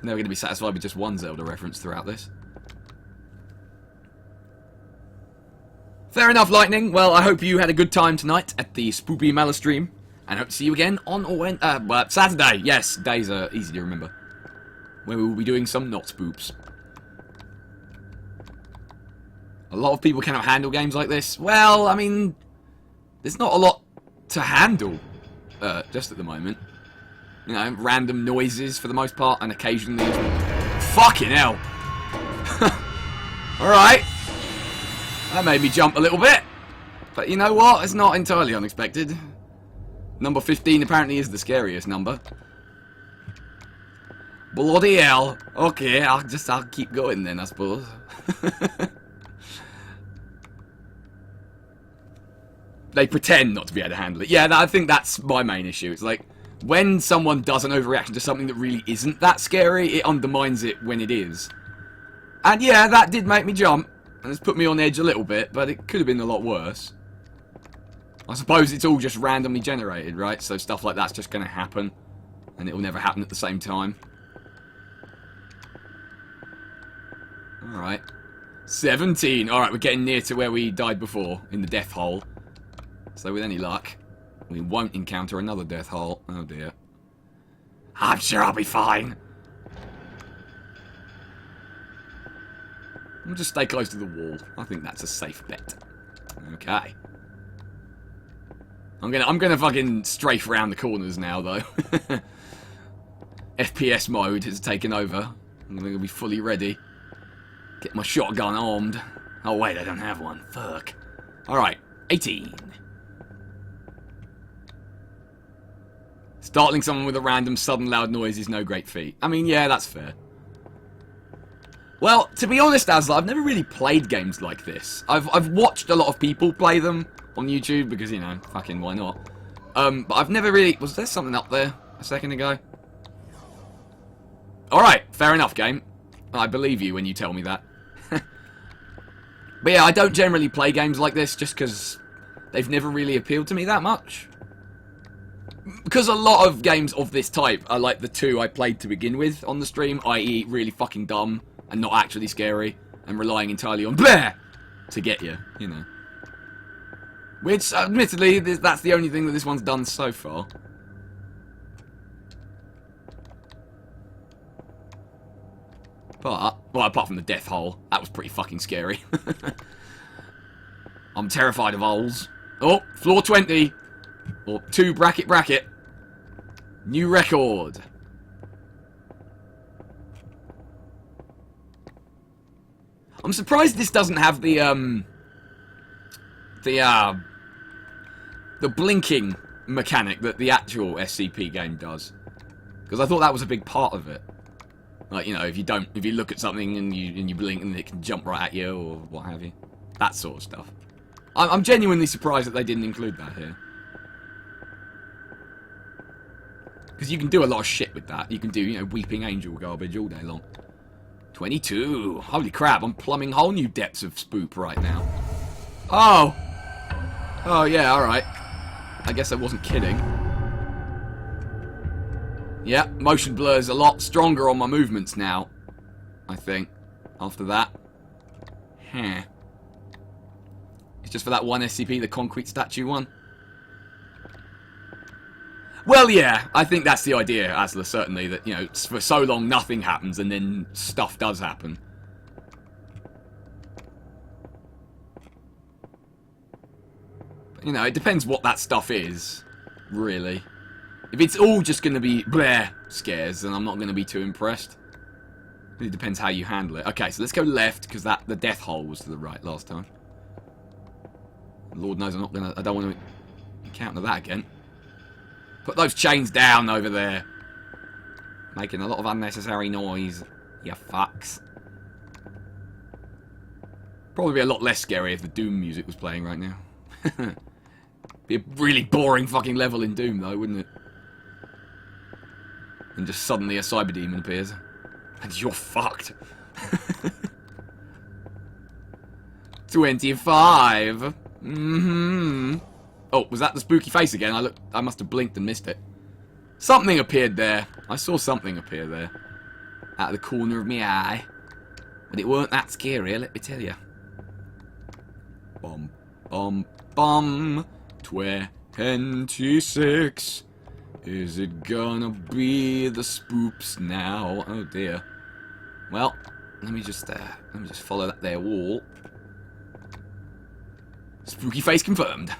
never going to be satisfied with just one Zelda reference throughout this. Fair enough, Lightning. Well, I hope you had a good time tonight at the Spoopy Mala stream. And hope to see you again on Saturday. Yes, days are easy to remember. Where we will be doing some not spoops. A lot of people cannot handle games like this. Well, I mean, there's not a lot to handle just at the moment. You know, random noises for the most part, and occasionally... Fucking hell! Alright. That made me jump a little bit. But you know what? It's not entirely unexpected. Number 15 apparently is the scariest number. Bloody hell. Okay, I'll keep going then, I suppose. They pretend not to be able to handle it. Yeah, I think that's my main issue. It's like, when someone does an overreaction to something that really isn't that scary, it undermines it when it is. And yeah, that did make me jump. And it's put me on edge a little bit, but it could have been a lot worse. I suppose it's all just randomly generated, right? So stuff like that's just going to happen. And it will never happen at the same time. Alright. 17. Alright, we're getting near to where we died before, in the death hole. So with any luck, we won't encounter another death hole. Oh dear. I'm sure I'll be fine. We'll just stay close to the wall. I think that's a safe bet. Okay. I'm gonna fucking strafe around the corners now, though. FPS mode has taken over. I'm gonna be fully ready. Get my shotgun armed. Oh wait, I don't have one. Fuck. Alright, 18. Startling someone with a random sudden loud noise is no great feat. I mean, yeah, that's fair. Well, to be honest, Asla, I've never really played games like this. I've watched a lot of people play them on YouTube because, you know, fucking why not? But I've never really... Was there something up there a second ago? Alright, fair enough, game. I believe you when you tell me that. But yeah, I don't generally play games like this just because they've never really appealed to me that much. Because a lot of games of this type are like the two I played to begin with on the stream, i.e. really fucking dumb and not actually scary, and relying entirely on bleh to get you, you know. Which, admittedly, that's the only thing that this one's done so far. But, well, apart from the death hole, that was pretty fucking scary. I'm terrified of holes. Oh, floor 20. Or 2 bracket. New record. I'm surprised this doesn't have the blinking mechanic that the actual SCP game does. Because I thought that was a big part of it. Like, you know, if you look at something and you blink and it can jump right at you or what have you. That sort of stuff. I'm genuinely surprised that they didn't include that here. Because you can do a lot of shit with that. You can do, you know, Weeping Angel garbage all day long. 22. Holy crap, I'm plumbing whole new depths of spoop right now. Oh! Oh, yeah, alright. I guess I wasn't kidding. Yeah, motion blur's a lot stronger on my movements now. I think. After that. Huh. It's just for that one SCP, the concrete statue one. Well, yeah, I think that's the idea, Asla, certainly, that, you know, for so long nothing happens and then stuff does happen. But, you know, it depends what that stuff is, really. If it's all just going to be bleh scares, then I'm not going to be too impressed. Really depends how you handle it. Okay, so let's go left, because the death hole was to the right last time. Lord knows I don't want to encounter that again. Put those chains down over there. Making a lot of unnecessary noise. You fucks. Probably be a lot less scary if the Doom music was playing right now. Be a really boring fucking level in Doom though, wouldn't it? And just suddenly a cyber demon appears. And you're fucked. 25. Mm-hmm. Oh, was that the spooky face again? I must have blinked and missed it. Something appeared there. I saw something appear there. Out of the corner of my eye. But it weren't that scary, let me tell you. Bum, bum, bum. 26. Is it gonna be the spoops now? Oh dear. Well, let me just follow that there wall. Spooky face confirmed.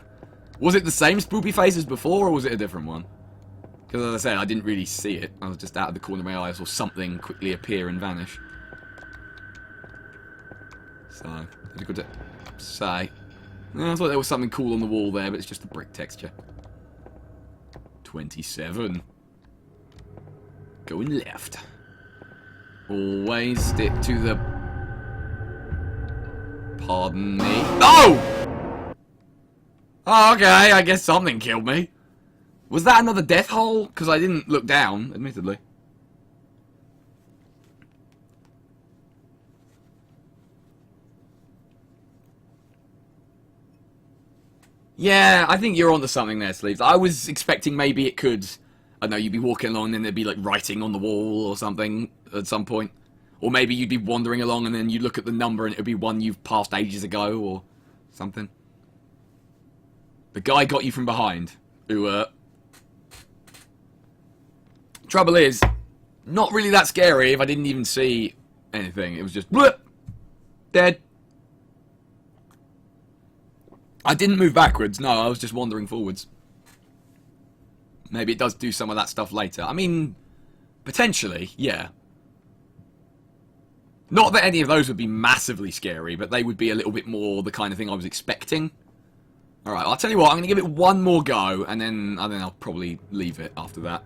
Was it the same spooky face as before, or was it a different one? Because as I said, I didn't really see it. I was just out of the corner of my eye. I saw something quickly appear and vanish. So, difficult to say. I thought there was something cool on the wall there, but it's just a brick texture. 27. Going left. Always stick to the... Pardon me. Oh! Oh, okay, I guess something killed me. Was that another death hole? Because I didn't look down, admittedly. Yeah, I think you're onto something there, Sleeves. I was expecting maybe it could... I don't know, you'd be walking along and then there'd be like writing on the wall or something at some point. Or maybe you'd be wandering along and then you look at the number and it would be one you've passed ages ago or something. The guy got you from behind. Who, Trouble is, not really that scary if I didn't even see anything. It was just, blip, dead. I didn't move backwards, no, I was just wandering forwards. Maybe it does do some of that stuff later. I mean, potentially, yeah. Not that any of those would be massively scary, but they would be a little bit more the kind of thing I was expecting. Alright, I'll tell you what, I'm going to give it one more go, and then I'll probably leave it after that.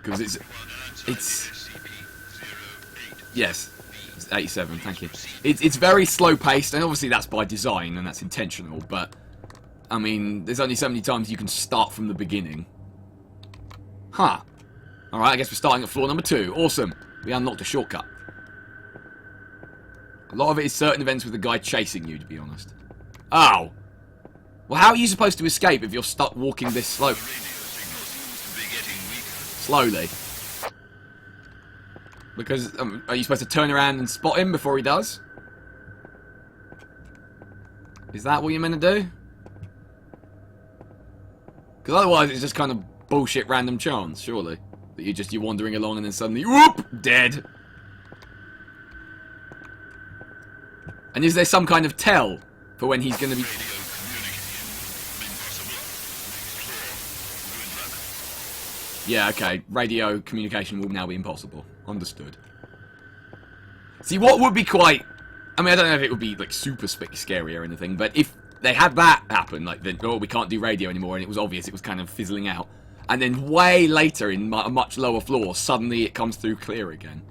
Because it's... Yes, it's 87, thank you. It's very slow-paced, and obviously that's by design, and that's intentional, but... I mean, there's only so many times you can start from the beginning. Huh. Alright, I guess we're starting at floor number 2. Awesome. We unlocked a shortcut. A lot of it is certain events with the guy chasing you, to be honest. Oh! Well, how are you supposed to escape if you're stuck walking this slow? Slowly. Because, are you supposed to turn around and spot him before he does? Is that what you're meant to do? Because otherwise it's just kind of bullshit random chance, surely. That you're wandering along and then suddenly, whoop, dead. And is there some kind of tell for when he's going to be... Yeah, okay. Radio communication will now be impossible. Understood. See, what would be quite... I mean, I don't know if it would be, like, super scary or anything, but if they had that happen, like, then, oh, we can't do radio anymore, and it was obvious it was kind of fizzling out, and then way later, in a much lower floor, suddenly it comes through clear again.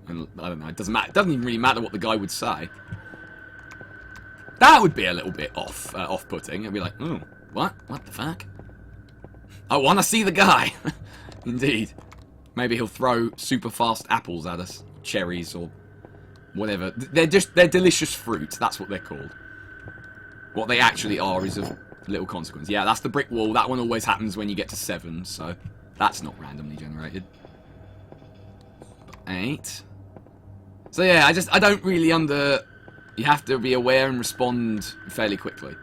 And, I don't know, it doesn't matter. It doesn't even really matter what the guy would say. That would be a little bit off-putting. It'd be like, oh, what? What the fuck? I want to see the guy. Indeed. Maybe he'll throw super fast apples at us. Cherries or whatever. They're delicious fruit. That's what they're called. What they actually are is of little consequence. Yeah, that's the brick wall. That one always happens when you get to 7, so that's not randomly generated. 8. So yeah, I don't really you have to be aware and respond fairly quickly.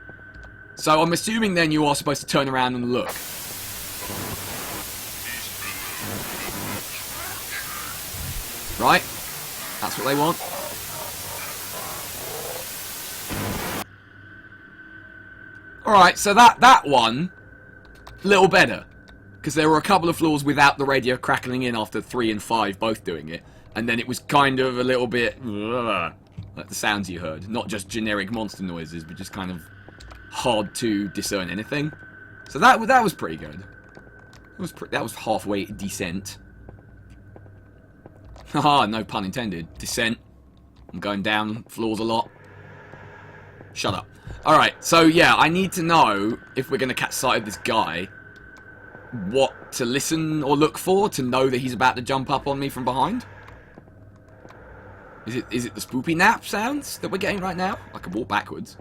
So I'm assuming then you are supposed to turn around and look. Right? That's what they want. Alright, so that one, a little better. Because there were a couple of floors without the radio crackling in after 3 and 5 both doing it. And then it was kind of a little bit like the sounds you heard. Not just generic monster noises, but just kind of hard to discern anything. So that was pretty good. That was halfway decent. Haha, no pun intended. Descent. I'm going down floors a lot. Shut up. Alright, so yeah, I need to know, if we're going to catch sight of this guy, what to listen or look for to know that he's about to jump up on me from behind. Is it the spoopy nap sounds that we're getting right now? I can walk backwards.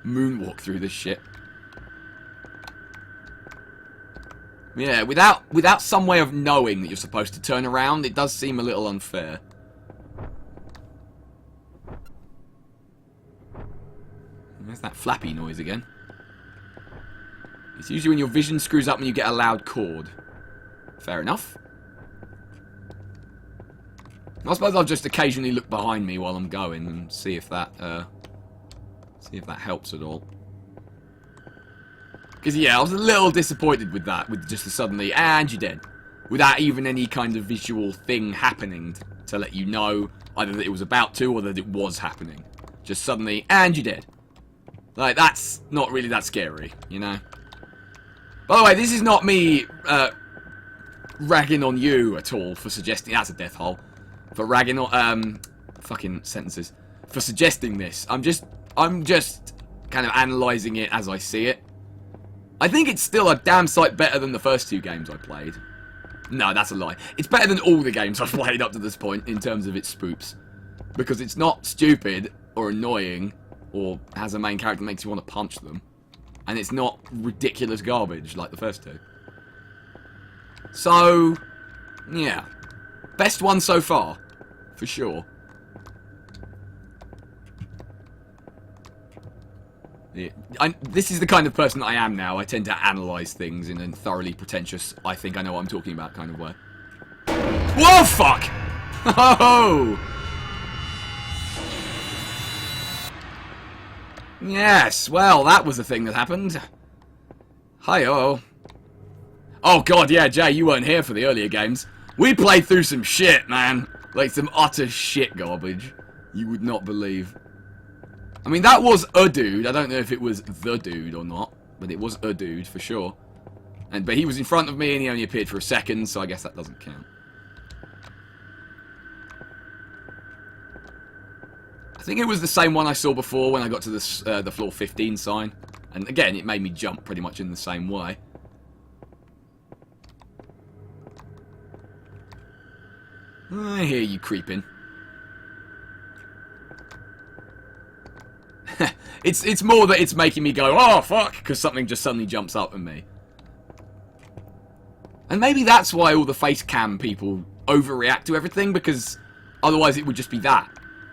Moonwalk through this shit. Yeah, without some way of knowing that you're supposed to turn around, it does seem a little unfair. There's that flappy noise again. It's usually when your vision screws up and you get a loud chord. Fair enough. I suppose I'll just occasionally look behind me while I'm going and see if that helps at all. Because yeah, I was a little disappointed with that, with just the suddenly, and you're dead. Without even any kind of visual thing happening to let you know either that it was about to or that it was happening. Just suddenly, and you're dead. Like, that's not really that scary, you know? By the way, this is not me ragging on you at all for suggesting... That's a death hole. For ragging on... fucking sentences. For suggesting this. I'm just kind of analysing it as I see it. I think it's still a damn sight better than the first two games I played. No, that's a lie. It's better than all the games I've played up to this point in terms of its spoops. Because it's not stupid or annoying or has a main character that makes you want to punch them. And it's not ridiculous garbage like the first two. So, yeah. Best one so far, for sure. Yeah. This is the kind of person that I am now. I tend to analyse things in a thoroughly pretentious, I think I know what I'm talking about kind of way. Whoa, fuck! Oh! Yes, well, that was the thing that happened. Hi-oh. Oh god, yeah, Jay, you weren't here for the earlier games. We played through some shit, man. Like some utter shit garbage. You would not believe. I mean, that was a dude. I don't know if it was the dude or not, but it was a dude for sure. But he was in front of me and he only appeared for a second, so I guess that doesn't count. I think it was the same one I saw before when I got to this, the floor 15 sign. And again, it made me jump pretty much in the same way. I hear you creeping. It's more that it's making me go, oh, fuck, because something just suddenly jumps up at me. And maybe that's why all the face cam people overreact to everything, because otherwise it would just be that.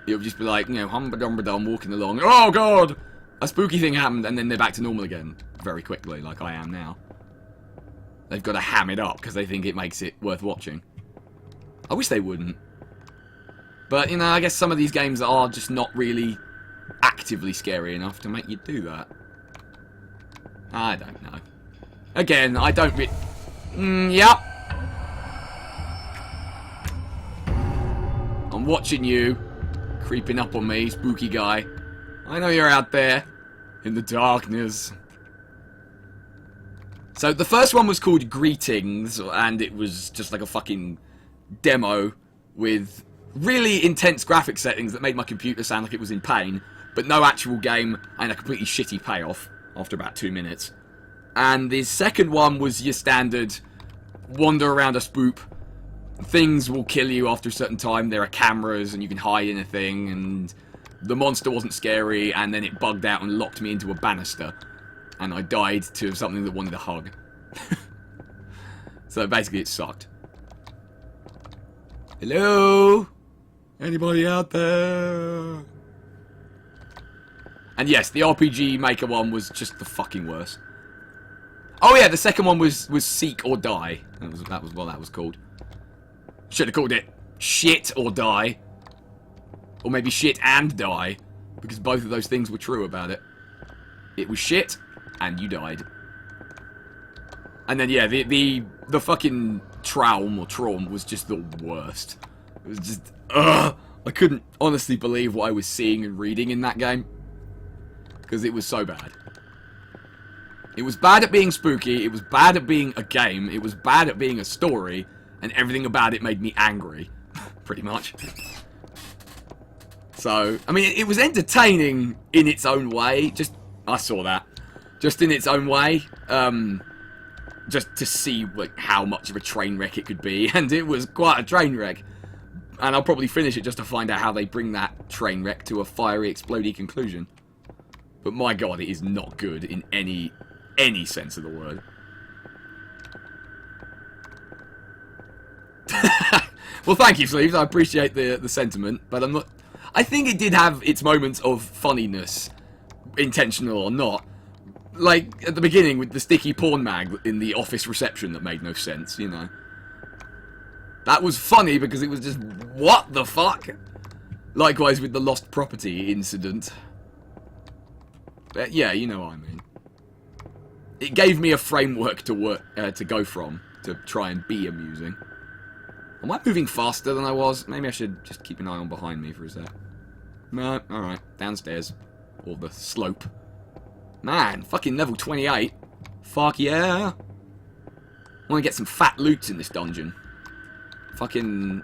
It would just be like, you know, hum-ba-dum-ba-dum, walking along, oh, God, a spooky thing happened, and then they're back to normal again very quickly, like I am now. They've got to ham it up, because they think it makes it worth watching. I wish they wouldn't. But, you know, I guess some of these games are just not really actively scary enough to make you do that. I don't know. Again, I don't yep. I'm watching you. Creeping up on me, spooky guy. I know you're out there. In the darkness. So, the first one was called Greetings, and it was just like a fucking demo with really intense graphic settings that made my computer sound like it was in pain, but no actual game and a completely shitty payoff after about 2 minutes. And the second one was your standard wander around a spoop. Things will kill you after a certain time. There are cameras and you can hide in a thing, and the monster wasn't scary, and then it bugged out and locked me into a banister. And I died to something that wanted a hug. So basically it sucked. Hello? Anybody out there? And yes, the RPG Maker one was just the fucking worst. Oh yeah, the second one was Seek or Die. That was what that was called. Should have called it Shit or Die. Or maybe Shit and Die. Because both of those things were true about it. It was shit, and you died. And then yeah, the fucking Traum or Traum was just the worst. It was just, ugh. I couldn't honestly believe what I was seeing and reading in that game. Because it was so bad. It was bad at being spooky, it was bad at being a game, it was bad at being a story, and everything about it made me angry. Pretty much. So, I mean, it was entertaining in its own way. I saw that. Just in its own way. Just to see like how much of a train wreck it could be, and it was quite a train wreck. And I'll probably finish it just to find out how they bring that train wreck to a fiery, explodey conclusion. But my god, it is not good in any sense of the word. Well, thank you, Sleeves. I appreciate the sentiment, but I'm not. I think it did have its moments of funniness, intentional or not. Like, at the beginning with the sticky porn mag in the office reception that made no sense, you know. That was funny because it was just, what the fuck? Likewise with the lost property incident. But yeah, you know what I mean. It gave me a framework to go from, to try and be amusing. Am I moving faster than I was? Maybe I should just keep an eye on behind me for a sec. No, alright, downstairs. Or the slope. Man, fucking level 28. Fuck yeah. I want to get some fat loots in this dungeon. Fucking...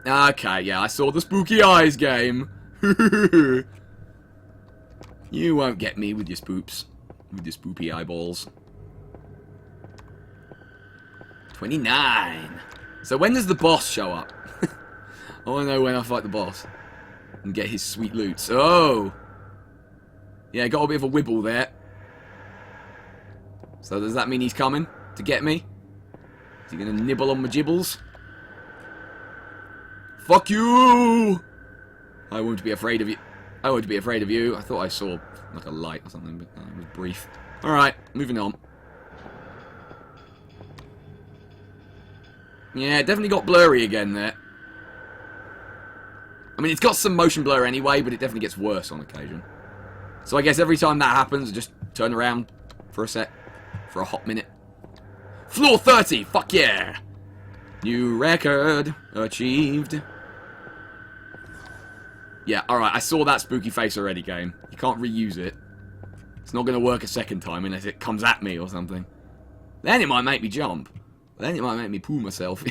Okay, yeah, I saw the spooky eyes game. You won't get me with your spoops. With your spoopy eyeballs. 29. So when does the boss show up? I want to know when I fight the boss. And get his sweet loots. Oh! Yeah, got a bit of a wibble there. So does that mean he's coming to get me? Is he gonna nibble on my gibbles? Fuck you! I won't be afraid of you. I won't be afraid of you. I thought I saw like a light or something, but it was brief. Alright, moving on. Yeah, it definitely got blurry again there. I mean, it's got some motion blur anyway, but it definitely gets worse on occasion. So I guess every time that happens, I just turn around for a sec. For a hot minute. Floor 30! Fuck yeah! New record achieved. Yeah, alright, I saw that spooky face already, game. You can't reuse it. It's not going to work a second time unless it comes at me or something. Then it might make me jump. Then it might make me poo myself.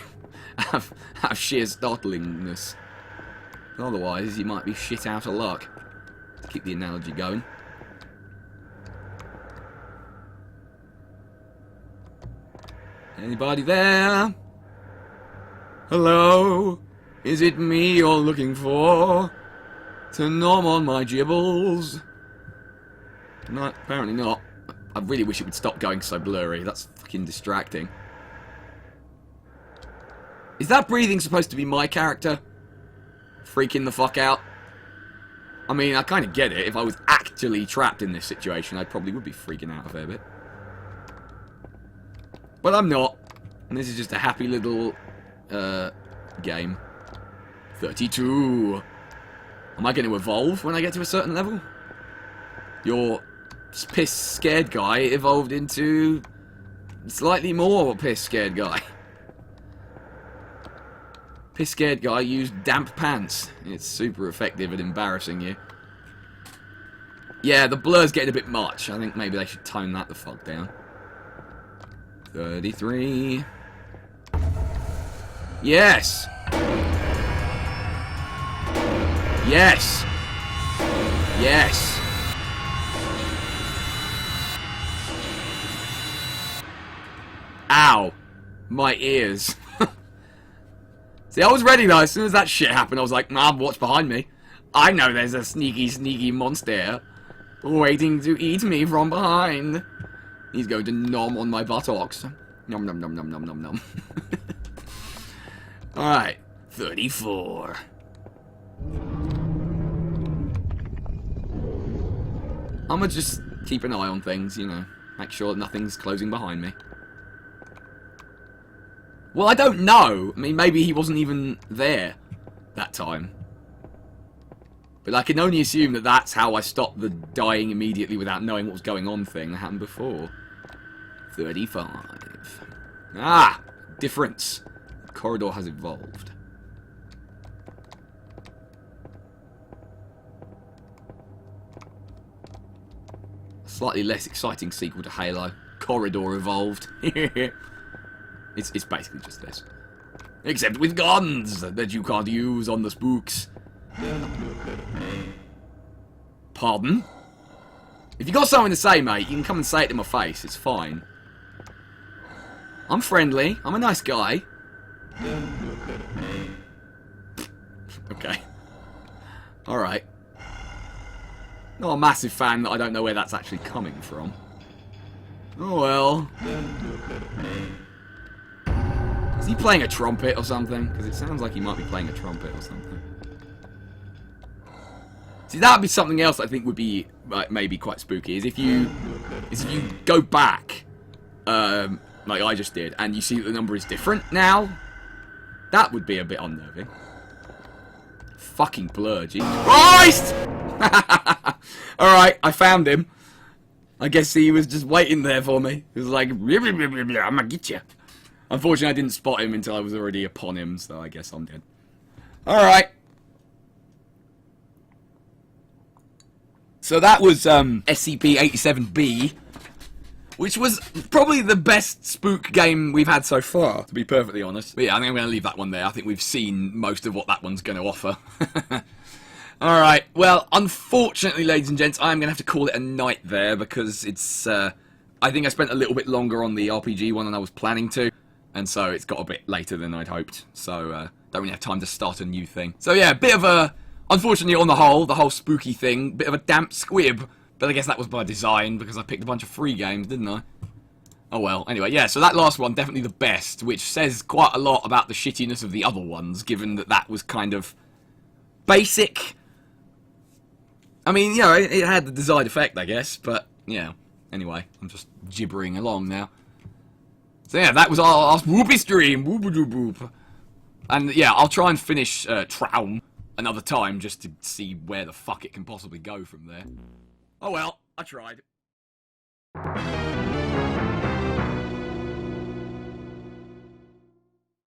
have sheer startlingness. Otherwise, you might be shit out of luck. To keep the analogy going. Anybody there? Hello? Is it me you're looking for? To nom on my gibbles? No, apparently not. I really wish it would stop going so blurry. That's fucking distracting. Is that breathing supposed to be my character? Freaking the fuck out? I mean, I kind of get it. If I was actually trapped in this situation, I probably would be freaking out a fair bit. But I'm not. And this is just a happy little, game. 32. Am I going to evolve when I get to a certain level? Your piss scared guy evolved into slightly more piss scared guy. Piss scared guy used damp pants. It's super effective at embarrassing you. Yeah, the blur's getting a bit much. I think maybe they should tone that the fuck down. 33. Yes! Yes! Yes! Ow! My ears. See, I was ready though. As soon as that shit happened, I was like, nah, watch behind me. I know there's a sneaky, sneaky monster waiting to eat me from behind. He's going to nom on my buttocks. Nom nom nom nom nom nom nom. Alright, 34. I'ma just keep an eye on things, you know. Make sure nothing's closing behind me. Well, I don't know. I mean, maybe he wasn't even there that time. But I can only assume that that's how I stopped the dying immediately without knowing what was going on thing that happened before. 35. Ah! difference. The corridor has evolved. A slightly less exciting sequel to Halo. Corridor evolved. It's basically just this. Except with guns that you can't use on the spooks. Pardon? If you got something to say, mate, you can come and say it to my face. It's fine. I'm friendly. I'm a nice guy. Okay. Alright. Not a massive fan that I don't know where that's actually coming from. Oh well. Is he playing a trumpet or something? Because it sounds like he might be playing a trumpet or something. See, that would be something else I think would be maybe quite spooky. Is if you go back, like I just did, and you see that the number is different now. That would be a bit unnerving. Fucking blur, Jesus Christ! Alright, I found him. I guess he was just waiting there for me. He was like, I'm gonna get you. Unfortunately, I didn't spot him until I was already upon him, so I guess I'm dead. Alright. So that was SCP-87B, which was probably the best spook game we've had so far, to be perfectly honest. But yeah, I think I'm going to leave that one there. I think we've seen most of what that one's going to offer. Alright, well, unfortunately, ladies and gents, I'm going to have to call it a night there, because it's, I think I spent a little bit longer on the RPG one than I was planning to, and so it's got a bit later than I'd hoped, so don't really have time to start a new thing. So yeah, a bit of a, unfortunately on the whole spooky thing, bit of a damp squib, but I guess that was by design, because I picked a bunch of free games, didn't I? Oh well, anyway, yeah, so that last one, definitely the best, which says quite a lot about the shittiness of the other ones, given that that was kind of basic. I mean, you know, it had the desired effect, I guess, but, yeah. Anyway, I'm just gibbering along now. So yeah, that was our whoopie stream. Whoop-a-doo-boop. And yeah, I'll try and finish Traum another time just to see where the fuck it can possibly go from there. Oh well, I tried.